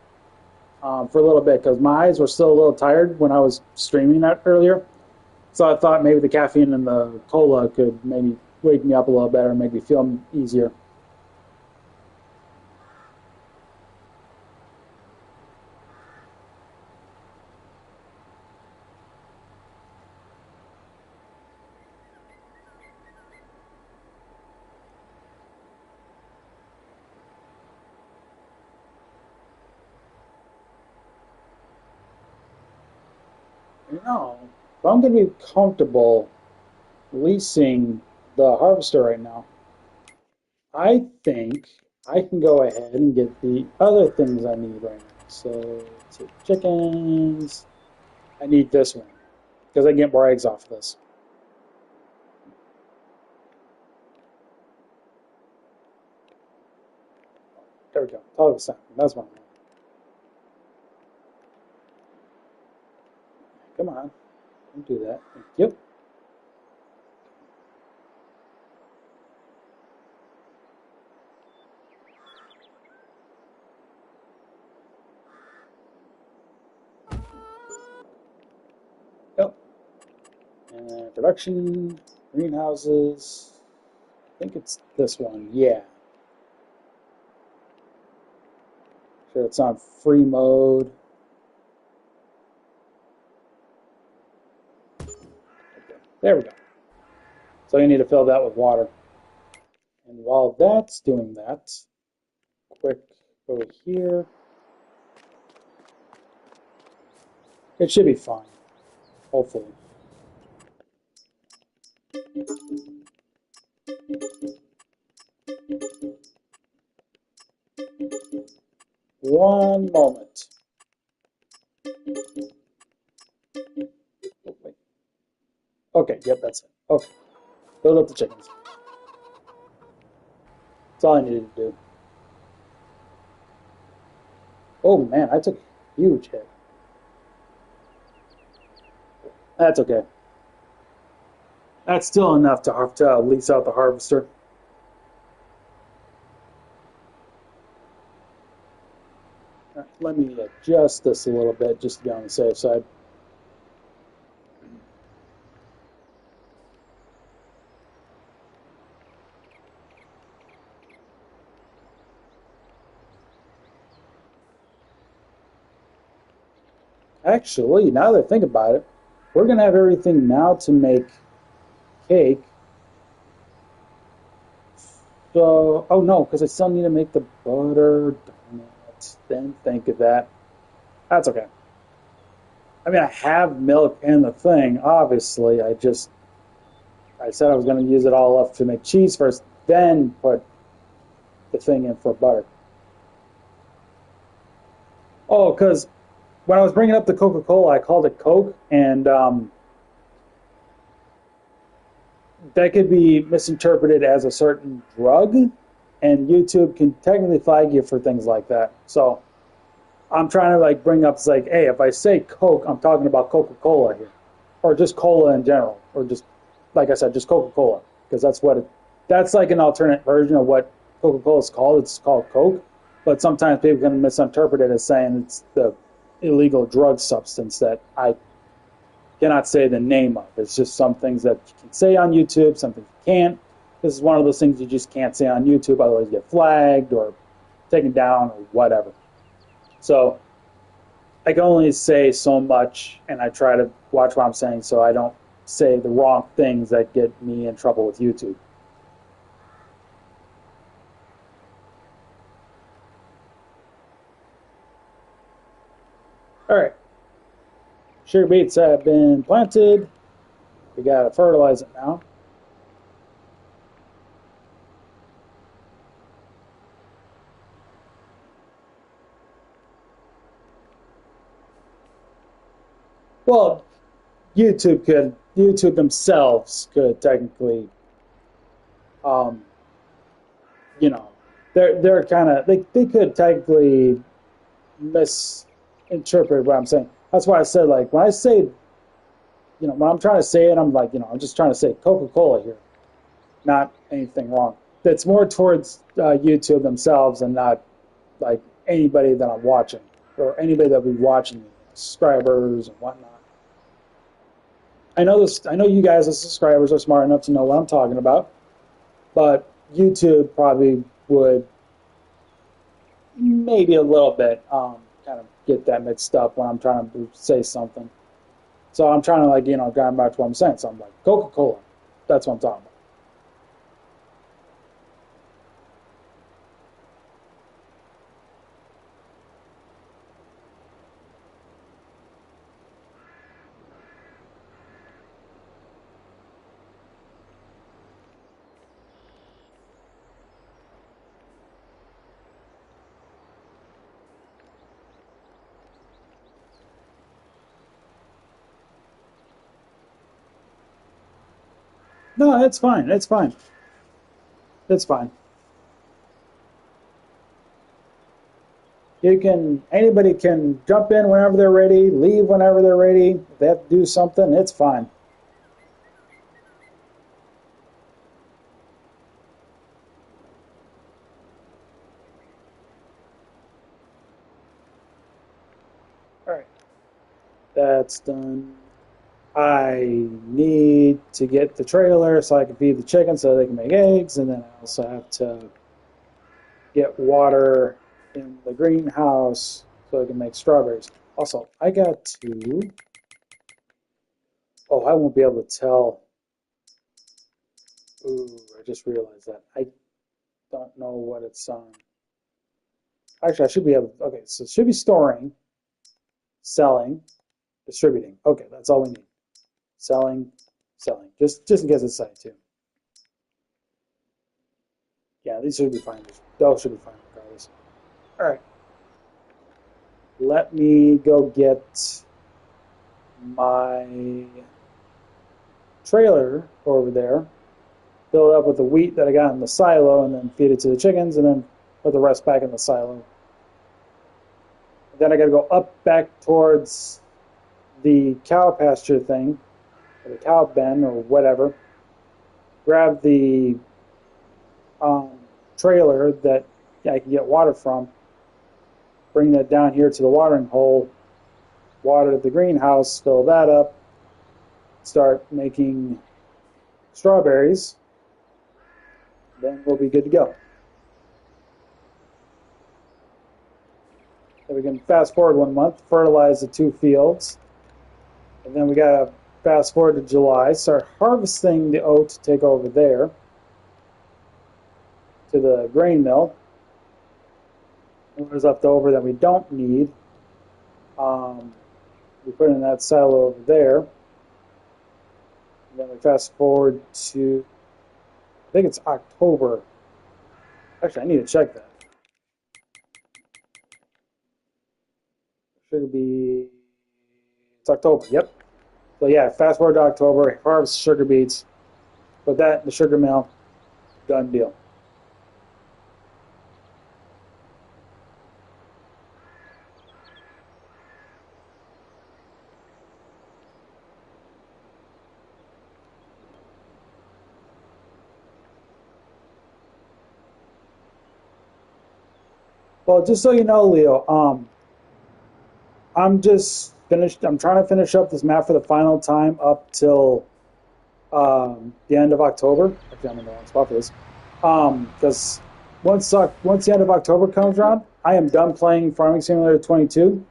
for a little bit because my eyes were still a little tired when I was streaming that earlier. So I thought maybe the caffeine in the cola could maybe wake me up a little better and make me feel easier. You know, if I'm going to be comfortable leasing the harvester right now, I think I can go ahead and get the other things I need right now. So, chickens. I need this one because I can get more eggs off of this. There we go. Toggle sound. That's one. Come on. Don't do that. Thank you. Yep. And production, greenhouses. I think it's this one. Yeah. Sure, it's on free mode. There we go. So you need to fill that with water. And while that's doing that, quick over here. It should be fine, hopefully. One moment. Oh, wait. Okay, yep, that's it. Okay, build up the chickens. That's all I needed to do. Oh man, I took a huge hit. That's okay. That's still enough to lease out the harvester. Let me adjust this a little bit just to be on the safe side. Actually, now that I think about it, we're going to have everything now to make cake. So, oh no, because I still need to make the butter. Darn it. Didn't think of that. That's okay. I mean, I have milk and the thing, obviously. I said I was going to use it all up to make cheese first, then put the thing in for butter. Oh, because when I was bringing up the Coca-Cola, I called it Coke, and that could be misinterpreted as a certain drug, and YouTube can technically flag you for things like that. So I'm trying to like bring up, it's like, hey, if I say Coke, I'm talking about Coca-Cola here, or just cola in general, or just, like I said, just Coca-Cola, because that's like an alternate version of what Coca-Cola is called. It's called Coke. but sometimes people can misinterpret it as saying it's the illegal drug substance that I cannot say the name of. It's just some things that you can say on YouTube, some things you can't. This is one of those things you just can't say on YouTube, otherwise you get flagged or taken down or whatever. So I can only say so much, and I try to watch what I'm saying so I don't say the wrong things that get me in trouble with YouTube. All right, sugar beets have been planted. We got to fertilize it now. Well, YouTube themselves could technically, um, you know, they're kind of they could technically misinterpret what I'm saying. That's why I said, like, when I say, when I'm trying to say it, I'm like, I'm just trying to say Coca-Cola here, not anything wrong. That's more towards YouTube themselves and not like anybody that I'm watching or anybody that'll be watching me, subscribers and whatnot. I know this. I know you guys as subscribers are smart enough to know what I'm talking about, but YouTube probably would maybe a little bit kind of get that mixed up when I'm trying to say something. So I'm trying to going back to what I'm saying. So I'm like Coca-Cola. That's what I'm talking about. No, it's fine. It's fine. It's fine. Anybody can jump in whenever they're ready, leave whenever they're ready. If they have to do something, it's fine. All right, that's done. I need to get the trailer so I can feed the chickens so they can make eggs, and then I also have to get water in the greenhouse so I can make strawberries. Also, I got to. Oh, I won't be able to tell. Ooh, I just realized that. I don't know what it's on. Actually, I should be able. Okay, so it should be storing, selling, distributing. Okay, that's all we need. Selling, selling. Just in case it's site too. Yeah, these should be fine. Those should be fine regardless. All right, let me go get my trailer over there, fill it up with the wheat that I got in the silo, and then feed it to the chickens, and then put the rest back in the silo. Then I got to go up back towards the cow pasture thing, or the cow pen, or whatever. Grab the um, trailer that I can get water from. Bring that down here to the watering hole. Water the greenhouse. Fill that up. Start making strawberries. Then we'll be good to go. So we can fast forward 1 month, fertilize the 2 fields, and then we got to fast forward to July, start harvesting the oat, take over there to the grain mill. And what's left over that we don't need, we put in that silo over there. And then we fast forward to, I think it's October. Actually, I need to check that. Should be, it's October, yep. So yeah, fast forward to October, harvest sugar beets, put that in the sugar mill, done deal. Well, just so you know, Leo, I'm just finished. I'm trying to finish up this map for the final time up till the end of October. Actually, I'm in the wrong spot for this. Because once the end of October comes around, I am done playing Farming Simulator 22,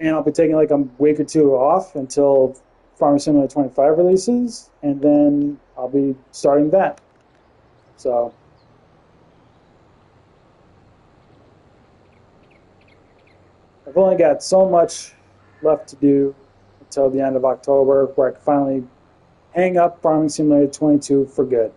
and I'll be taking like a week or two off until Farming Simulator 25 releases, and then I'll be starting that. So I've only got so much left to do until the end of October, where I can finally hang up Farming Simulator 22 for good.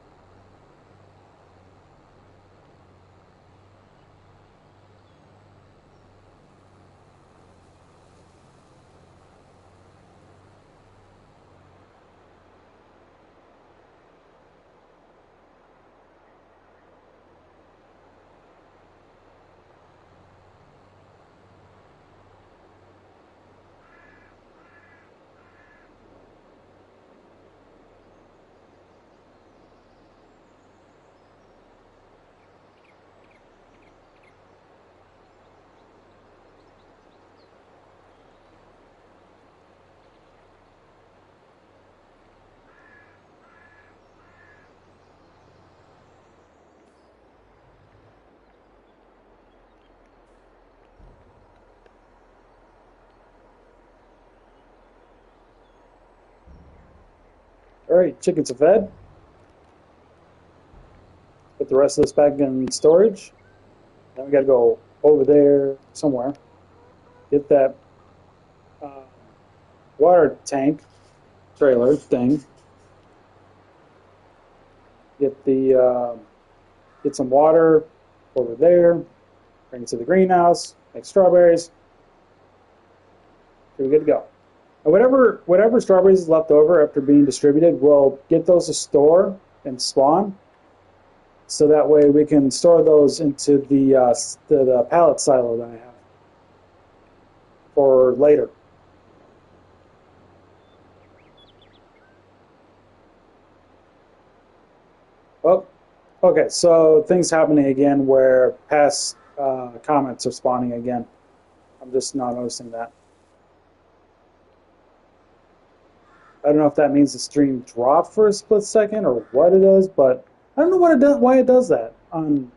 All right, chickens are fed. Put the rest of this back in storage. Then we got to go over there somewhere. Get that uh, water tank trailer thing. Get some water over there. Bring it to the greenhouse. Make strawberries. So we're good to go. And whatever strawberries is left over after being distributed, we'll get those to store and spawn. So that way we can store those into the pallet silo that I have for later. Oh, okay. So things happening again where past comments are spawning again. I'm just not noticing that. I don't know if that means the stream dropped for a split second or what it is, but I don't know what it does, why it does that on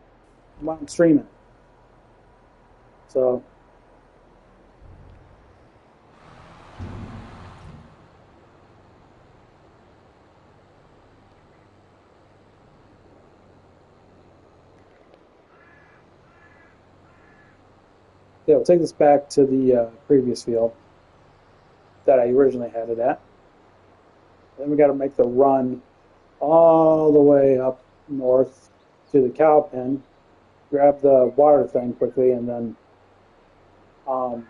when I'm streaming. So yeah, we'll take this back to the previous field that I originally had it at. Then we got to make the run all the way up north to the cow pen, grab the water thing quickly, and then um,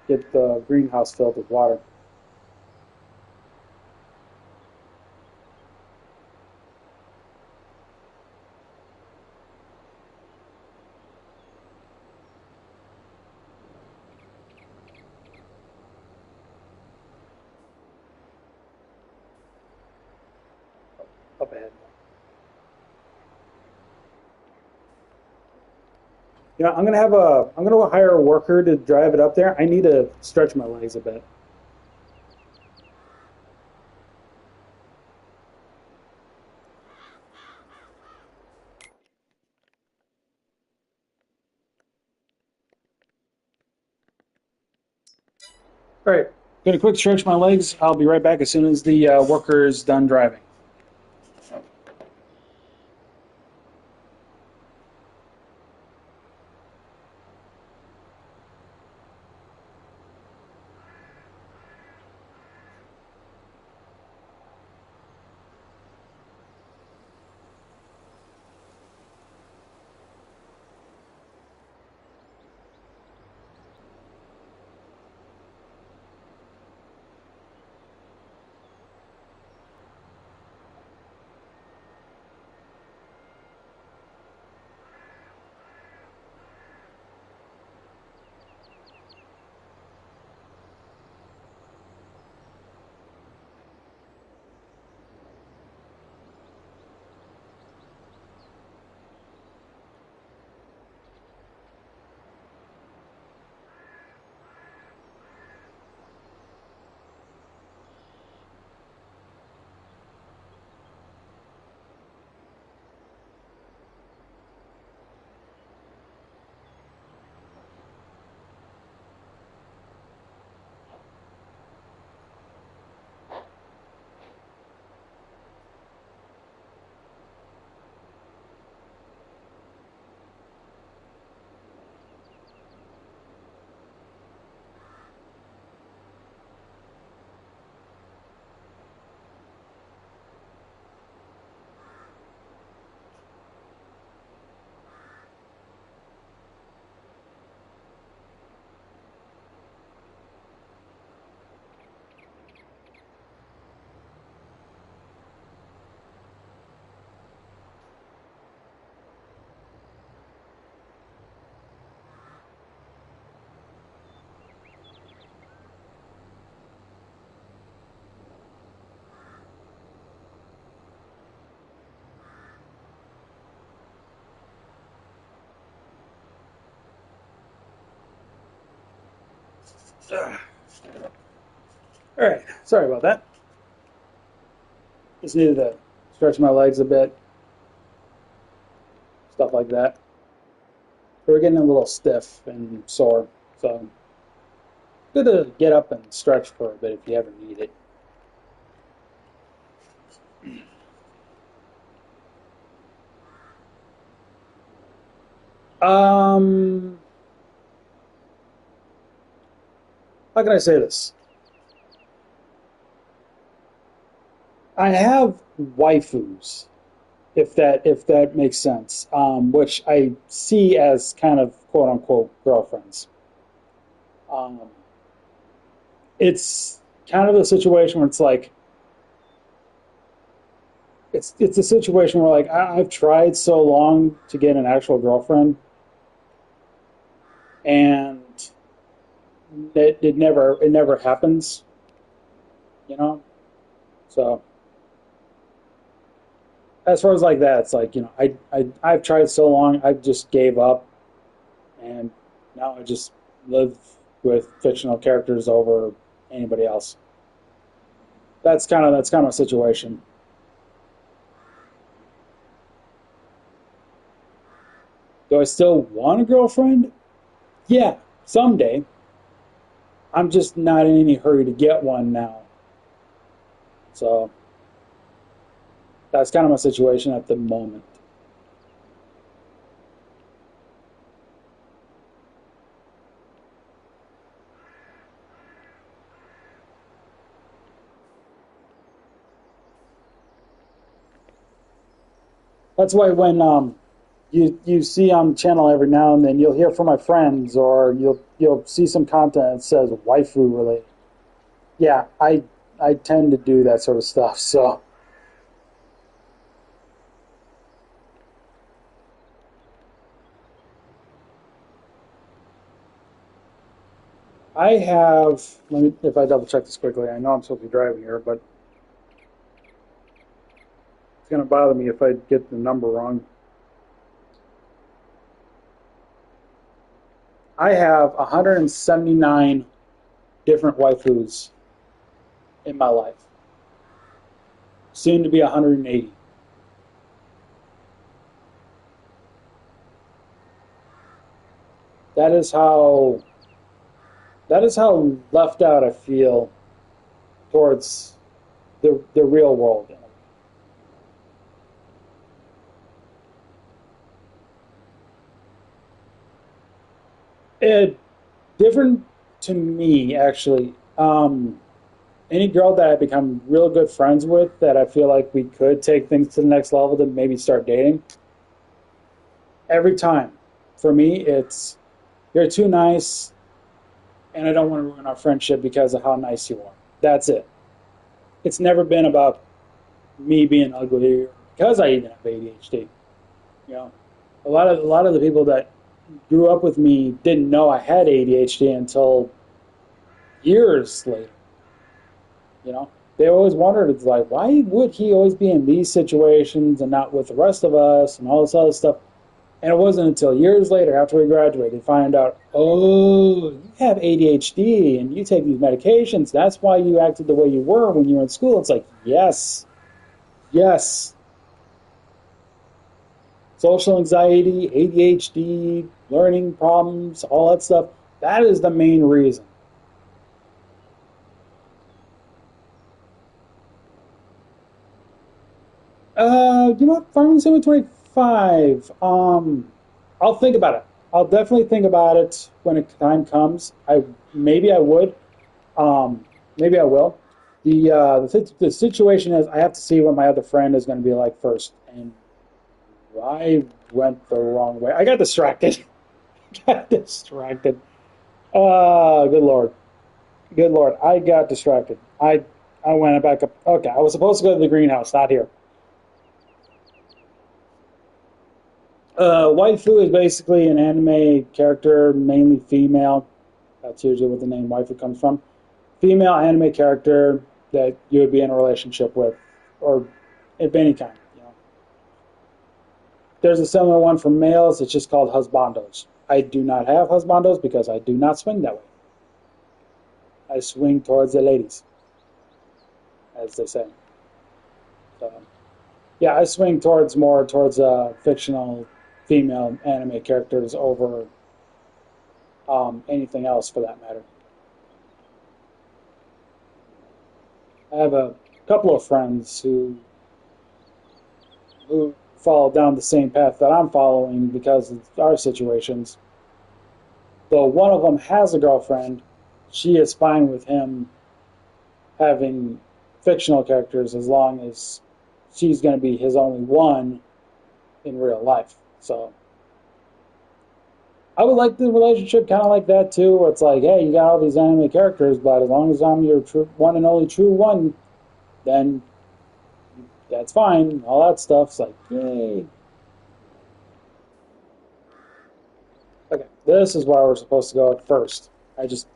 get the greenhouse filled with water. Up ahead. I'm gonna hire a worker to drive it up there. I need to stretch my legs a bit. All right, gonna quick stretch my legs. I'll be right back as soon as the worker is done driving. All right, sorry about that. Just needed to stretch my legs a bit, stuff like that. They were getting a little stiff and sore, so good to get up and stretch for a bit if you ever need it. Um, how can I say this? I have waifus, if that makes sense, which I see as kind of quote unquote girlfriends. Um, it's kind of a situation where it's like it's a situation where like I've tried so long to get an actual girlfriend, and it never happens, you know. So as far as like that, it's like I've tried so long, I've just gave up, and now I just live with fictional characters over anybody else. That's kind of a situation. Do I still want a girlfriend? Yeah, someday. I'm just not in any hurry to get one now. So that's kind of my situation at the moment. That's why when you see on the channel every now and then, you'll hear from my friends, or you'll see some content that says waifu related. Yeah, I tend to do that sort of stuff. So I have. Let me, if I double check this quickly. I know I'm supposed to be driving here, but it's gonna bother me if I get the number wrong. I have 179 different waifus in my life. Soon to be 180. That is how that is how left out I feel towards the real world. It different to me actually. Any girl that I become real good friends with, that I feel like we could take things to the next level to maybe start dating. Every time, for me, it's you're too nice, and I don't want to ruin our friendship because of how nice you are. That's it. It's never been about me being ugly because I even have ADHD. You know, a lot of the people that grew up with me didn't know I had ADHD until years later. You know, they always wondered, it's like, why would he always be in these situations and not with the rest of us and all this other stuff? And it wasn't until years later, after we graduated, they find out, oh, you have ADHD and you take these medications. That's why you acted the way you were when you were in school. It's like, yes, yes. Social anxiety, ADHD, learning problems, all that stuff. That is the main reason. You know what? Farming Sim 25. I'll think about it. I'll definitely think about it when the time comes. Maybe I would. Maybe I will. The situation is I have to see what my other friend is going to be like first, and I went the wrong way. I got distracted. Got distracted. Good lord, good lord. I got distracted. I went back up. Okay, I was supposed to go to the greenhouse, not here. Waifu is basically an anime character, mainly female. That's usually what the name waifu comes from. Female anime character that you would be in a relationship with, or of any kind. You know, there's a similar one for males. It's just called husbandos. I do not have husbandos because I do not swing that way. I swing towards the ladies, as they say. So, yeah, I swing towards more towards fictional female anime characters over anything else for that matter. I have a couple of friends who follow down the same path that I'm following because of our situations. Though one of them has a girlfriend, she is fine with him having fictional characters as long as she's going to be his only one in real life. So I would like the relationship kind of like that too, where it's like, hey, you got all these anime characters, but as long as I'm your true, one and only true one, then that's fine. All that stuff's like, yay. Okay, this is where we're supposed to go at first. I just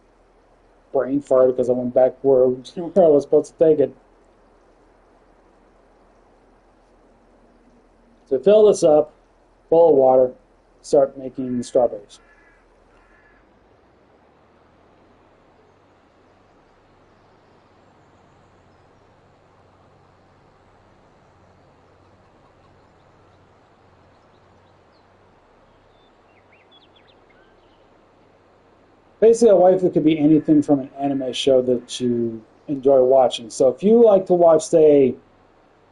brain farted because I went back where I was supposed to take it. So fill this up, full of water, start making strawberries. Basically, a waifu could be anything from an anime show that you enjoy watching. So if you like to watch, say,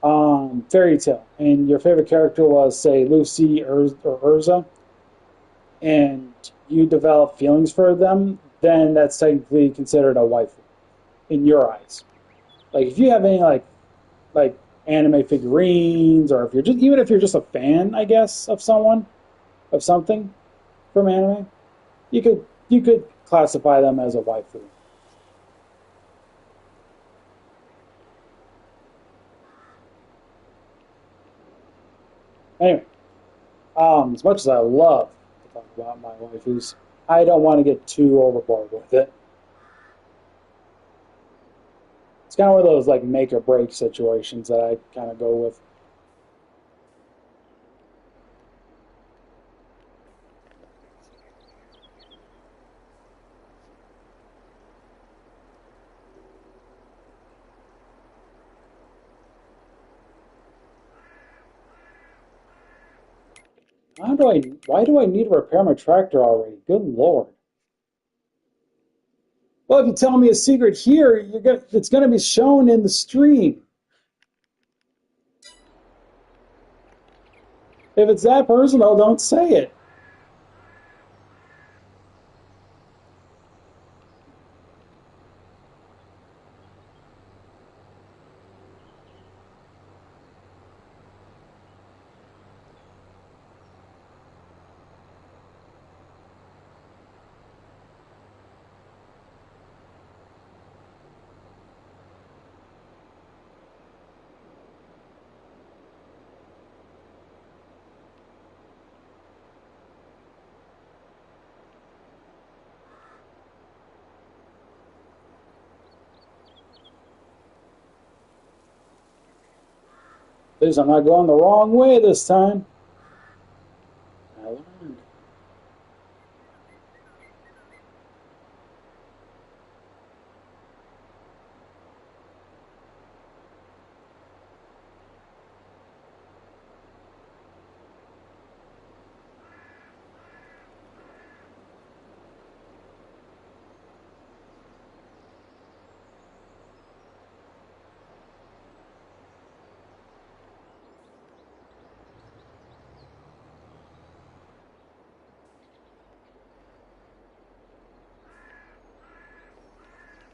Fairy Tale, and your favorite character was, say, Lucy or Urza, and you develop feelings for them, then that's technically considered a waifu in your eyes. Like if you have any like anime figurines, or if you're just even if you're just a fan, I guess, of someone of something from anime, you could classify them as a waifu. Anyway, as much as I love to talk about my waifus, I don't want to get too overboard with it. It's kind of one of those like make or break situations that I kind of go with. Why do I need to repair my tractor already? Good Lord. Well, if you tell me a secret here, it's gonna be shown in the stream. If it's that personal, don't say it. At least I'm not going the wrong way this time. I learned.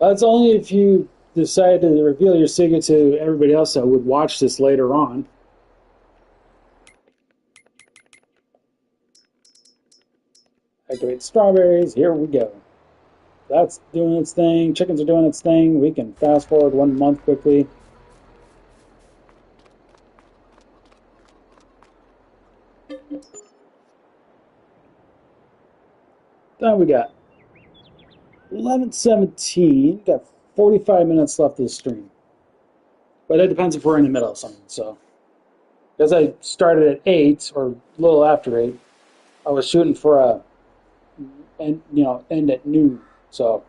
That's only if you decide to reveal your secret to everybody else that would watch this later on. Activate strawberries. Here we go. That's doing its thing. Chickens are doing its thing. We can fast forward 1 month quickly. Then we got 11:17. Got 45 minutes left of the stream. But it depends if we're in the middle of something. So, because I started at 8 or a little after 8, I was shooting for a end at noon. So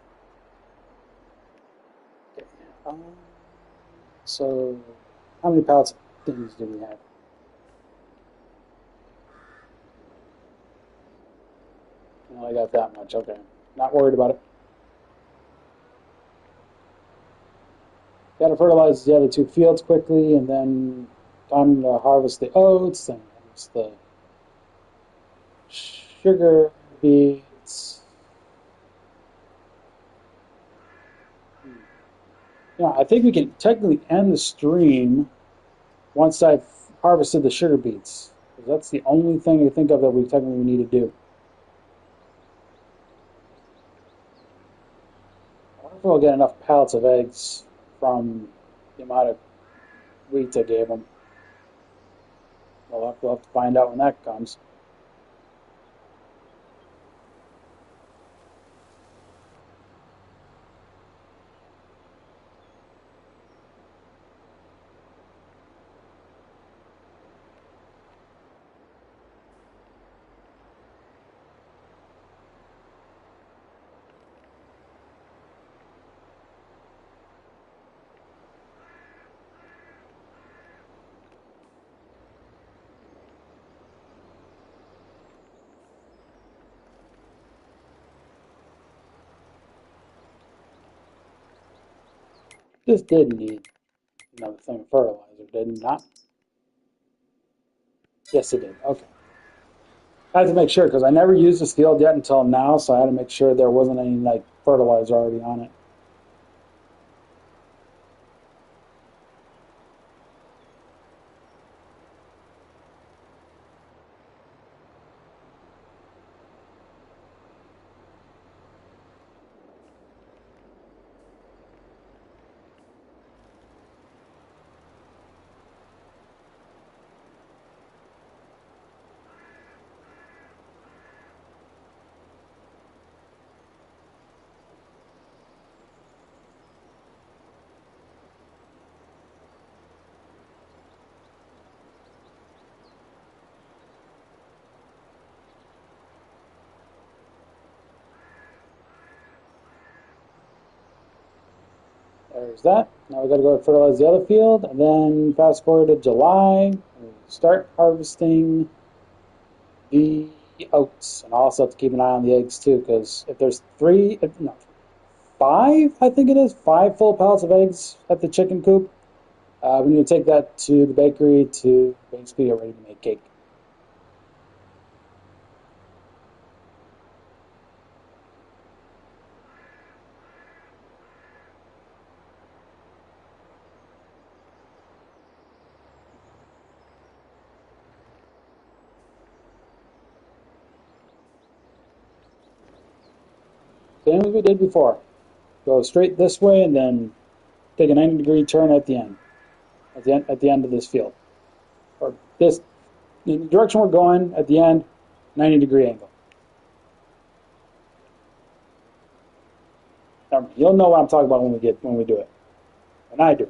So, how many pallets of things do we have? I only got that much. Okay. Not worried about it. Got to fertilize the other two fields quickly, and then time to harvest the oats, then harvest the sugar beets. Yeah, I think we can technically end the stream once I've harvested the sugar beets. 'Cause that's the only thing I think of that we technically need to do. I wonder if we'll get enough pallets of eggs from the amount of wheat I gave them. We'll have to find out when that comes. This did need another thing of fertilizer, did it not? Yes, it did. Okay. I had to make sure because I never used this field yet until now, so I had to make sure there wasn't any like fertilizer already on it. There's that. Now we got to go fertilize the other field, and then fast forward to July. We start harvesting the oats, and I also have to keep an eye on the eggs too, because if there's three, no, five, I think it is, five full pallets of eggs at the chicken coop, we need to take that to the bakery to basically get ready to make cake. Same as we did before. Go straight this way, and then take a 90-degree turn at the end, at the end of this field, or this in the direction we're going at the end, 90-degree angle. Now, you'll know what I'm talking about when we do it, and I do.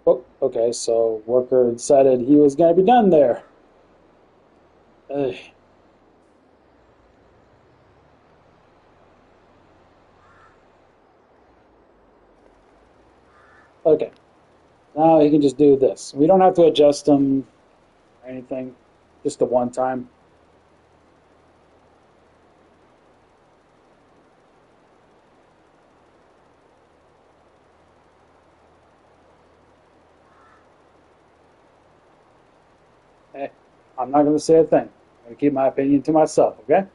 Oh, okay, so worker decided he was going to be done there. Ugh. Okay, now he can just do this. We don't have to adjust them or anything, just the one time. Eh, I'm not going to say a thing. I'm going to keep my opinion to myself, okay?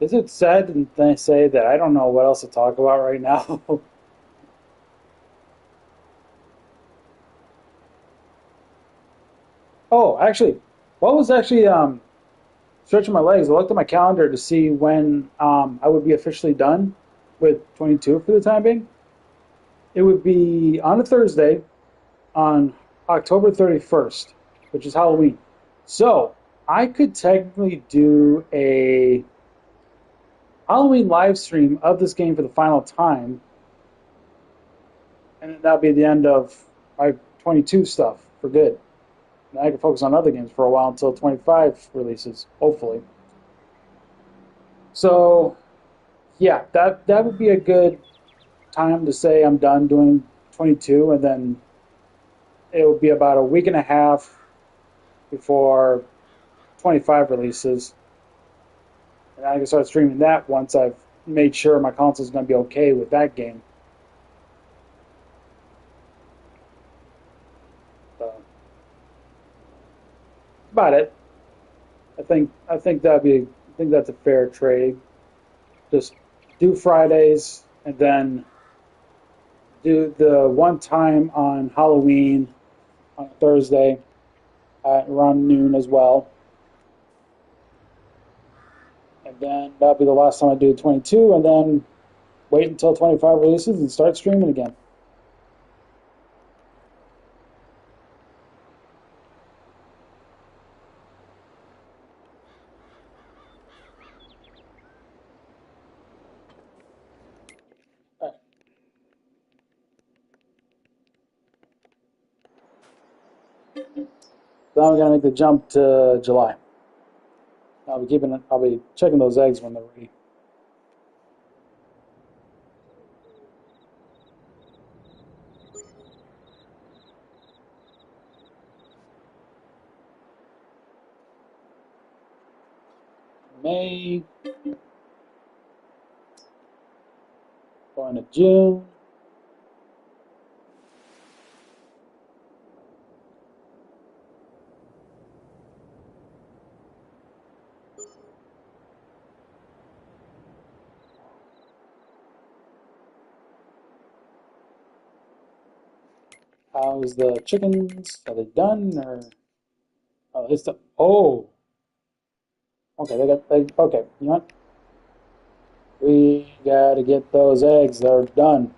Is it said and they say that I don't know what else to talk about right now? Oh, actually, what was actually stretching my legs? I looked at my calendar to see when I would be officially done with 22 for the time being. It would be on a Thursday on October 31st, which is Halloween. So I could technically do a Halloween live stream of this game for the final time, and that'll be the end of my 22 stuff for good. And I can focus on other games for a while until 25 releases, hopefully. So yeah, that would be a good time to say I'm done doing 22, and then it would be about a week and a half before 25 releases, and I can start streaming that once I've made sure my console is going to be okay with that game. So about it. I think I think that's a fair trade. Just do Fridays and then do the one time on Halloween on Thursday at around noon as well. And then that'll be the last time I do 22, and then wait until 25 releases and start streaming again. All right. So now we're gonna make the jump to July. I'll be checking those eggs when they're ready. May, going to June. How's the chickens? Are they done or it's the okay, okay, you know what? We gotta get those eggs. They're done.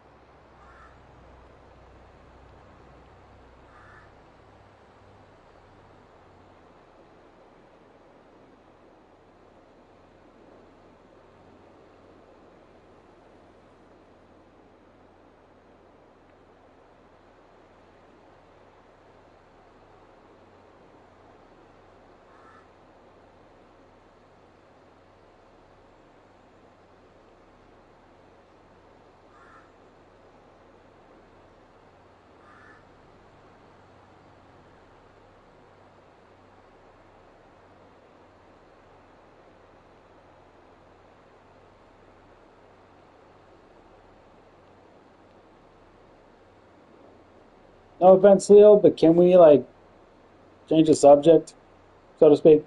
No offense, Leo, but can we like change the subject, so to speak?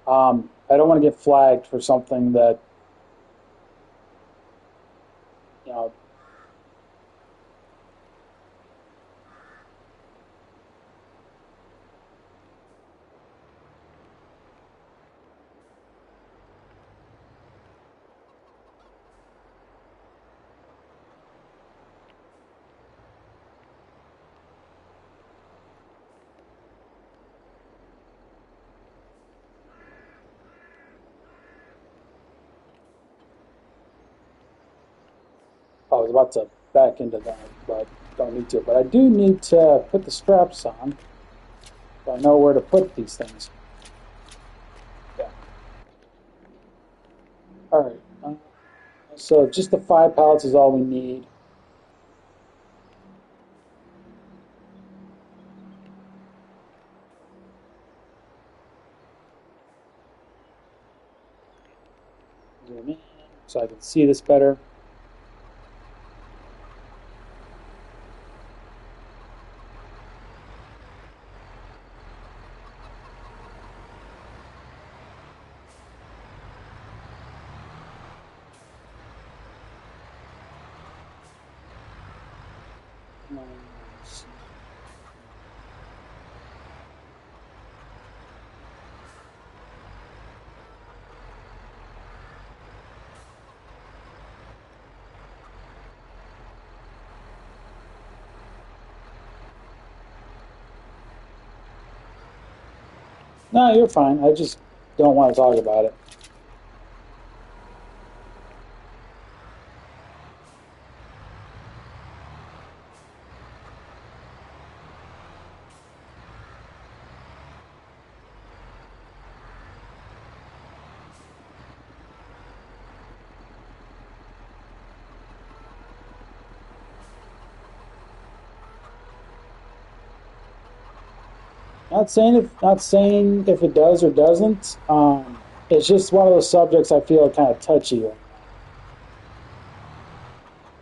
I don't want to get flagged for something that you know. I was about to back into that, but don't need to. But I do need to put the straps on, so I know where to put these things. Yeah. All right. So just the 5 pallets is all we need. Zoom in so I can see this better. Let's see. No, you're fine. I just don't want to talk about it. Not saying if it does or doesn't. It's just one of those subjects I feel kind of touchy right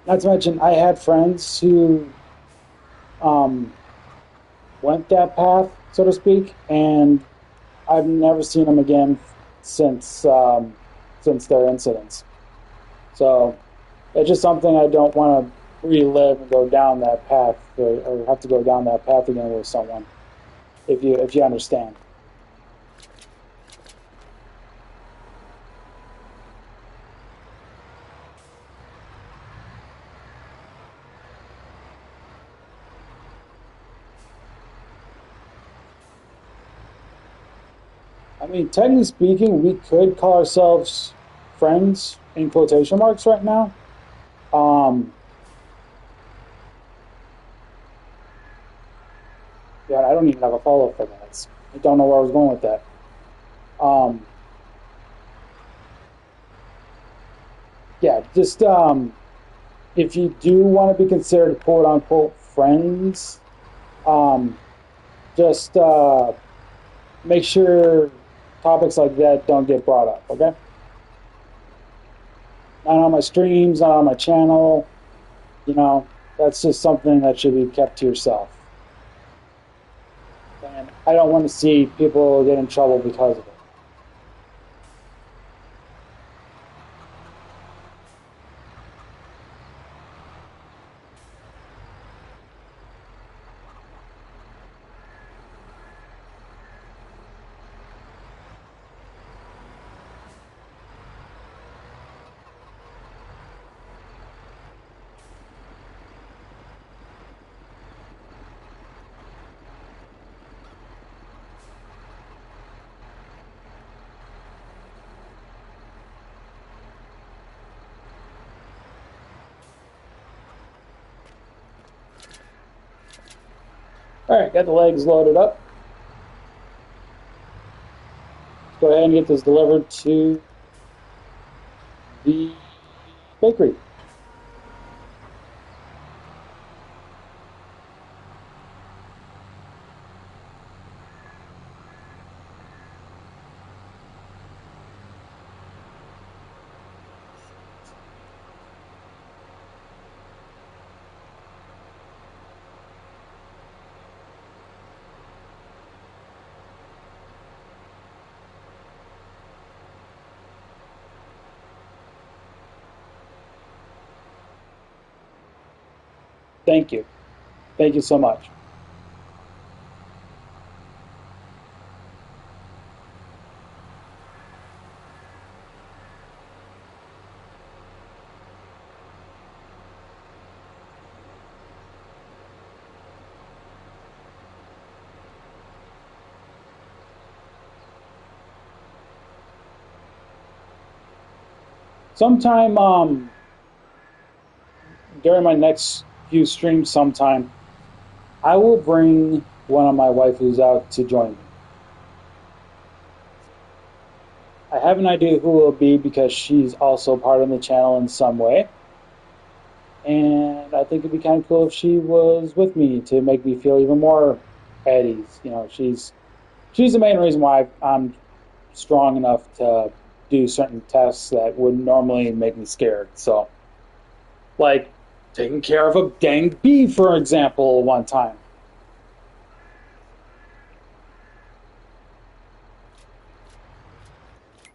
now. Not to mention, I had friends who um, went that path, so to speak, and I've never seen them again since their incidents. So it's just something I don't want to relive and go down that path, or have to go down that path again with someone. If you understand. I mean, technically speaking, we could call ourselves friends in quotation marks right now. Um, yeah, I don't even have a follow up for that. I don't know where I was going with that. Um, yeah, just if you do want to be considered quote unquote friends, um, just make sure topics like that don't get brought up. Okay, not on my streams, not on my channel. You know, that's just something that should be kept to yourself. And I don't want to see people get in trouble because of it. All right, got the legs loaded up. Let's go ahead and get this delivered to the bakery. Thank you. Thank you so much. Sometime during my next few streams, sometime I will bring one of my waifus out to join me. I have an idea who it will be because she's also part of the channel in some way, and I think it'd be kind of cool if she was with me to make me feel even more at ease. You know, she's the main reason why I'm strong enough to do certain tests that would normally make me scared. So, like taking care of a dang bee, for example, one time.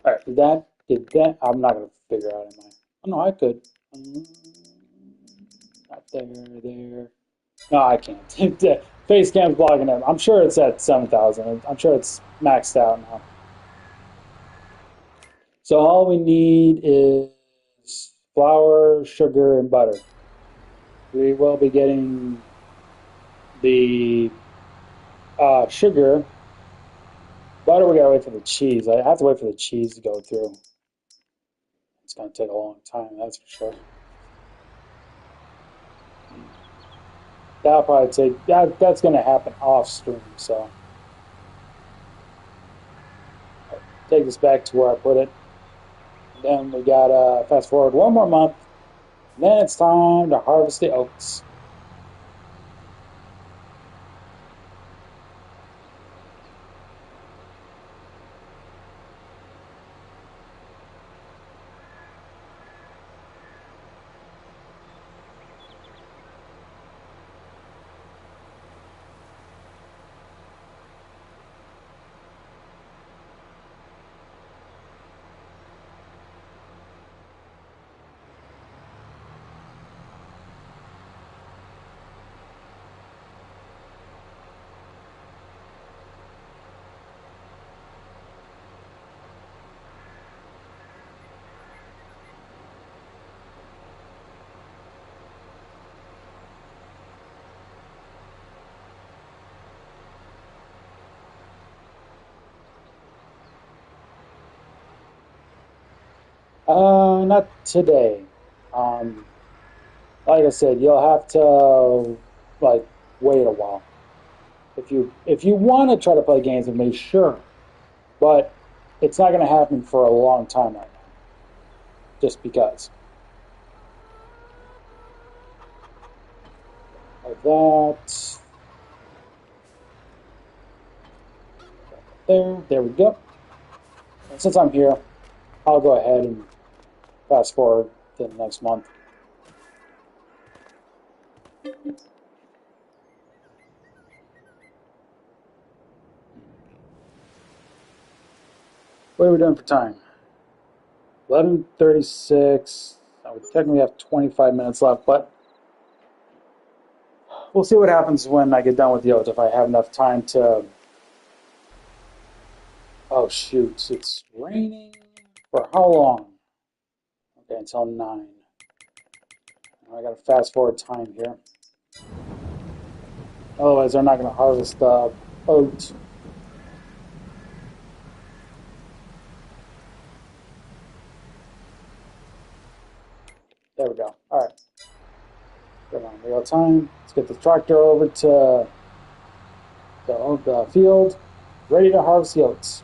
All right, did that? I'm not gonna figure out. Am I? Oh no, I could. Not there, there. No, I can't. Face cam's blocking it. I'm sure it's at 7,000. I'm sure it's maxed out now. So all we need is flour, sugar, and butter. We will be getting the sugar. Butter, we gotta wait for the cheese. I have to wait for the cheese to go through. It's gonna take a long time, that's for sure. That'll probably take that's gonna happen off stream, so take this back to where I put it. Then we gotta fast forward one more month. Then it's time to harvest the oats. Not today. Um, like I said, you'll have to like wait a while. If you want to try to play games with me, sure, but it's not going to happen for a long time right now, just because. Like that. There we go. And since I'm here, I'll go ahead and fast forward to the next month. What are we doing for time? 11:36. I would technically have 25 minutes left, but we'll see what happens when I get done with the oats. If I have enough time to. Oh shoot! It's raining for how long? Okay, until 9. I gotta fast forward time here. Otherwise, they're not gonna harvest the oats. There we go. All right. Come on, real time. Let's get the tractor over to the field, ready to harvest the oats.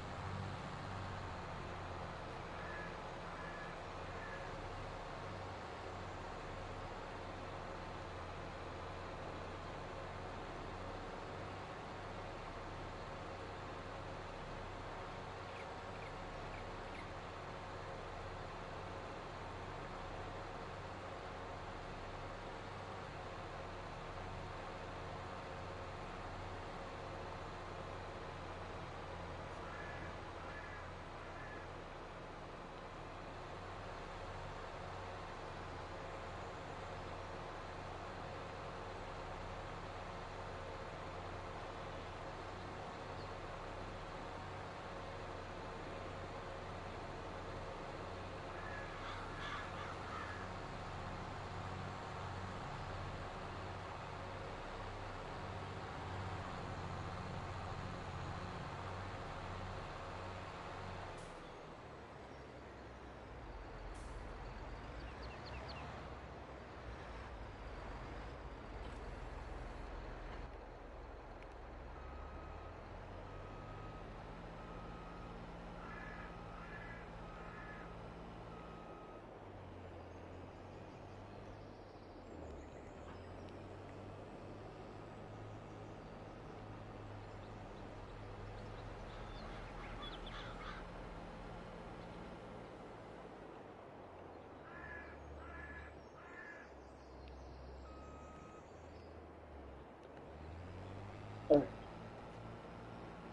All right.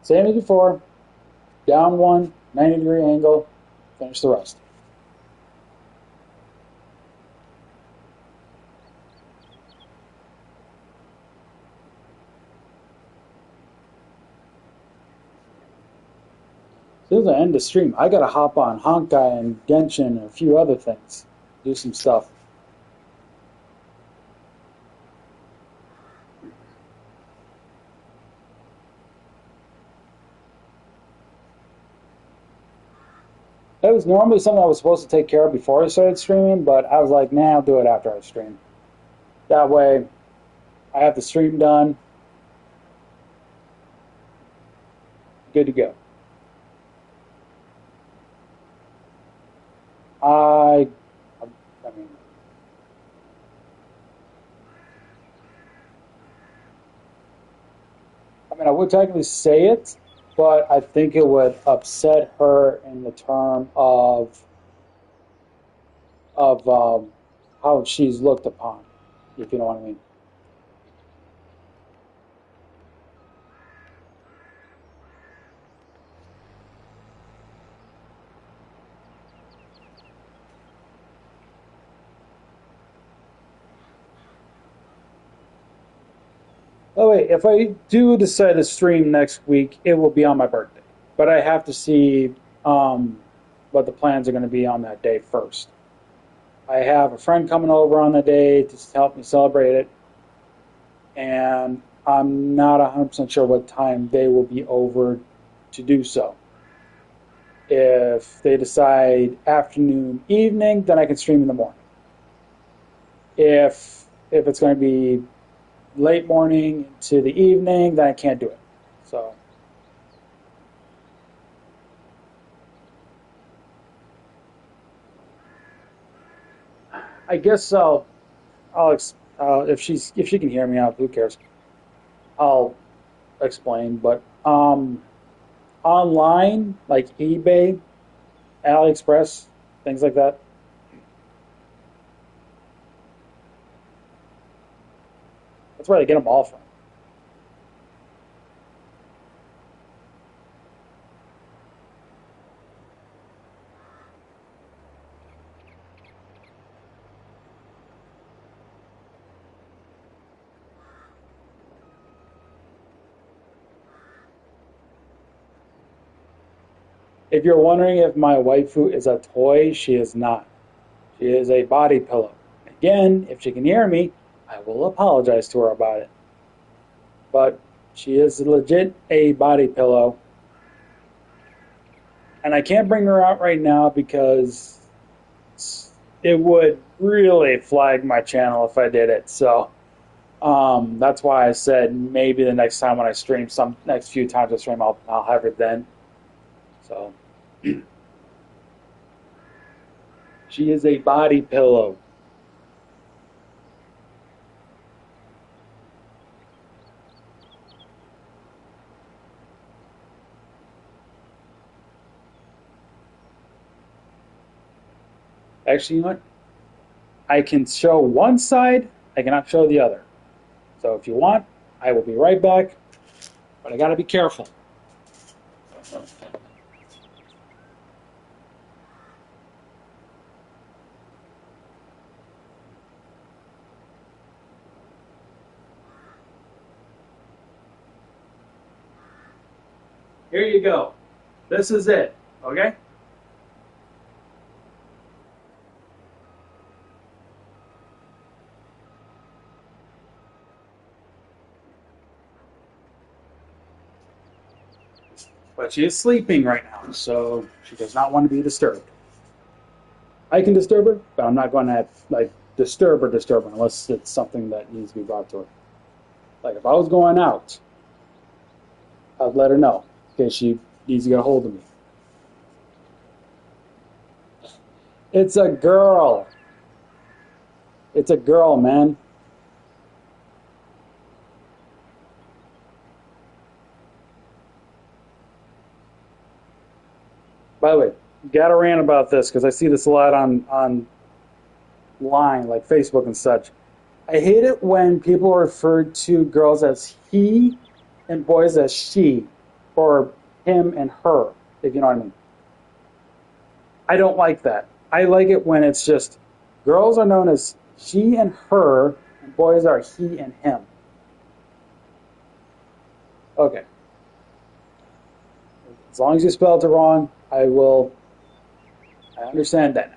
Same as before. Down one, 90-degree angle. Finish the rest. There's the end of stream. I gotta hop on Honkai and Genshin and a few other things. Do some stuff. That was normally something I was supposed to take care of before I started streaming, but I was like, nah, I'll do it after I stream. That way, I have the stream done, good to go. I, I mean, I would technically say it, but I think it would upset her in the term of how she's looked upon, if you know what I mean. Oh wait, if I do decide to stream next week, it will be on my birthday. But I have to see um, what the plans are going to be on that day first. I have a friend coming over on the day to help me celebrate it, and I'm not 100% sure what time they will be over to do so. If they decide afternoon, evening, then I can stream in the morning. If it's going to be late morning to the evening, then I can't do it. So I guess if she can hear me out, who cares? I'll explain. But online, like eBay, AliExpress, things like that. That's where I get them all from. If you're wondering if my waifu is a toy, she is not. She is a body pillow. Again, if she can hear me, I will apologize to her about it. But she is legit a body pillow. And I can't bring her out right now because it would really flag my channel if I did it. So that's why I said maybe the next time when I stream, some next few times I stream, I'll have her then. So she is a body pillow. Actually, you know what? I can show one side, I cannot show the other. So if you want, I will be right back, but I gotta be careful. Here you go. This is it. Okay? But she is sleeping right now, so she does not want to be disturbed. I can disturb her, but I'm not going to like disturb her unless it's something that needs to be brought to her. Like if I was going out, I'd let her know in case she needs to get a hold of me. It's a girl. It's a girl, man. By the way, gotta rant about this because I see this a lot on line, like Facebook and such. I hate it when people refer to girls as he and boys as she, or him and her, if you know what I mean. I don't like that. I like it when it's just girls are known as she and her, and boys are he and him. Okay. As long as you spelled it wrong, I understand that.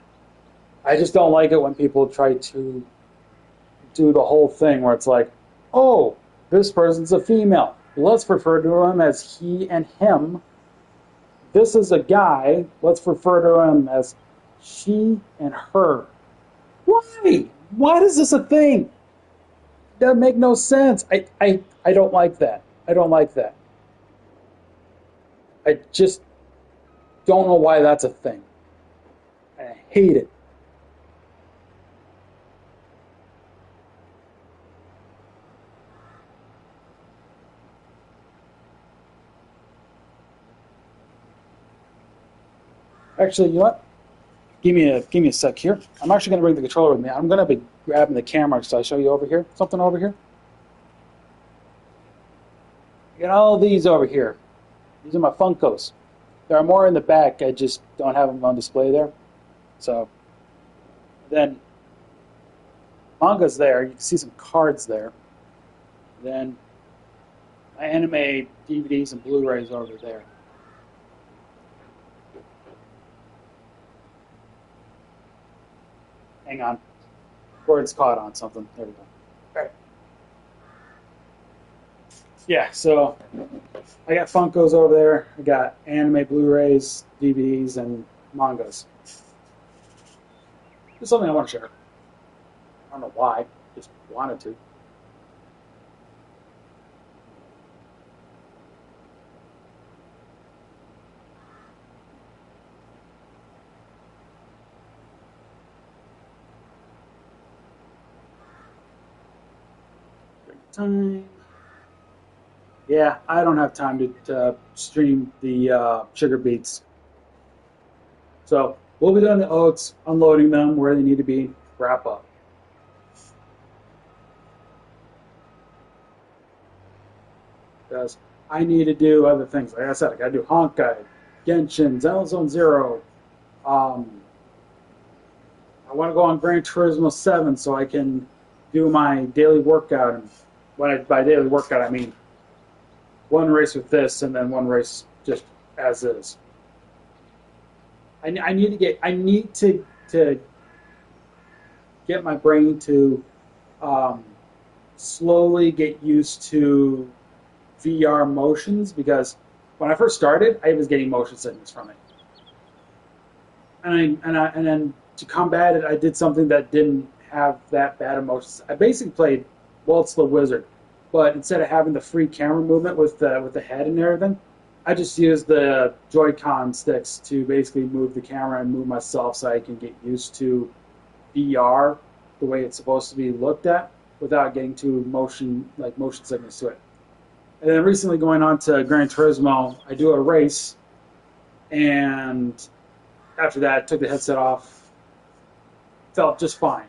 I just don't like it when people try to do the whole thing where it's like, oh, this person's a female. Let's refer to him as he and him. This is a guy. Let's refer to him as she and her. Why? Why is this a thing? That make no sense. I don't like that. I don't like that. I just don't know why that's a thing. I hate it. Actually, you know what? Give me a sec here. I'm actually going to bring the controller with me. I'm going to be grabbing the camera. So I show you over here. Something over here. You got all these over here. These are my Funkos. There are more in the back. I just don't have them on display there. So then manga's there. You can see some cards there. Then my anime DVDs and Blu-rays over there. Hang on. Word's caught on something. There we go. All right. Yeah, so I got Funkos over there. I got anime Blu-rays, DVDs, and mangas. It's something I want to share. I don't know why. Just wanted to. Time. Yeah, I don't have time to stream the sugar beets. So we'll be doing the oats, unloading them where they need to be, wrap up. Because I need to do other things. Like I said, I got to do Honkai, Genshin, Zone Zero. Um, I want to go on Gran Turismo 7 so I can do my daily workout. And by daily workout, I mean one race with this and then one race just as is. I need to to get my brain to um, slowly get used to VR motions because when I first started, I was getting motion sickness from it, and then to combat it, I did something that didn't have that bad emotions. I basically played Waltz the Wizard, but instead of having the free camera movement with the head and everything, I just used the Joy-Con sticks to basically move the camera and move myself so I can get used to VR the way it's supposed to be looked at without getting too motion sickness to it. And then recently going on to Gran Turismo, I do a race, and after that, took the headset off, felt just fine.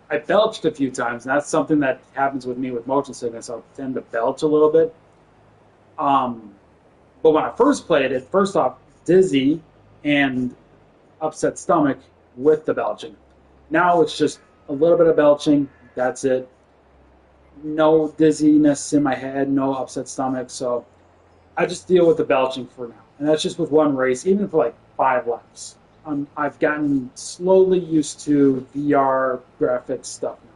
I belched a few times, and that's something that happens with me with motion sickness. I'll tend to belch a little bit. Um, but when I first played it, first off, dizzy and upset stomach with the belching. Now it's just a little bit of belching. That's it. No dizziness in my head, no upset stomach. So I just deal with the belching for now. And that's just with one race, even for like 5 laps. I've gotten slowly used to VR graphics stuff now.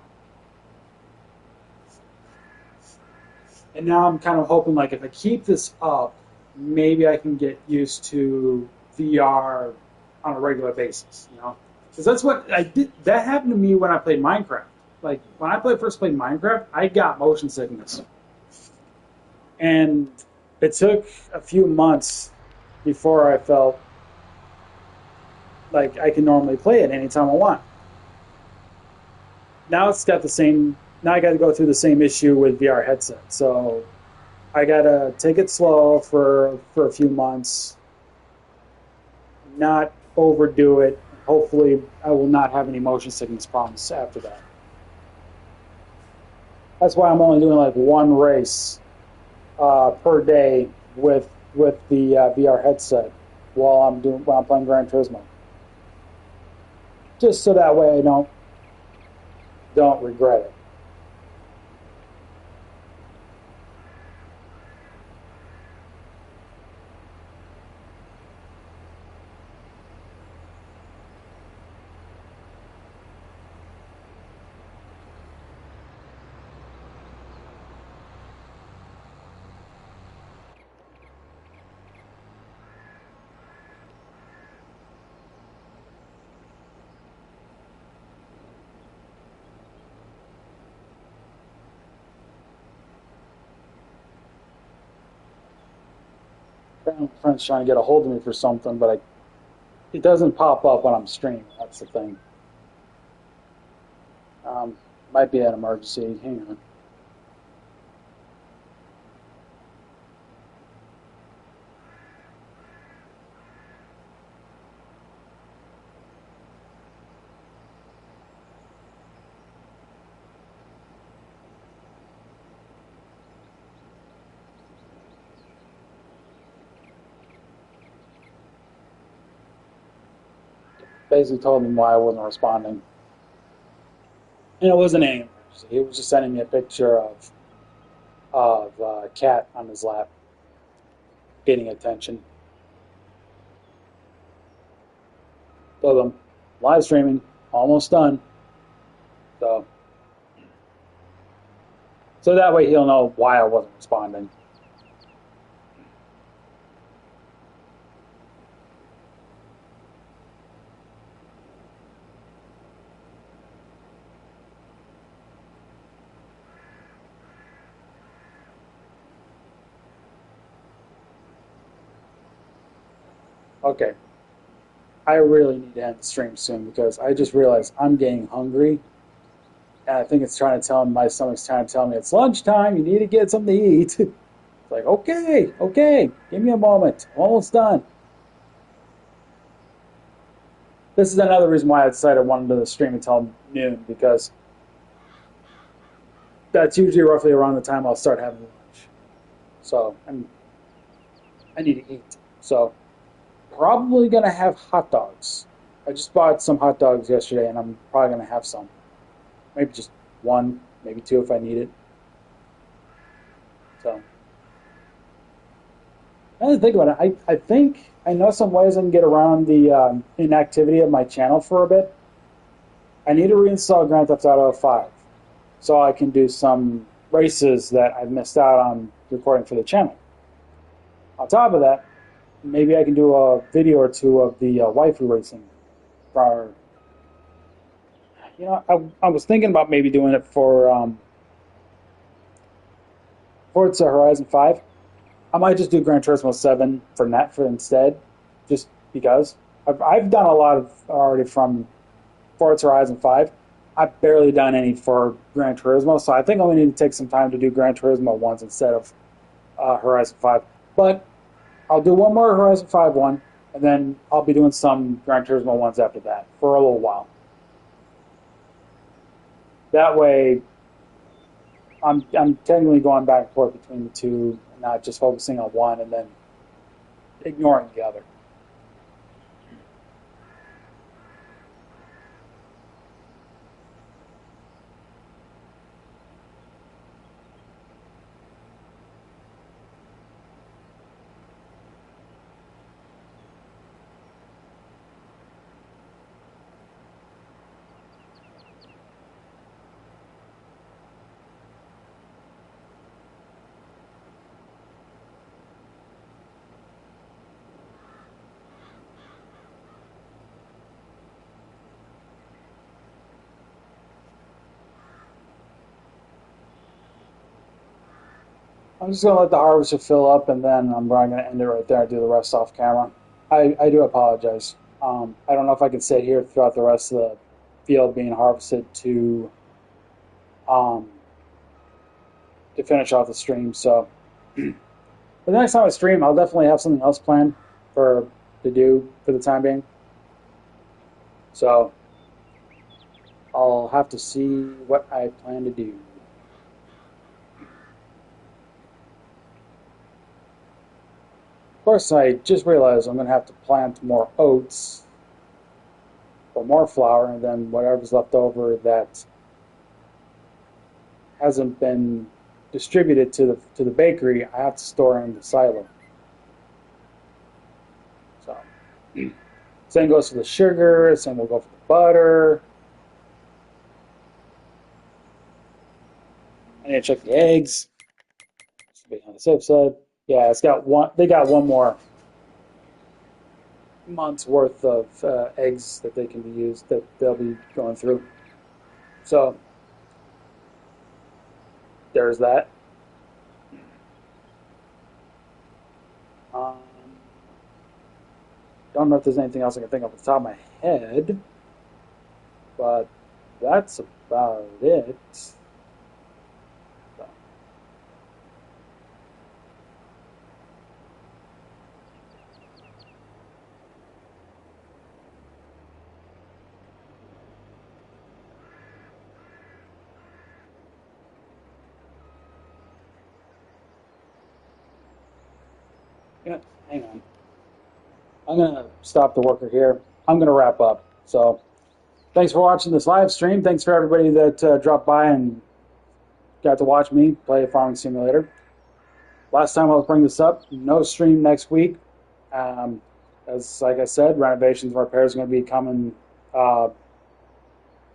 And now I'm kind of hoping like if I keep this up, maybe I can get used to VR on a regular basis, you know? Because that's what I did. That happened to me when I played Minecraft. Like when I first played Minecraft, I got motion sickness, and it took a few months before I felt like I can normally play it anytime I want. Now it's got the same. Now I got to go through the same issue with VR headset. So I got to take it slow for a few months, not overdo it. Hopefully, I will not have any motion sickness problems after that. That's why I'm only doing like one race per day with the VR headset while I'm playing Gran Turismo, just so that way I don't regret it. Apparently my friend's trying to get a hold of me for something, but it doesn't pop up when I'm streaming. That's the thing. Um, Might be an emergency. Hang on. Basically told him why I wasn't responding. And it wasn't any emergency. He was just sending me a picture of a cat on his lap, getting attention. Told him live streaming, almost done. So so that way he'll know why I wasn't responding. Okay, I really need to end the stream soon because I just realized I'm getting hungry, and I think it's trying to tell me my stomach's trying to tell me it's lunchtime. You need to get something to eat. It's like okay, okay, give me a moment. I'm almost done. This is another reason why I decided I wanted to stream until noon because that's usually roughly around the time I'll start having lunch. So I need to eat. So probably gonna have hot dogs. I just bought some hot dogs yesterday, and I'm probably gonna have some. Maybe just one, maybe two if I need it. So now that I think about it, I think I know some ways I can get around the inactivity of my channel for a bit. I need to reinstall Grand Theft Auto 5 so I can do some races that I've missed out on recording for the channel. On top of that, maybe I can do a video or two of the waifu racing. For, I was thinking about maybe doing it for Forza Horizon 5. I might just do Gran Turismo 7 for net for instead, just because. I've done a lot of already from Forza Horizon 5. I've barely done any for Gran Turismo, so I think I'm going to need to take some time to do Gran Turismo ones instead of Horizon 5. But I'll do one more Horizon 5 one, and then I'll be doing some Gran Turismo ones after that for a little while. That way, I'm technically going back and forth between the two, and not just focusing on one and then ignoring the other. I'm just going to let the harvester fill up, and then I'm probably going to end it right there and do the rest off camera. I do apologize. I don't know if I can sit here throughout the rest of the field being harvested um, to finish off the stream. So, but the next time I stream, I'll definitely have something else planned for to do for the time being. So I'll have to see what I plan to do. Of course, I just realized I'm going to have to plant more oats for more flour, and then whatever's left over that hasn't been distributed to the bakery, I have to store in the silo. So same goes for the sugar. Same will go for the butter. I need to check the eggs. Be on the safe side. Yeah, it's got one. They got one more month's worth of eggs that they can be used that they'll be going through. So there's that. Um, don't know if there's anything else I can think of off the top of my head, but that's about it. So, yeah, hang on. I'm gonna stop the worker here. I'm gonna wrap up. So thanks for watching this live stream. Thanks for everybody that dropped by and got to watch me play a farming simulator. Last time I was bringing this up, no stream next week. As like I said, renovations and repairs are going to be coming uh,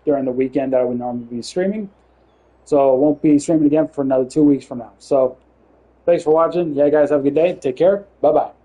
during the weekend that I would normally be streaming. So I won't be streaming again for another 2 weeks from now. So thanks for watching. Yeah, guys, have a good day. Take care. Bye-bye.